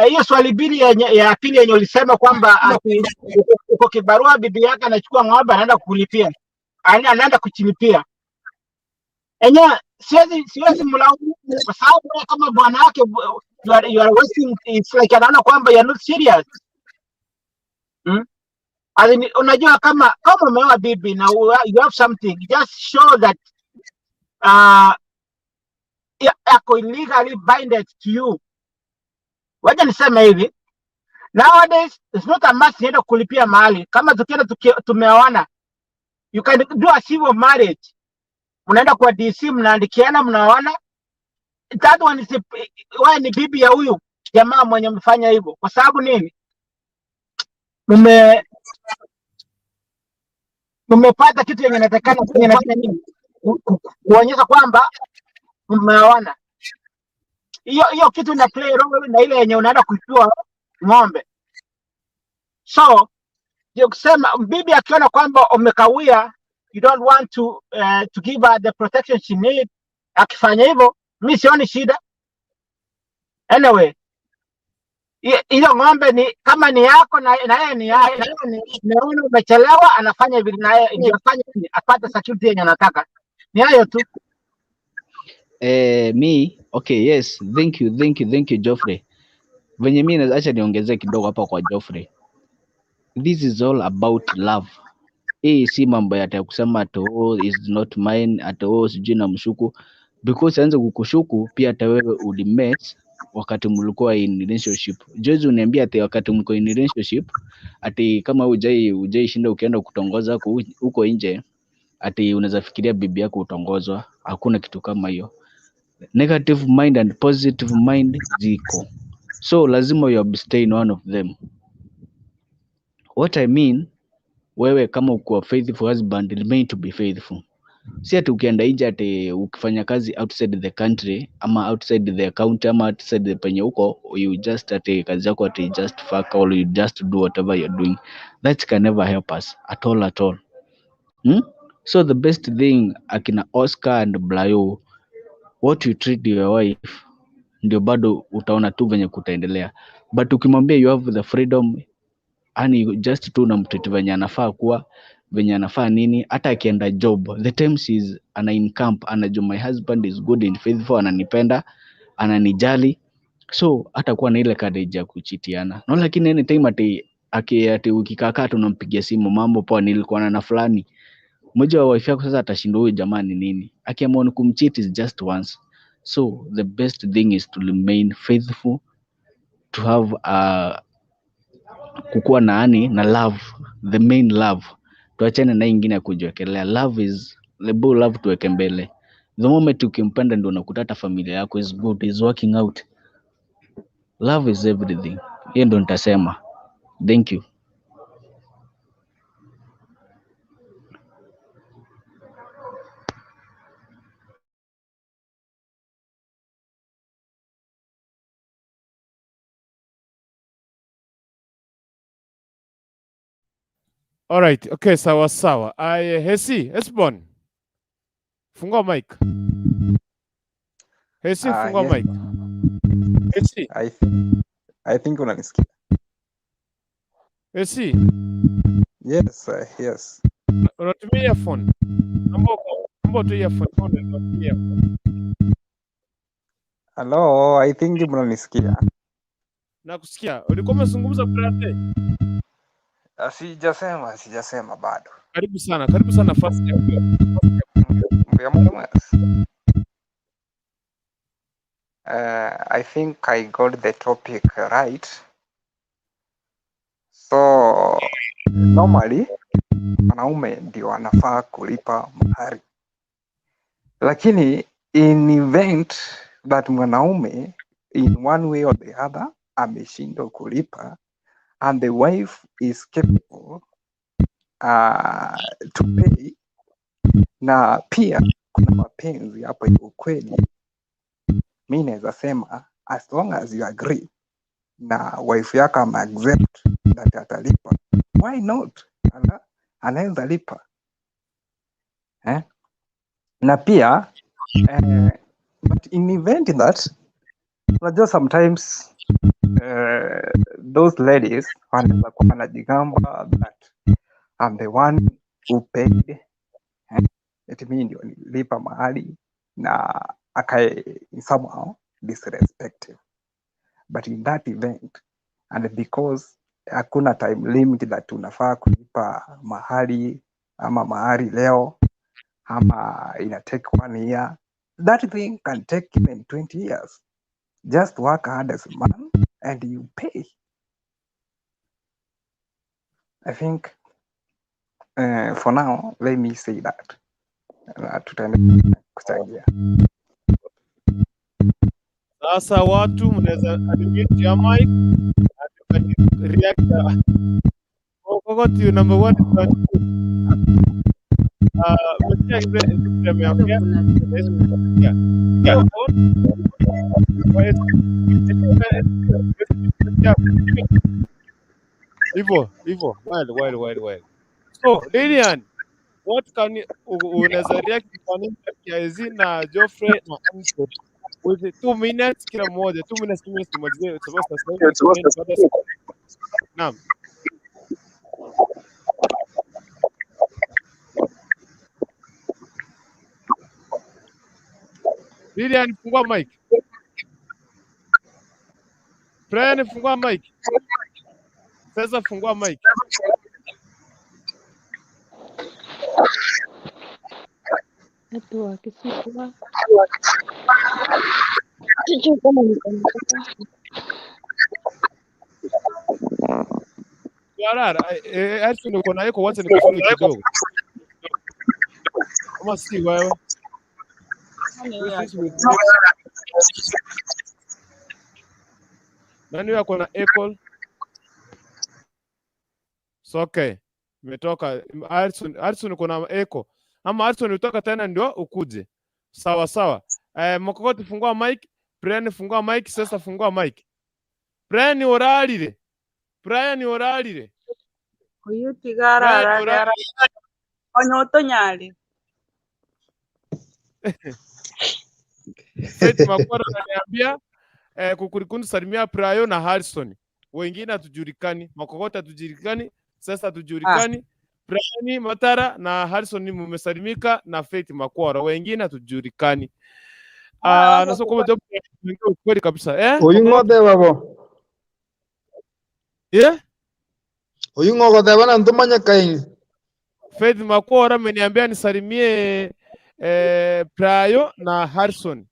Hiyo swali bili ya pili yenye ulisema kwamba uko kibarua bibi yako anachukua ng'ombe anaenda kukulipia. Anaenda kuchilipia. Siwezi mlaumu kwa sababu kama bwana wake you are wasting, it's like anaona kwamba you are not serious. Unajua kama umeoa bibi na you have something, just show that yako illegally binded to you. Wacha niseme hivi, nowadays it's not a must nienda kulipia mahali. Kama tukienda tumeoana, you can do a civil marriage. mnaenda kwa DC, mnaandikiana, mnaona that one is wewe ni bibi ya huyu jamaa mwenye mfanya hivyo. Kwa sababu nini? Mmepata kitu yenye inatakana kufanya nini? Kuonyesha kwamba mmeona. Hiyo kitu ina play role na ile yenye unaenda kuchua ng'ombe. So ndio kusema bibi akiona kwamba umekawia, you don't want to give her the protection she need, akifanya hivyo mimi sioni shida. Anyway, hiyo ng'ombe ni kama ni yako na yeye ni yake. Naona umechelewa, anafanya vile na yeye ndio afanye apate security yenye anataka. Ni hayo tu. Me okay, yes, thank you Geoffrey. Venye mimi acha niongezee kidogo hapa kwa Geoffrey. This is all about love. Hii si mambo ya kusema at all is not mine, at all sijui na mshuku, because anza kukushuku pia hata wewe ulimess wakati mlikuwa in relationship. Jozi uniambia ati wakati mko in relationship ati kama hujai shinda ukienda kutongoza huko nje ati unaweza fikiria bibi yako utongozwa. Hakuna kitu kama hiyo. Negative mind and positive mind ziko, so lazima you abstain one of them. What I mean, wewe kama uko faithful husband, remain to be faithful. Si ati ukienda nje ati ukifanya kazi outside the country ama outside the county ama outside the penye huko, you just ati kazi yako ati just fuck or you just do whatever you're doing. That can never help us at all. So the best thing akina Oscar and Blayo, what you treat your wife ndio bado utaona tu venye kutaendelea, but ukimwambia you have the freedom, yani just tu unamtreat venye anafaa kuwa, venye anafaa nini, hata akienda job the time she's ana in camp anajua my husband is good and faithful, ananipenda, ananijali, so hata kuwa na ile courage ya kuchitiana no. Lakini anytime ati ukikaa tunampigia simu, mambo poa, nilikuwa na fulani, mmoja wa wife yako sasa atashindwa huyu jamani nini, akiamua kumcheat is just once. So the best thing is to remain faithful, to have kukuwa na love, the main love. Tuachane na ingine ya kujiwekelea. Love is love, tuweke mbele. The moment ukimpenda ndio unakuta hata familia yako is good, is working out. Love is everything. Hiyo ndio nitasema. Thank you. All right, okay, sawa. Hesi, Esbon. Fungua mic. Hesi, fungua Yes. mic. Hesi. I think unanisikia. Hesi. Yes, yes. Unatumia earphone. Mambo tu earphone, unatumia. Hello, I think mnanisikia. Nakusikia. Ulikuwa umezungumza brate? Sijasema bado. Karibu sana first ya I think I got the topic right. So normally wanaume ndio anafaa kulipa mahari, lakini in event that mwanaume in one way or the other ameshindwa kulipa and the wife is capable to pay, na pia kuna mapenzi hapo ya ukweli, mimi naweza sema as long as you agree na wife yako ama accept that atalipa, why not? Anaweza lipa na pia but in event that unajua sometimes those ladies wanaweza kuwa wanajigamba that I'm the one who paid, it means ndio nilipa mahali na akae somehow disrespectful. But in that event, and because hakuna time limit that unafaa kulipa mahali ama mahari leo ama ina take 1 year, that thing can take even 20 years. Just work hard as a man and you pay. I think for now, let me say that na tutaendelea kuchangia. Sasa watu mnaweza unmute your mic and react. Gochi, you number 1 Hivyo while. So Lilian, what can you unaweza react kwa nini Kiazi na Geoffrey na Anko with 2 minutes kila mmoja, 2 minutes tumalizie. It's supposed to say. Naam. Lilian, fungua mic. Brian, fungua mic. Sasa fungua mic. Watu wakisukuma. Sijui kama nikampata. Yarara, hata niko na yako wacha nikufunge kidogo. Kama si wewe. Nani yako na echo? So okay. Umetoka Arson uko na echo. Ama Arson utoka tena ndio ukuje. Sawa. Mokokoti fungua mic, Brian fungua mic, sasa fungua mic. Brian oralire. Uyu tigara onyoto nyali. Seito Makwara ananiambia kukurikundi salimia Prayo na Harrison. Wengine hatujulikani, Makokoti hatujulikani, sasa hatujulikani. Brian Matara na Harrison mmesalimika na Seito Makwara. Wengine hatujulikani. Na sio kama job kweli kabisa. Uyu ngode babo. Uyu ngode bana ntumanya kaini. Seito Makwara ameniambia nisalimie Prayo na Harrison.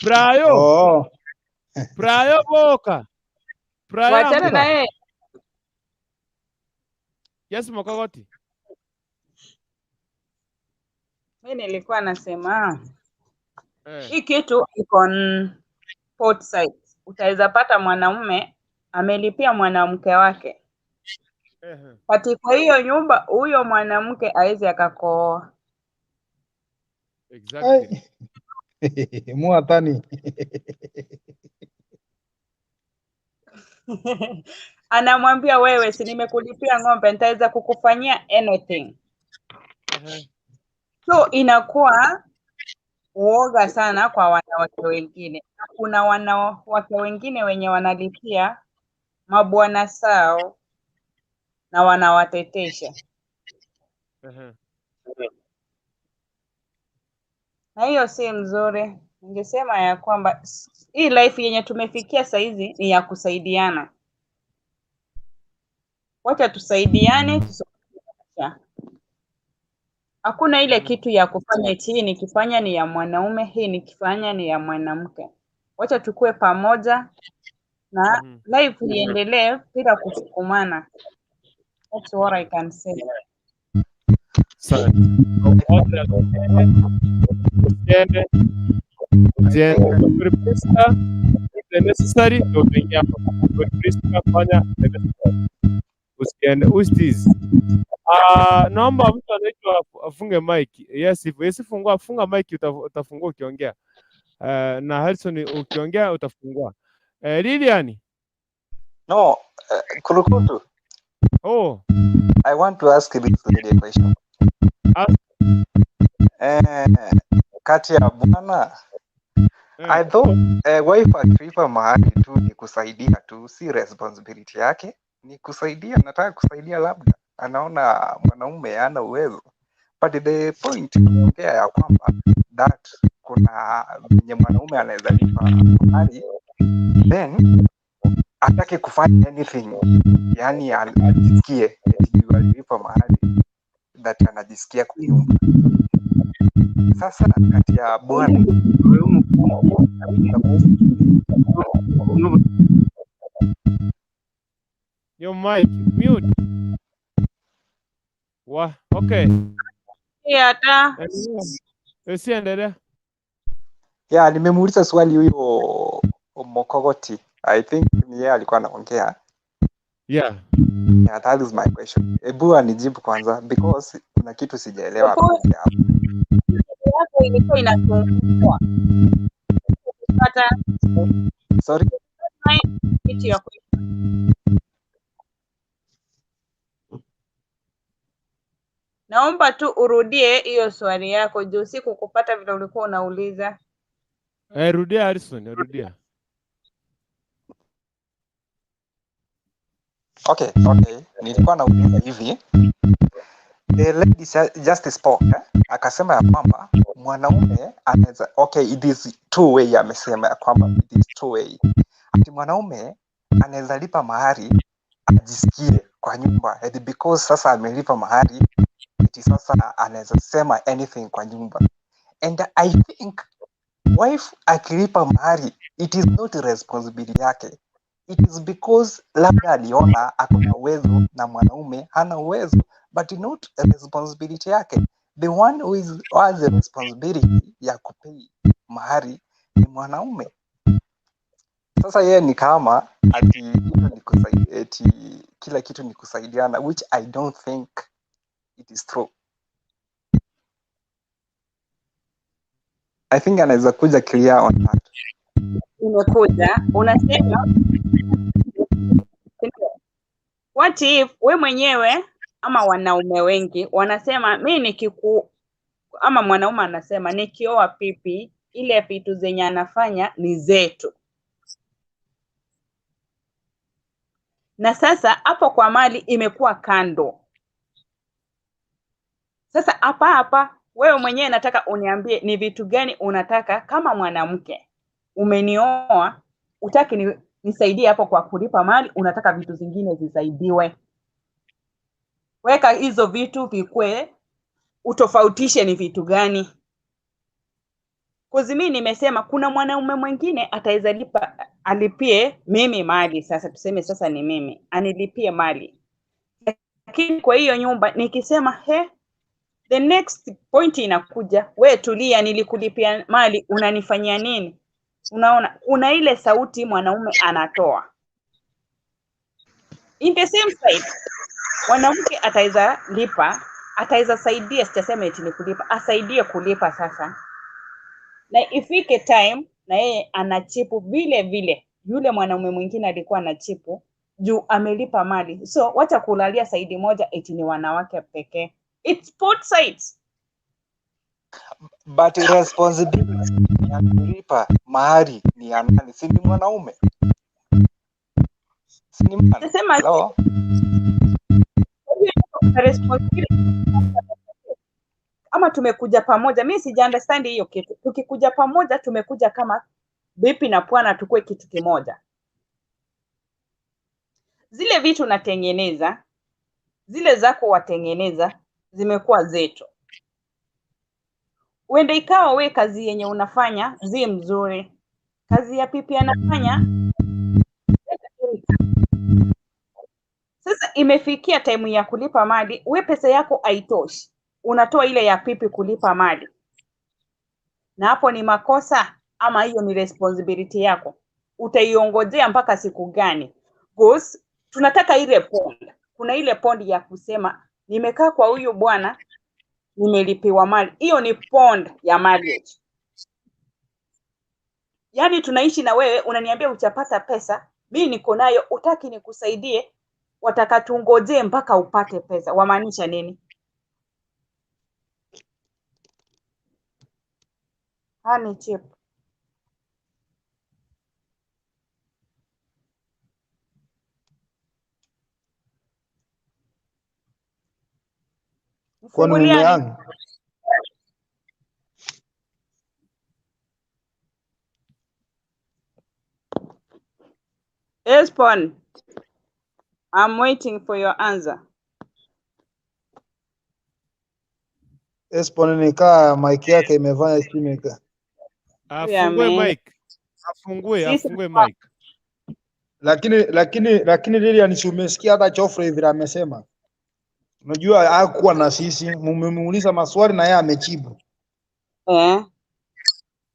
Prayo boka. Wachana na yeye. Yes, Mokokoti. Mimi nilikuwa nasema hii kitu iko on both sides. Utaweza pata mwanaume amelipia mwanamke wake. Pati kwa hiyo nyumba huyo mwanamke hawezi akakooa. Exactly. Muatani. Anamwambia wewe, si nimekulipia ng'ombe, nitaweza kukufanyia anything. So inakuwa uoga sana kwa wanawake wengine. Kuna wanawake wengine wenye wanalipia mabwana sao na wanawatetesha. Na hiyo si mzuri. Ningesema ya kwamba hii life yenye tumefikia saizi ni ya kusaidiana. Wacha tusaidiane, tusaidiane. Hakuna ile kitu ya kufanya hii nikifanya ni ya mwanaume, hii nikifanya ni ya mwanamke. Wacha tukue pamoja na life iendelee bila kusukumana. That's what I can say. Necessary naomba mtu anaitwa afunge mic. Yes, funga mic, utafungua ukiongea. Na Harrison ukiongea utafungua. Lilian. No, Kurukutu. I want to ask this lady a question. Kati ya bwana I thought wife akiipa mahali tu ni kusaidia tu, si responsibility yake, ni kusaidia, nataka kusaidia, labda anaona mwanaume hana uwezo, but the point ongea ya kwamba that kuna mwenye mwanaume anaweza lipa mahali then atake kufanya anything, yani ajisikie alipa mahali that anajisikia kuiumba. Sasa kati ya bwana your mic mute. Okay. Hata Endelea. Yeah, nimemuuliza swali huyo Mokogoti. I think ni yeye alikuwa anaongea. Yeah. Yeah, that is my question. Ebu anijibu kwanza because kuna kitu sijaelewa hapo. yako ilikuwa inasumbua. Kupata Sorry. kitu ya Naomba tu urudie hiyo swali yako juu sikukupata vile ulikuwa unauliza. Rudia Harrison, rudia. Okay. Nilikuwa nauliza hivi. The lady just spoke, akasema ya kwamba mwanaume anaweza, okay, it is two way, amesema ya kwamba it is two way. Ati mwanaume anaweza lipa mahari ajisikie kwa nyumba, because sasa amelipa mahari, eti sasa anaweza sema anything kwa nyumba. And I think wife akilipa mahari, it is not responsibility yake. It is because labda aliona akona uwezo na mwanaume hana uwezo, but not a responsibility yake. The one who has the responsibility ya kupay mahari ni mwanaume. Sasa yeye ni kama ati kila kitu ni kusaidiana, which I don't think it is true. I think anaweza kuja clear on that. Umekuja unasema what if we mwenyewe ama wanaume wengi wanasema mimi ama mwanaume anasema nikioa pipi ile vitu zenye anafanya ni zetu. Na sasa hapo kwa mali imekuwa kando. Sasa hapa wewe mwenyewe nataka uniambie ni vitu gani unataka kama mwanamke. Umenioa, utaki nisaidie hapo kwa kulipa mali, unataka vitu zingine zisaidiwe. Weka hizo vitu vikwe, utofautishe ni vitu gani. Mimi nimesema kuna mwanaume mwingine ataweza lipa alipie mimi mali, sasa tuseme sasa ni mimi anilipie mali. Lakini kwa hiyo nyumba nikisema the next point inakuja, we tulia, nilikulipia mali, unanifanyia nini? Unaona kuna ile sauti mwanaume anatoa. In the same side mwanamke ataweza lipa, ataweza saidia, sitasema eti ni kulipa, asaidie kulipa sasa. Na ifike time na yeye anachipu vile yule mwanaume mwingine alikuwa anachipu juu amelipa mali. So wacha kulalia saidi moja eti ni wanawake pekee. It's both sides. But responsibility ya kulipa mahari ni ya nani? Si ni mwanaume? Si ni mwana? Nasema ama tumekuja pamoja. Mimi sija understand hiyo kitu. Tukikuja pamoja tumekuja kama bipi na pwana tukue kitu kimoja. Zile vitu natengeneza, zile zako watengeneza zimekuwa zetu. Uende ikawa we kazi yenye unafanya zi mzuri. Kazi ya pipi anafanya. Sasa imefikia time ya kulipa mali, we pesa yako haitoshi. Unatoa ile ya pipi kulipa mali. Na hapo ni makosa ama hiyo ni responsibility yako? Utaiongojea mpaka siku gani? Because tunataka ile pond. Kuna ile pond ya kusema nimekaa kwa huyu bwana nimelipiwa mali. Hiyo ni pond ya marriage. Yaani tunaishi na wewe unaniambia uchapata pesa, mimi niko nayo, utaki nikusaidie, wataka tungojee mpaka upate pesa. Wamaanisha nini? Hani chip. Kwa nini yangu? Espon, I'm waiting for your answer. Espon nikaa mic yake imefanya chimeka. Afungue mic. Afungue mic. Lakini Lilian, umesikia hata Geoffrey vile amesema. Unajua hakuwa na sisi, mmemuuliza maswali na yeye amejibu.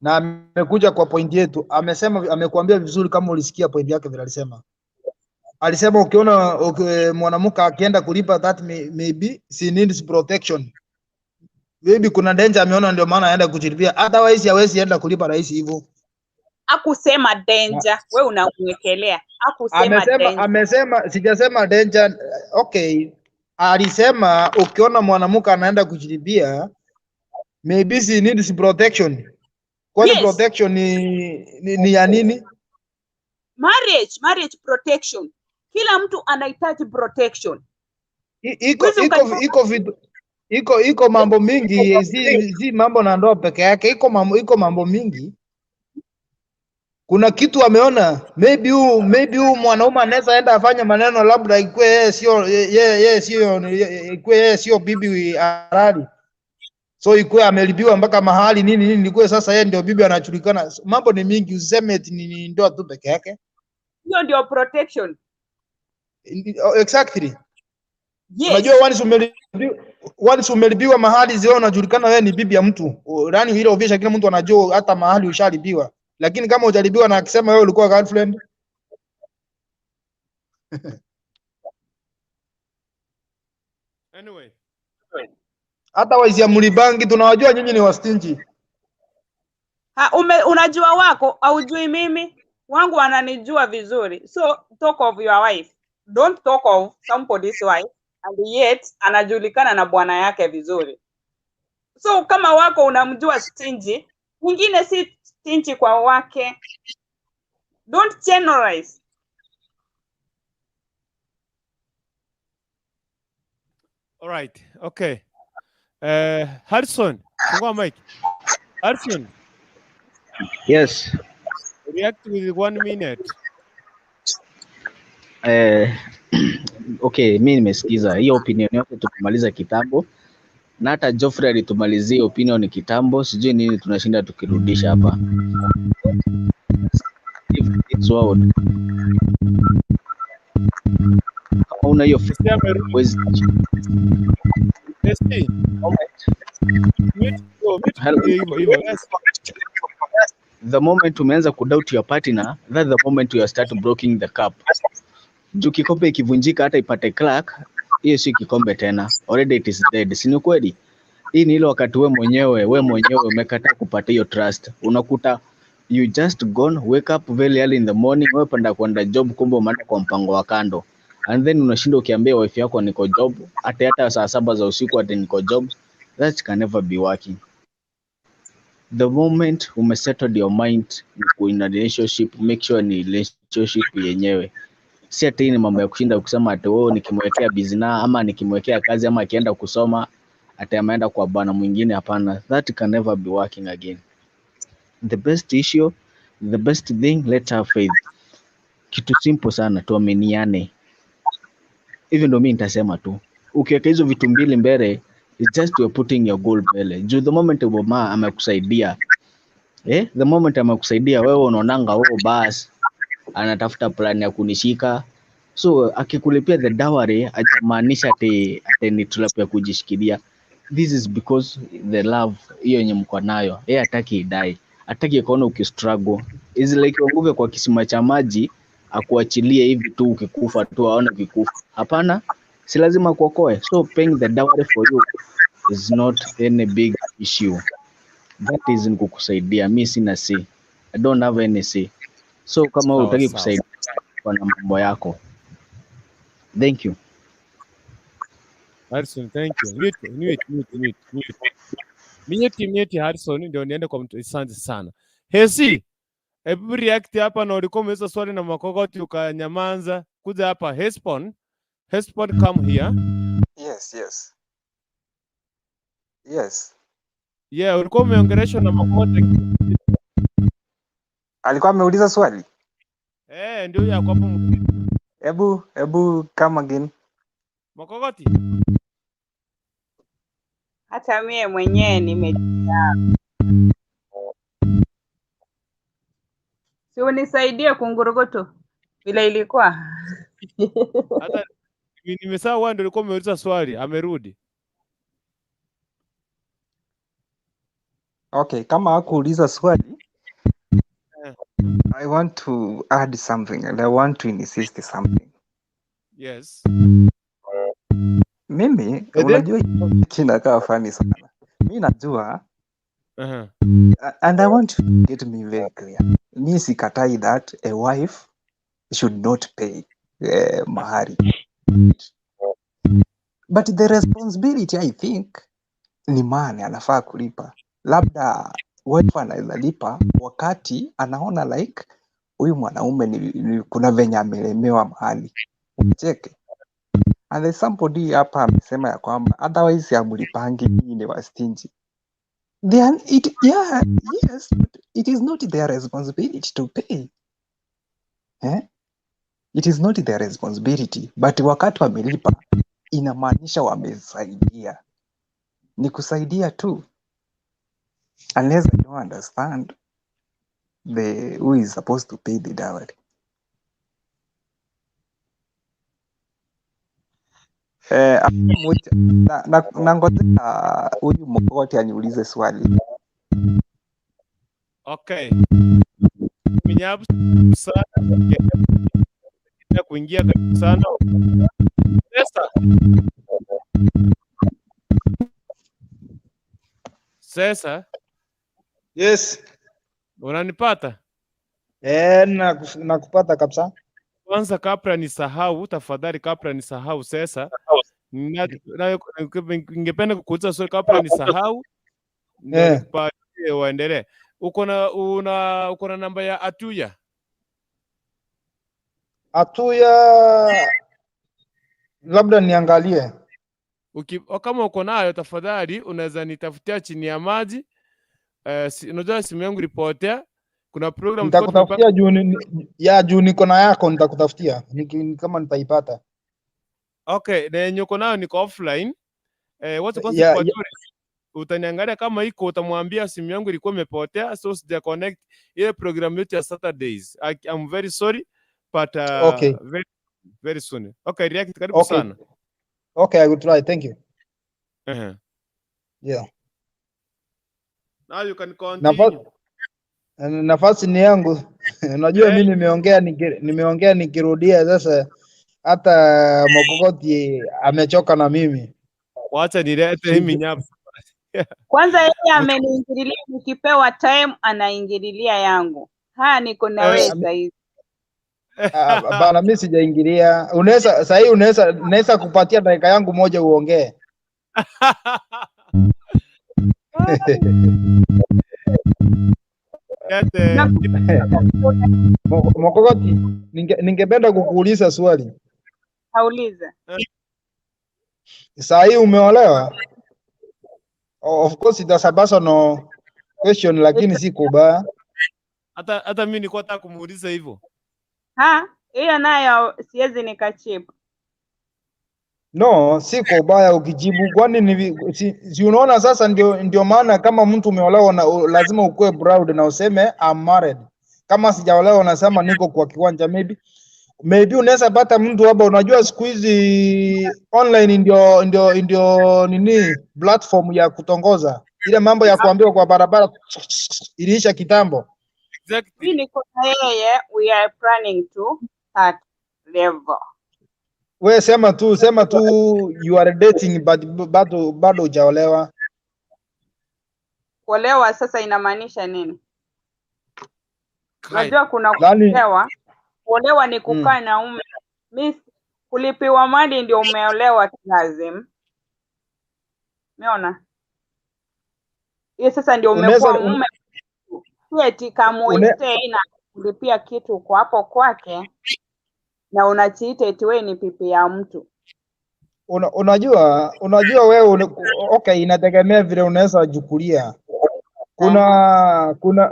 Na amekuja kwa point yetu, amesema, amekuambia vizuri kama ulisikia point yake vile alisema. Alisema ukiona mwanamke akienda kulipa that maybe she needs protection. Maybe kuna danger ameona ndio maana aenda kujilipia. Otherwise hawezi enda kulipa rahisi hivyo. Hakusema danger, wewe unamwekelea. Hakusema danger. Amesema sijasema danger. Okay. Alisema ukiona mwanamke anaenda kujilipia maybe she needs protection. Kwani yes. Protection ni ya nini? Marriage protection. Kila mtu anahitaji protection. Iko mambo mingi, si mambo na ndoa peke yake. Iko mambo mingi. Kuna kitu ameona maybe huu mwanaume anaweza enda afanye maneno labda ikwe sio bibi halali. So ikwe amelibiwa mpaka mahali nini ikwe sasa yeye ndio bibi anajulikana. Mambo ni mingi, useme eti ni ndoa tu peke yake. Hiyo ndio protection. Exactly. Yes. Unajua once umelibiwa mahali zio unajulikana wewe ni bibi ya mtu. Yaani ile obvious kila mtu anajua hata mahali ushalibiwa. Lakini kama hujalibiwa na akisema wewe ulikuwa girlfriend. Anyway. Hata waizi ya mlibangi tunawajua nyinyi ni wastinji. Unajua wako haujui mimi. Wangu ananijua vizuri. So talk of your wife. Don't talk of somebody's wife and yet anajulikana na bwana yake vizuri. So kama wako unamjua stingy, mwingine si stingy kwa wake. Don't generalize. All right. Okay. Harrison, fungua mic. Harrison. Yes. React with 1 minute. Okay, mimi nimesikiza hiyo opinion yote, tumaliza kitambo. Na hata Geoffrey alitumalizia opinion kitambo, sijui nini tunashinda tukirudisha hapa. It's world. Kama una hiyo the moment umeanza kudoubt your partner, that's the moment you start breaking the cup. Juu kikombe ikivunjika hata ipate crack, hiyo si kikombe tena, already it is dead. Si ni kweli? Hii ni ile wakati we mwenyewe umekataa kupata hiyo trust. Unakuta you just gone, wake up very early in the morning, wewe panda kwenda job, kumbe umeenda kwa mpango wa kando. And then unashinda ukiambia wife yako niko job, hata saa 7 za usiku ati niko job. That can never be working. The moment umesettled your mind in a relationship, make sure ni relationship yenyewe. Si ati ni mambo ya kushinda kusema ati wewe nikimwekea business ama nikimwekea kazi ama akienda kusoma ati ameenda kwa bwana mwingine. Hapana, that can never be working again. The best issue, the best thing, let's have faith. Kitu simple sana, tuaminiane. Even ndio mimi nitasema tu, ukiweka hizo vitu mbili mbele, it's just you're putting your goal mbele. Juu the moment Obama amekusaidia, the moment amekusaidia wewe unaonanga bas anatafuta plan ya kunishika. So akikulipia the dowry hajamaanisha ati ni trap ya kujishikilia. This is because the love hiyo yenye mko nayo, yeye hataki idai, hataki kuona ukistruggle. Is like nguvu kwa kisima cha maji akuachilie hivi tu ukikufa tu aone ukikufa. Hapana, si lazima kuokoe. So paying the dowry for you is not any big issue. That is kukusaidia. Mimi sina say. I don't have any say. So kama hutaki kusaidia kwa mambo yako. Thank you. Harrison, thank you. Mute Harrison ndio niende kwa mtu. Asante sana. Hesi, hebu react hapa na ulikuwa umeuliza swali na makokoti ukanyamanza. Kuja hapa Hespon, come here. Yes. Yeah, ulikuwa umeongeleshwa na makokoti. Alikuwa ameuliza swali? Ndio yako hapo. Ebu come again. Makokoti. Hata mie mwenyewe nimejaa. Si unisaidie kungurugoto vile ilikuwa. Nimesahau wewe ndio ulikuwa umeuliza swali, amerudi. Okay, kama hakuuliza swali, I want to add something and I want to insist something. Yes. Mimi unajua kinakaa funny sana. Mimi najua and I want to get me very clear. Mimi sikatai that a wife should not pay mahari. But the responsibility I think ni man anafaa kulipa. Labda wife anaweza lipa wakati anaona like huyu mwanaume ni kuna venye amelemewa mahali. Ucheke. And there's somebody hapa amesema ya kwamba otherwise hamlipangi ni wastinji. Yes, but it is not their responsibility to pay. It is not their responsibility. But wakati wamelipa inamaanisha wamesaidia. Ni kusaidia tu. Unless I don't understand who is supposed to pay the dowry. Nangojea huyu Mogoti aniulize swali. Okay. Minyabu sana kuingia sana. Sasa. Yes. Unanipata? Nakupata kabisa. Kwanza kabla nisahau, tafadhali kabla nisahau sasa. Ningependa kukuuliza swali kabla nisahau. Ndio nipatie waendelee. Uko na namba ya Atuya? Atuya labda niangalie. Kama uko nayo tafadhali unaweza nitafutia chini ya maji. Unajua simu yangu ilipotea. Kuna program nitakutafutia juu niko na yako, nitakutafutia kama nitaipata. Okay, na yenye uko nayo niko offline. Watu kwanza utaniangalia kama iko, utamwambia simu yangu ilikuwa imepotea, so sija connect ile program yote ya Saturdays. I'm very sorry but okay. very soon. Okay, react karibu sana. Okay, I will try. Thank you. Yeah. Now you can continue. Nafasi ni yangu. Unajua mimi nimeongea nikirudia sasa hata Mogoti amechoka na mimi. Wacha nilete hii minyabu. Kwanza yeye ameniingililia, nikipewa time anaingililia yangu. Niko na wewe sasa hivi. Bana mimi sijaingilia. Unaweza kupatia dakika yangu moja uongee. Mogoti, ningependa kukuuliza swali. Auliza. Sasa hii umeolewa? Of course it is a personal question, lakini si kubaya. Hata mimi nilikuwa nataka kumuuliza hivyo. Hiyo nayo siwezi nikachipu. No, si kubaya ukijibu, kwani si unaona sasa ndio maana kama mtu umeolewa lazima ukue proud na useme I'm married. Kama sijaolewa unasema niko kwa kiwanja, maybe unaweza pata mtu hapa, unajua siku hizi online ndio nini platform ya kutongoza. Ile mambo ya kuambiwa kwa barabara iliisha kitambo. Exactly. Mimi niko na yeye, we are planning to that level. We sema tu you are dating but bado hujaolewa. Kuolewa sasa inamaanisha nini? Unajua kuna kuolewa. Kuolewa ni kukaa na mume. Mimi kulipiwa mali ndio umeolewa lazima. Umeona? Hiyo sasa ndio umekuwa mume. Eti kama uite na kulipia kitu kwa hapo kwake na unachiita eti wewe ni pipi ya mtu. Unajua wewe okay, inategemea vile unaweza jukulia.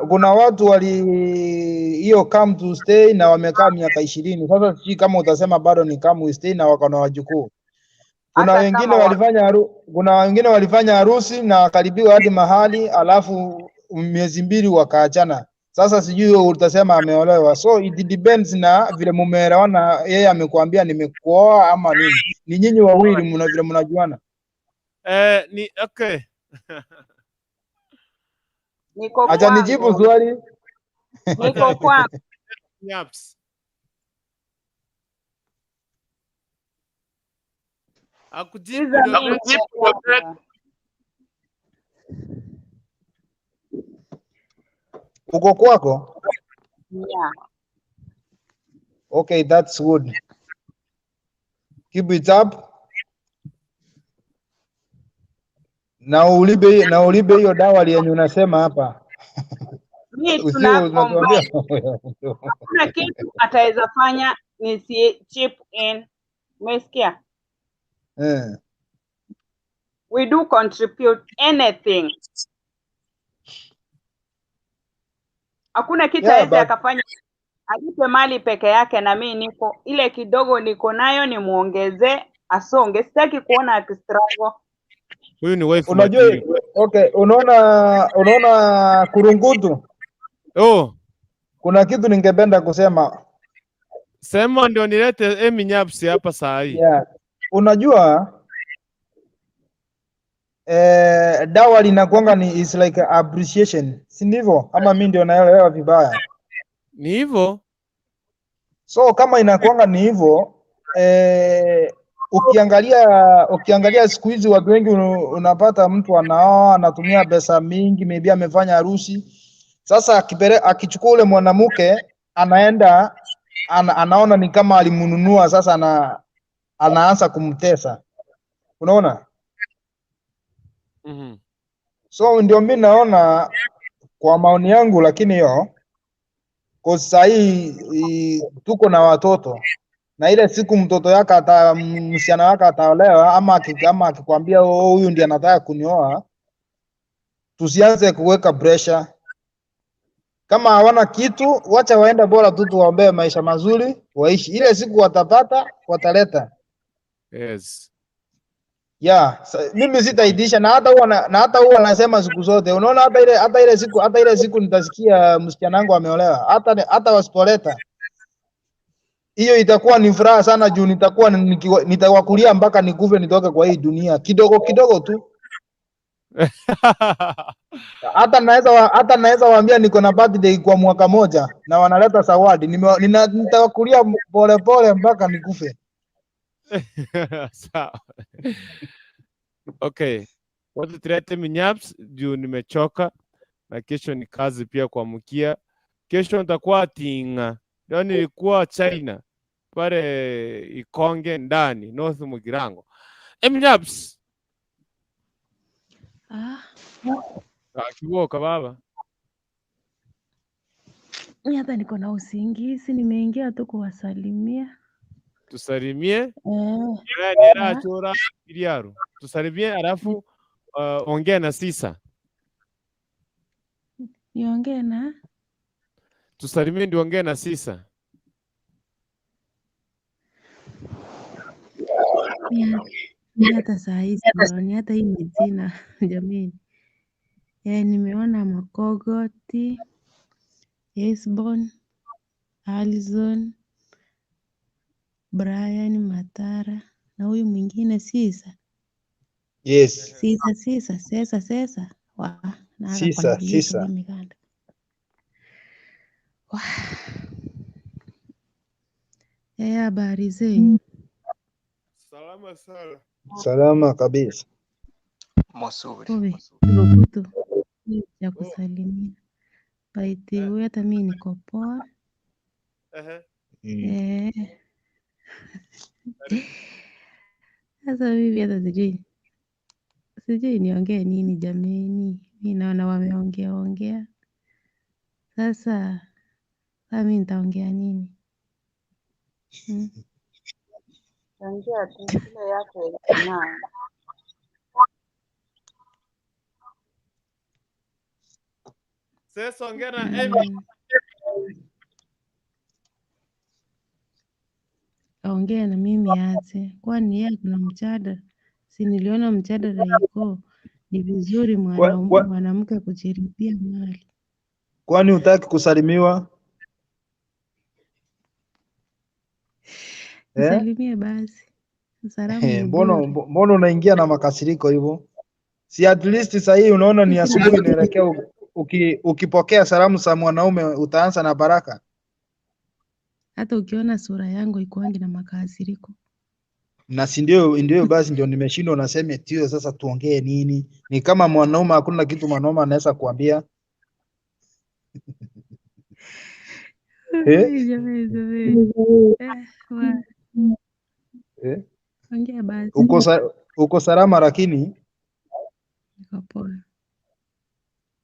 Kuna watu hiyo come to stay na wamekaa miaka 20. Sasa si kama utasema bado ni come to stay na wako na wajukuu. Kuna wengine walifanya harusi na karibiwa hadi mahali alafu miezi 2 wakaachana. Sasa sijui utasema ameolewa. So it depends na vile mumeelewana, yeye amekuambia nimekuoa ama nini. Ni nyinyi wawili mna vile mnajuana. Ni okay. Niko Acha nijibu kwangu. swali. Niko kwangu. Nyaps. Akujibu uko kwako? Yeah. Okay, that's good. Keep it up. Na ulibe hiyo dawa yenye unasema hapa. Mimi tunakwambia kuna kitu ataweza fanya ni chip in. Umesikia? We do contribute anything. Hakuna kitu aweze akafanya alipe mali peke yake, na mimi niko ile kidogo niko nayo ni muongeze asonge. Sitaki kuona akistruggle. Huyu ni wife. Unajua, okay, unaona kurungutu. Kuna kitu ningependa kusema. Sema ndio nilete Nyaps hapa saa hii. Yeah. Unajua dawa linakuanga ni is like appreciation. Si ndivyo? Ama mimi ndio naelewa vibaya? Ni hivyo. So kama inakuanga ni hivyo, ukiangalia siku hizi watu wengi unapata mtu anaoa anatumia pesa mingi, maybe amefanya harusi. Sasa akichukua ule mwanamke anaenda anaona ni kama alimununua, sasa anaanza kumtesa. Unaona? So ndio mimi naona kwa maoni yangu, lakini hiyo kwa sasa hii tuko na watoto, na ile siku mtoto yake msichana wake ataolewa ama akikwambia huyu ndiye anataka kunioa, tusianze kuweka pressure. Kama hawana kitu, wacha waende, bora tu tuwaombee maisha mazuri waishi. Ile siku watapata, wataleta. Yes. Yeah, mimi sitaidisha, na hata huwa nasema siku zote. Unaona, hata ile siku nitasikia msichana wangu ameolewa, hata wasipoleta, hiyo itakuwa ni furaha sana, juu nitawakulia mpaka nikufe nitoke kwa hii dunia kidogo kidogo tu. Hata naweza waambia niko na birthday kwa mwaka moja na wanaleta zawadi, nitawakulia pole pole mpaka nikufe. Sawa. Okay. Watu tulete Nyaps juu nimechoka, na kesho ni kazi pia kwa mkia. Kesho nitakuwa Tinga. Leo nilikuwa China pale Ikonge ndani North Mugirango. Nyaps. Kiboka baba. Hata niko na usingizi, nimeingia tu kuwasalimia. Tusalimie. Chora Iliaru. Tusalimie alafu ongea na Sisa. Niongee na? Tusalimie ndio ongea na Sisa. Hata saa hizi ni hata hii ni jina jamani. Nimeona Makogoti, Esbon, Alison, Brian Matara na huyu mwingine Sisa. Yes. Sisa. Sisa. Habari zenu? Salama sana. Salama kabisa. Mzuri. Rukutu ya kusalimia. Baiti huyu hata mimi niko poa. Sasa mimi hata sijui niongee nini jameni. Mimi naona wameongea. Sasa mimi nitaongea nini? Ongea tu kile yako na. Sasa ongea na Emi. Ongea na mimi aje. Kwani yeye kuna mjadala? Si niliona mjadala iko ni vizuri mwanamke kujiripia mali. Kwani hutaki kusalimiwa? Nisalimie basi. Salamu ni bure. Mbona unaingia na makasiriko hivyo? Si at least sasa hii unaona ni asubuhi inaelekea, ukipokea salamu za mwanaume utaanza na baraka. Hata ukiona sura yangu ikuangi na makasiriko. Na si ndio basi ndio nimeshindwa, nasema tio sasa tuongee nini? Ni kama mwanaume hakuna kitu mwanaume anaweza kuambia. Ongea basi. Uko salama lakini? Niko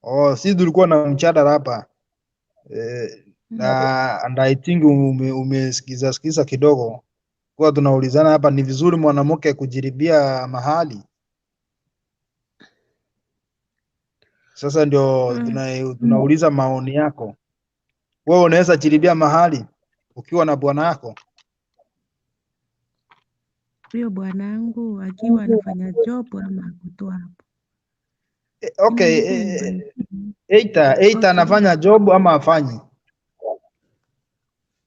poa. Sisi tulikuwa na mjadala hapa. And I think umesikiza kidogo. Kwa tunaulizana hapa, ni vizuri mwanamke kujiribia mahali. Sasa ndio tunauliza maoni yako. Wewe unaweza jiribia mahali ukiwa na bwana yako? Huyo bwanangu akiwa anafanya job ama kutoa hapo. Okay, Eita anafanya job ama afanyi?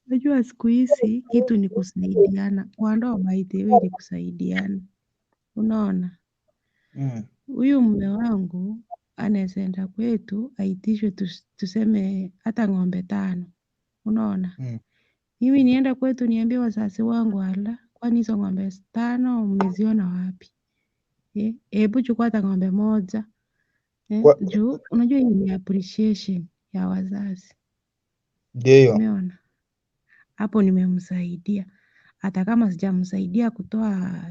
Unajua siku hizi kitu ni kusaidiana. Kwa ndoa by the way ni kusaidiana. Unaona? Huyu mume wangu anaweza enda kwetu aitishwe tuseme hata ng'ombe 5. Unaona? Mimi nienda kwetu niambie wazazi wangu, ala, kwani hizo ng'ombe 5 umeziona wapi? Hebu chukua hata ng'ombe 1. Juu unajua hii ni appreciation ya wazazi. Ndio. Umeona? Hapo nimemsaidia. Hata kama sijamsaidia kutoa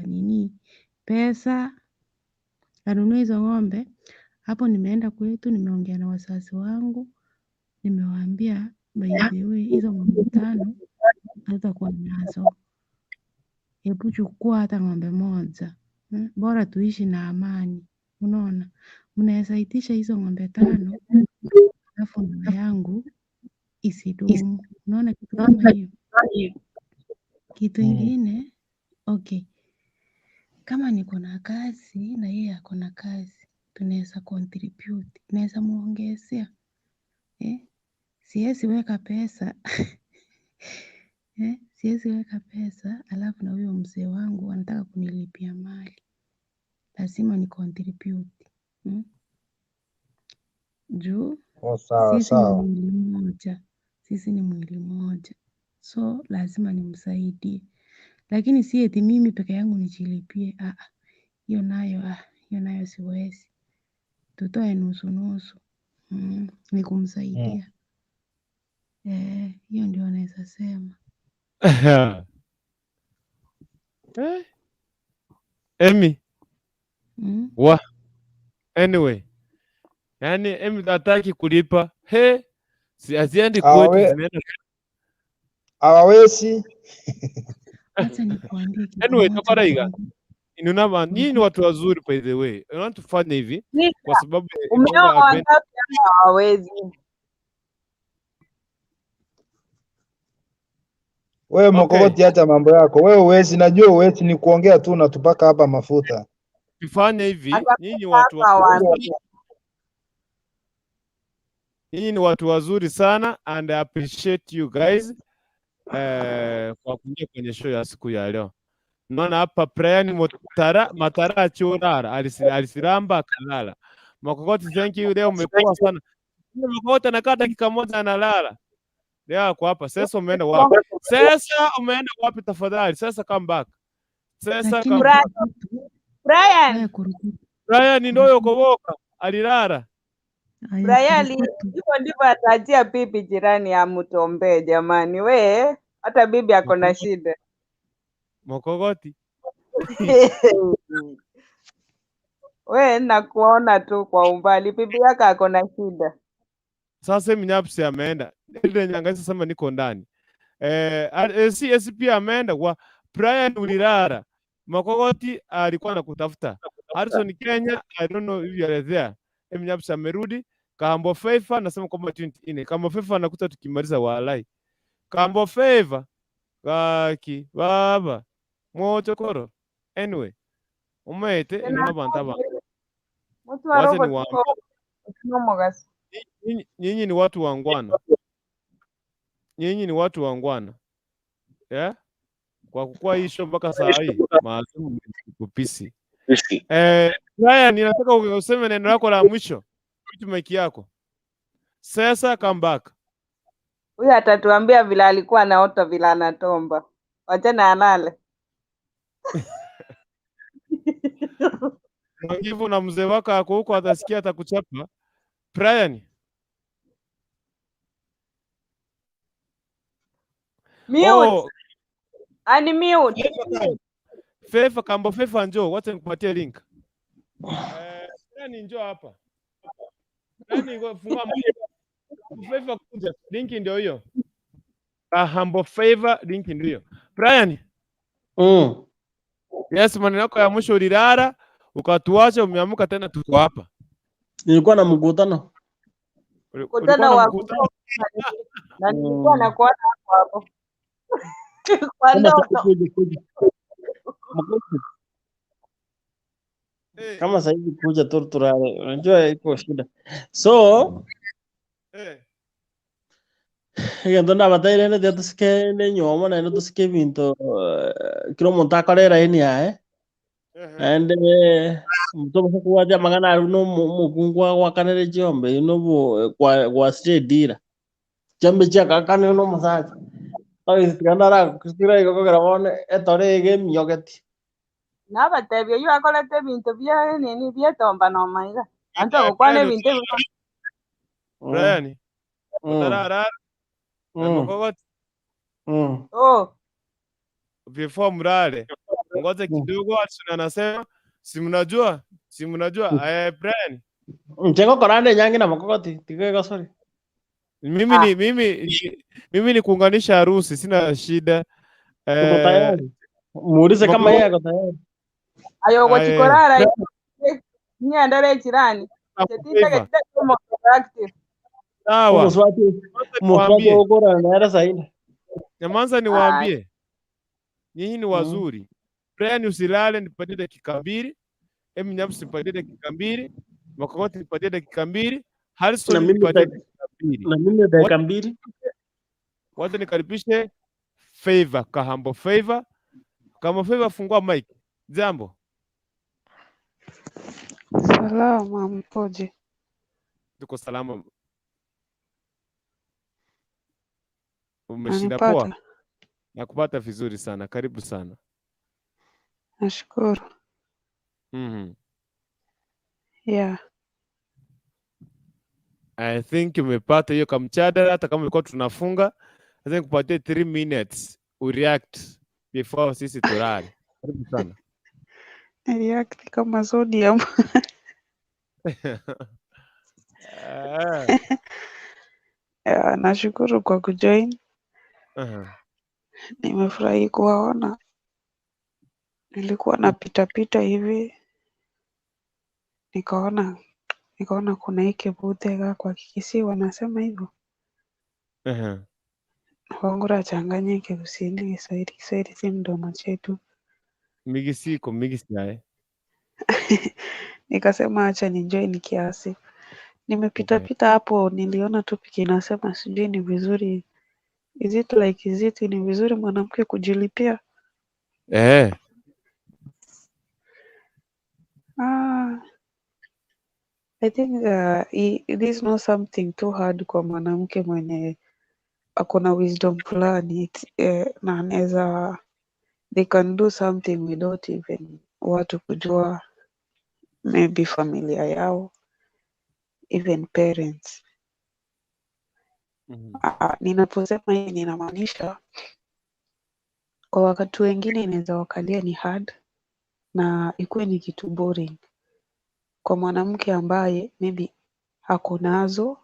pesa anunue hizo ng'ombe, hapo nimeenda kwetu nimeongea na wazazi wangu, nimewaambia by the way hizo ng'ombe 5 hatakuwa nazo. Hebu chukua hata ng'ombe 1. Bora tuishi na amani. Unaona? Mnaweza itisha hizo ng'ombe 5 alafu ndoa yangu isidumu. Unaona kitu kama hiyo? Kitu ingine, okay. Kama niko na kazi na yeye ako na kazi, tunaweza contribute. Naweza muongezea. Siwezi weka pesa. Siwezi weka pesa alafu na huyo mzee wangu anataka kunilipia mali. Lazima ni contribute. Juu sisi ni mwili mmoja. Sisi ni mwili mmoja. So lazima nimsaidie. Lakini si eti mimi peke yangu nijilipie. Hiyo nayo siwezi. Tutoe nusu. Ni kumsaidia. Hiyo ndio naweza sema. Emi. Anyway. Yani Emi hataki kulipa. Si aziendi kwetu zinaenda. Hawawezi. Acha nikwambie kitu. Anyway, tafaraiga. Inunama nyinyi watu wazuri by the way. I want to fanya hivi kwa sababu umeoa wangapi hawawezi. Wewe Mokogoti hata mambo yako. Wewe uwezi, najua uwezi, ni kuongea tu na tupaka hapa mafuta. Kifanya hivi, nyinyi watu wazuri. Nyinyi ni watu wazuri sana and I appreciate you guys kwa kuja kwenye show ya siku ya leo. Naona hapa Brian Matara Chorara alisiramba kalala. Mokogoti, thank you, leo umekuwa sana. Mokogoti anakaa dakika 1 analala. Leo kwa hapa. Sasa umeenda wapi? Tafadhali? Sasa come back. Sasa come back. Brian ndio yokoboka alilala. Brian hivyo ndivyo atajia bibi jirani ya mtombe jamani. We hata bibi ako na shida. Mokogoti. We nakuona tu kwa umbali, bibi yako ako na shida. Sasa mnyapsi ameenda. Ile nyangasa sema niko ndani. CS pia ameenda kwa Brian ulilala. Mokogoti alikuwa anakutafuta. Harrison Kenya, I don't know if you are there. Mnyapsi amerudi. Kambo Favor nasema kwamba 20 Kambo Favor anakuta tukimaliza walai. Kambo Favor kaki baba mochokoro. Anyway, umete inona bantaba. Mtu wa robo Nyinyi ni watu wangwana. Nyinyi ni watu wangwana. Yeah? Kwa kukua hii show mpaka saa hii, maazimu kupisi. Ryan, ninataka useme neno lako la mwisho. Kitu meki yako. Sasa come back. Huyu atatuambia vile alikuwa anaota vile anatomba. Wachana alale. Hivyo na mzee wako ako huko atasikia atakuchapa. Brian. Mute. Oh. Ani mute. Fefa kambo Fefa njoo, wacha nikupatie link. Nani njoo hapa? Nani fungua Fefa kuja. Link ndio hiyo. Humble favor link ndio hiyo. Brian. Yes, maneno yako ya mwisho ulilala, ukatuacha umeamka tena tuko hapa. Nilikuwa na mkutano. Mkutano wa na nilikuwa nakuona hapo. Kwa ndoto. Kama sasa hivi kuja torturare, unajua iko shida. So Egento ndabataire ne tuske ne nyoma na tuske binto kiro montakorera ini yae. And mtomo kuwaja magana aruno mukungwa wa Kanere Chiombe ino kwa stedira. Chiombe cha kakane no mosacha. Ai tikandara kustira iko grabone etore ge myogeti. Nabatebyo yu akolete bintu bya nini byetomba no maiga. Anto gukwane bintu. Brian. Utarara. Mkogoti. Oh. Before mrale. Ngoja kidogo anasema si mnajua? Brian. Mchengo korande nyangi na mkogoti. Tigeko sorry. Mimi ni kuunganisha harusi, sina shida. Uko tayari? Muulize kama yeye ako tayari. Ayo gochikorara. Nyandare jirani. Tetiteke kama active. Sawa. Muswati ukora naera saini. Nyamanza niwaambie. Nyinyi ni wazuri. Brian usilale nipatie dakika 2. Nyamsi nipatie dakika 2. Makogoti nipatie dakika 2. Harrison nipatie dakika 2. Na mimi dakika 2. Wacha nikaribishe Favor, Kahambo Favor. Kama Favor fungua mic. Jambo. Salama mpoje. Tuko salama. Umeshinda poa? Nakupata vizuri sana. Karibu sana. Nashukuru. Yeah. I think umepata hiyo kamchada, hata kama ilikuwa tunafunga. I think kupatie 3 minutes ureact before sisi tulale. Karibu sana. React kama sodium. Nashukuru kwa kujoin. Nimefurahi kuwaona. Nilikuwa napita hivi. Nikaona kuna hiki butega kwa Kikisi wanasema hivyo. Wangura changanye Kiswahili, Kiswahili si mdomo chetu. Migisiko, migisiae. Nikasema acha nijoin kiasi. Nimepita hapo niliona topic inasema sijui ni vizuri. Is it ni vizuri mwanamke kujilipia? I think it is not something too hard kwa mwanamke mwenye akona wisdom fulani na anaweza they can do something without even watu kujua, maybe familia yao, even parents. Ninaposema hii ninamaanisha kwa wakati wengine inaweza wakalia ni hard na ikuwe ni kitu boring kwa mwanamke ambaye maybe ako nazo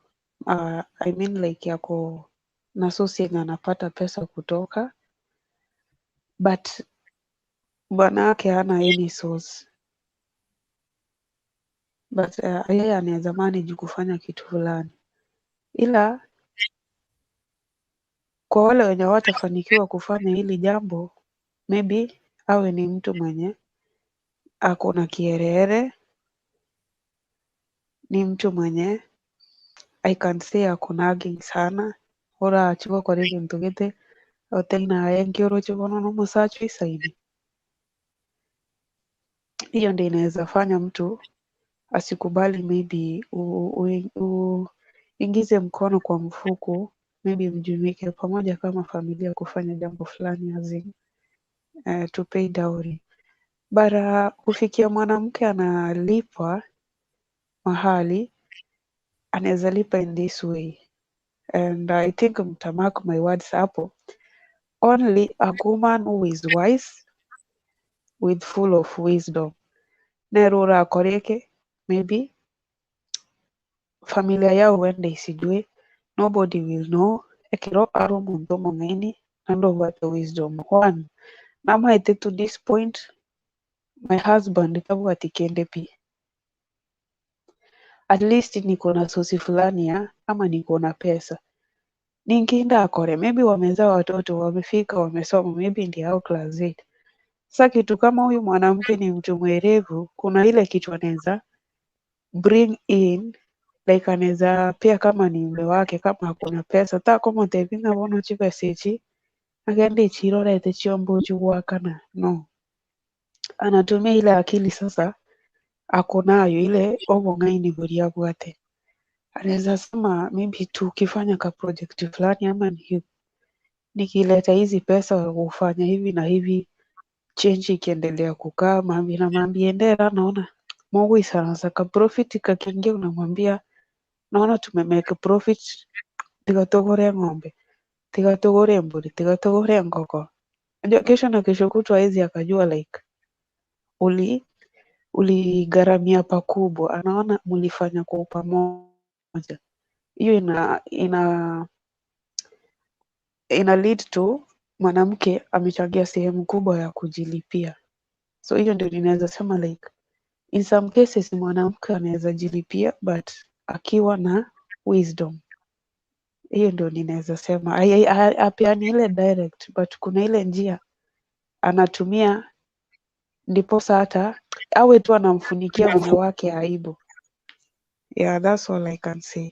I mean like yako na source yenye anapata pesa kutoka, but bwana wake hana any source, but yeye anaweza manage kufanya kitu fulani, ila kwa wale wenye watafanikiwa kufanya hili jambo, maybe awe ni mtu mwenye ako na kiherehere, ni mtu mwenye I can say ako nagging sana ora chiko kore kintu gite otena yankiro chibono no MOSACHA isaidi. Hiyo ndio inaweza fanya mtu asikubali maybe uingize mkono kwa mfuko, maybe mjumuike pamoja kama familia kufanya jambo fulani azin to pay dowry. Bara kufikia mwanamke analipwa mahali, anaweza lipa in this way, and I think mtamark my words hapo, only a woman who is wise with full of wisdom nerura akoreke maybe familia yao wende isijue, nobody will know ekero aro muntu mong'eni and over the wisdom one namaete to this point my husband TBWATI kende pi at least niko na sosi fulani ya ama niko na pesa ninkienda akore maybe wamezaa watoto wamefika wamesoma maybe ndio hao class 8. Sasa kitu kama huyu mwanamke ni mtu mwerevu, kuna ile kitu anaweza bring in, like anaweza pia kama ni mume wake kama hakuna pesa ta kama tevinga bono CHIPESA ichi agende ichirorete Chiombe gwakana no, anatumia ile akili sasa ako nayo ile OMONG'INA buria bwate, anaweza sema maybe tukifanya ka project fulani ama nikileta hizi pesa hufanya hivi na hivi, change ikiendelea kukaa mambi endera, naona Mungu sana saka profit kakiingia, unamwambia naona tumemake profit, tigatogore ng'ombe, tigatogore mburi, tigatogore ngoko. Unajua kesho na kesho kutwa hizi akajua like uligharamia pakubwa, anaona mlifanya kwa pamoja. Hiyo ina lead to mwanamke amechangia sehemu kubwa ya kujilipia. So hiyo ndio ninaweza sema like in some cases mwanamke anaweza jilipia but akiwa na wisdom. Hiyo ndio ninaweza sema. Apeani ile direct but kuna ile njia anatumia ndiposa hata awe tu anamfunikia mume wake aibu. Yeah, that's all I can say.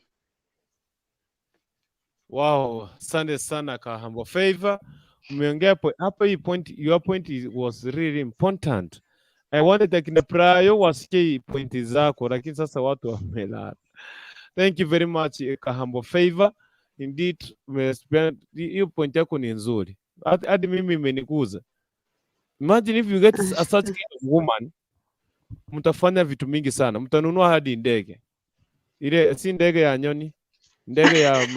Wow, asante sana Humble Favor. Umeongea hapa hii point, your point was really important. I wanted akina Prayo wasikie pointi zako, lakini sasa watu wamelala. Thank you very much Humble Favor. Indeed, hiyo point yako ni nzuri. Hadi mimi imeniguza. Imagine if you get a such kind of woman, mtafanya vitu mingi sana. Mtanunua hadi ndege. Ile si ndege ya nyoni, ndege ya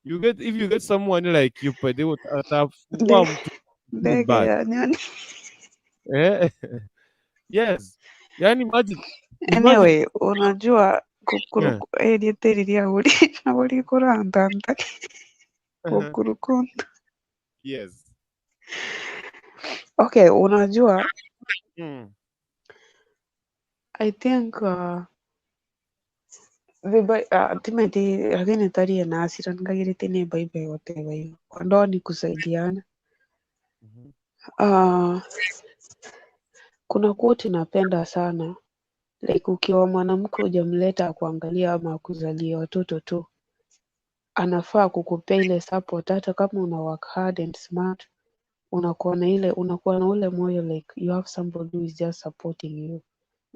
if you get someone like you, they would ndege ya nyoni. Yes. Yani imagine. Anyway, unajua editeriria uri kurandanda kukurukundo. Yes. Okay, unajua I think timeti lakini tarie na asira ngagirite ne baibai wote bayo kwando ni kusaidiana. Kuna quote napenda sana like ukiwa mwanamke hujamleta kuangalia ama kuzalia watoto tu, anafaa kukupea ile support hata kama una work hard and smart, unakuwa na ule moyo like you have somebody who is just supporting you.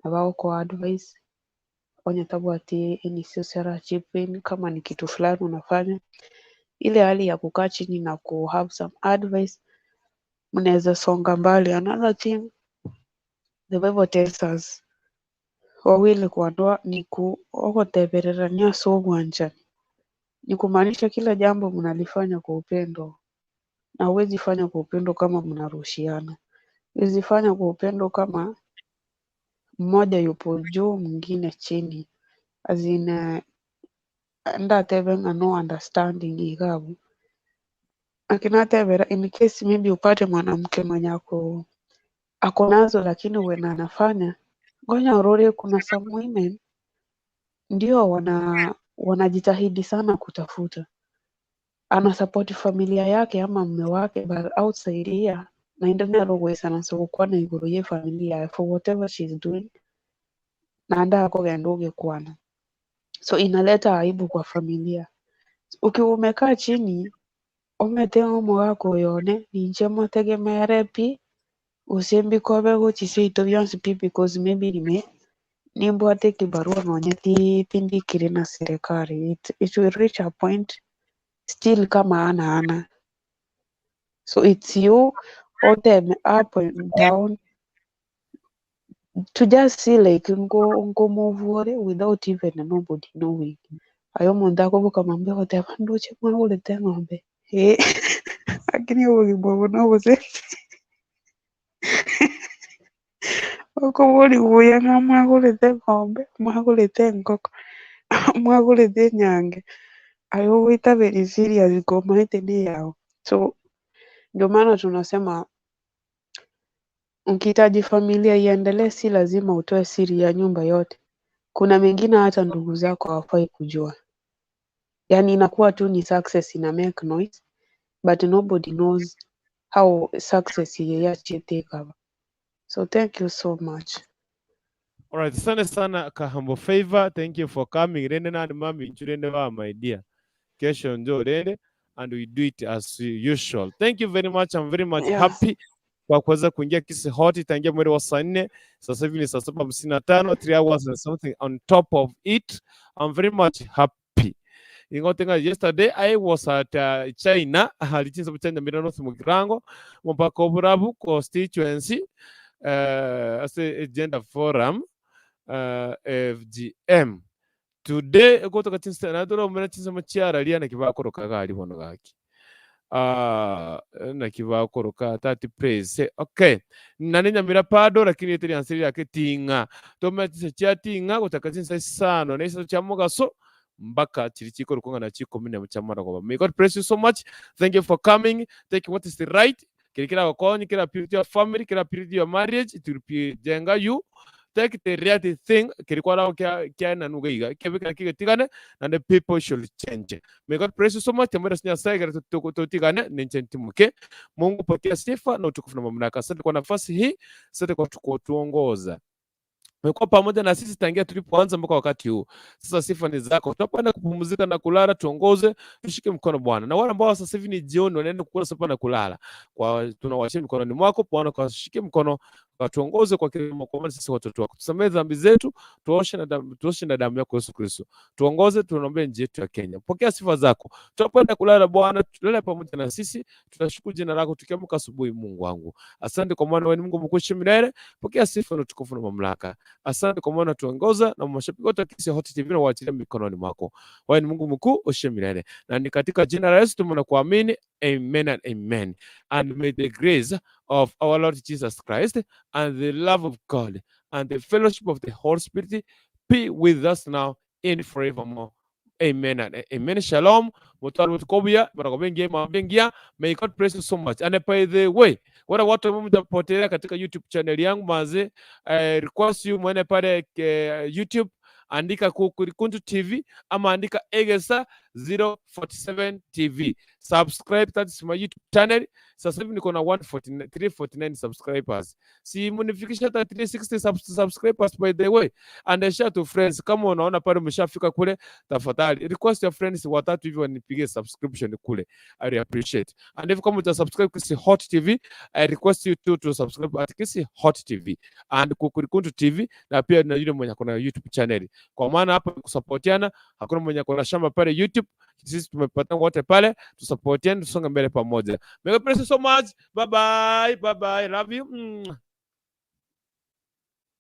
Nabao kwa advice onye TBWATI ni sera chipin kama ni kitu fulani unafanya, ile hali ya kukaa chini na ku have some advice, mnaweza songa mbali. Another thing the Bible tells us wawili kwa ndoa ni kuogotebererania sogwanja, ni kumaanisha kila jambo mnalifanya kwa upendo, na huwezi fanya kwa upendo kama mnarushiana. Huwezi fanya kwa upendo kama mmoja yupo juu mwingine chini, as in ndatebenga no understanding igabu akinatebera in case maybe upate mwanamke mwenye ako nazo lakini wena anafanya ngoja urore. Kuna some women ndio wanajitahidi sana kutafuta, ana support familia yake ama mume wake, but outside here naendelea roho sana so kwa na iguru ye familia for whatever she's doing na ndaa kugenda ugikwana. So inaleta aibu kwa familia. Ukiwa umekaa chini umetenga wako yone ninje mategemere pi usembi kobe Gochi Seito byonsi pi because maybe NIMBWATE kibarua nonyeti pindikire na serikali. It will reach a point still kama ana. So it's you all them up and down to just see like ngo move without even nobody knowing. Ayo mondako bukamwambia wote abanduche mwagulete ng'ombe. Lakini ulimwengu nobose. Uko boli buya nga mwagulete ng'ombe, mwagulete nkoko, mwagulete nyange. Ayo wita very serious kwa maitende yao. So ndio maana tunasema ukihitaji familia iendelee si lazima utoe siri ya nyumba yote. Kuna mengine hata ndugu zako hawafai kujua. Yani inakuwa tu ni success ina make noise but nobody knows how success yache take over. So thank you so much. All right, sana Kahambo Favor, thank you for coming. Rende na mami churende wa my dear. Kesho njo rende and we do it as usual. Thank you very much. I'm very much happy kwa kuweza kuingia kisi hoti tangia mwezi wa saa 4. Sasa hivi ni saa 7:55, 3 hours and something on top of it. I'm very much happy. Ingotenga yesterday I was at China. Halichinza China mirano mugirango mpaka oburabu constituency as a gender forum FGM. Today gotoka chinsa nadoro mwana chinsa machiara liana kibakoroka gali bono gaki. Na kibakoroka 30 praise. Okay. Nanenya mirapado lakini yeteri ansiri yake tinga. Toma chinsa chia tinga gotaka chinsa sano na isa chamugaso mbaka chirichiko rukonga na chiko mine mchamara kwa. May God bless you so much. Thank you for coming. Take what is the right. Kila wakoni, kila purity of family, kila purity of marriage, it will be jenga you. Take the reality thing, kilikuwa nao kia na nugaiga, kia wika kia tigane, and the people should change. May God bless you so much. Temera sinya saiga tutigane, ninchenti muke. Mungu pokea sifa na utukufu na mamlaka. Asante kwa nafasi hii, asante kwa kutuongoza. Umekuwa pamoja na sisi tangia tulipoanza mpaka wakati huu. Sasa sifa ni zako. Tunapoenda kupumzika na kulala, tuongoze, tushike mkono Bwana. Na wale ambao sasa hivi ni jioni wanaenda kukula sapa na kulala. Kwa tunawachia mikononi mwako Bwana, kwa shike mkono, kwa tuongoze kwa kile mkono sisi watoto wako. Tusamehe dhambi zetu, tuoshe na damu yako Yesu Kristo. Tuongoze, tunaombe nchi yetu ya Kenya. Pokea sifa zako. Tunapoenda kulala Bwana, tulale pamoja na sisi. Tutashukuru jina lako tukiamka asubuhi Mungu wangu. Asante kwa maana wewe ni Mungu mkuu milele. Pokea sifa na utukufu na mamlaka. Asante kwa maana tuongoza na mashabiki wote kisi Hot TV na waachilia mikononi mwako. Wewe ni Mungu mkuu milele. Na ni katika jina la Yesu tunakuamini. Amen and amen. And may the grace of our Lord Jesus Christ and the love of God and the fellowship of the Holy Spirit be with us now and forevermore. Amen and amen. Shalom. May God bless you so much. And by the way, wale watu ambao mtapotelea katika YouTube channel yangu maze, request you mwene pale YouTube, andika Kuntu TV ama andika Egesa 047 TV. Subscribe, that is my YouTube channel. Sasa hivi niko na 349 subscribers. Si munifikisha hata 360 subscribers by the way. And share to friends. Kama unaona pale umeshafika kule, tafadhali request your friends watatu hivi wanipige subscription kule. I really appreciate. And if kama utasubscribe kisi Hot TV, I request you to subscribe at kisi Hot TV and Kuntu TV, na pia na yule mwenye kuna YouTube channel. Kwa maana hapa kusapotiana, hakuna mwenye kuna shamba pale YouTube. Sisi tumepata wote pale, tusupportiane, tusonge mbele pamoja. May God bless you so much. Bye bye. Bye bye. Love you.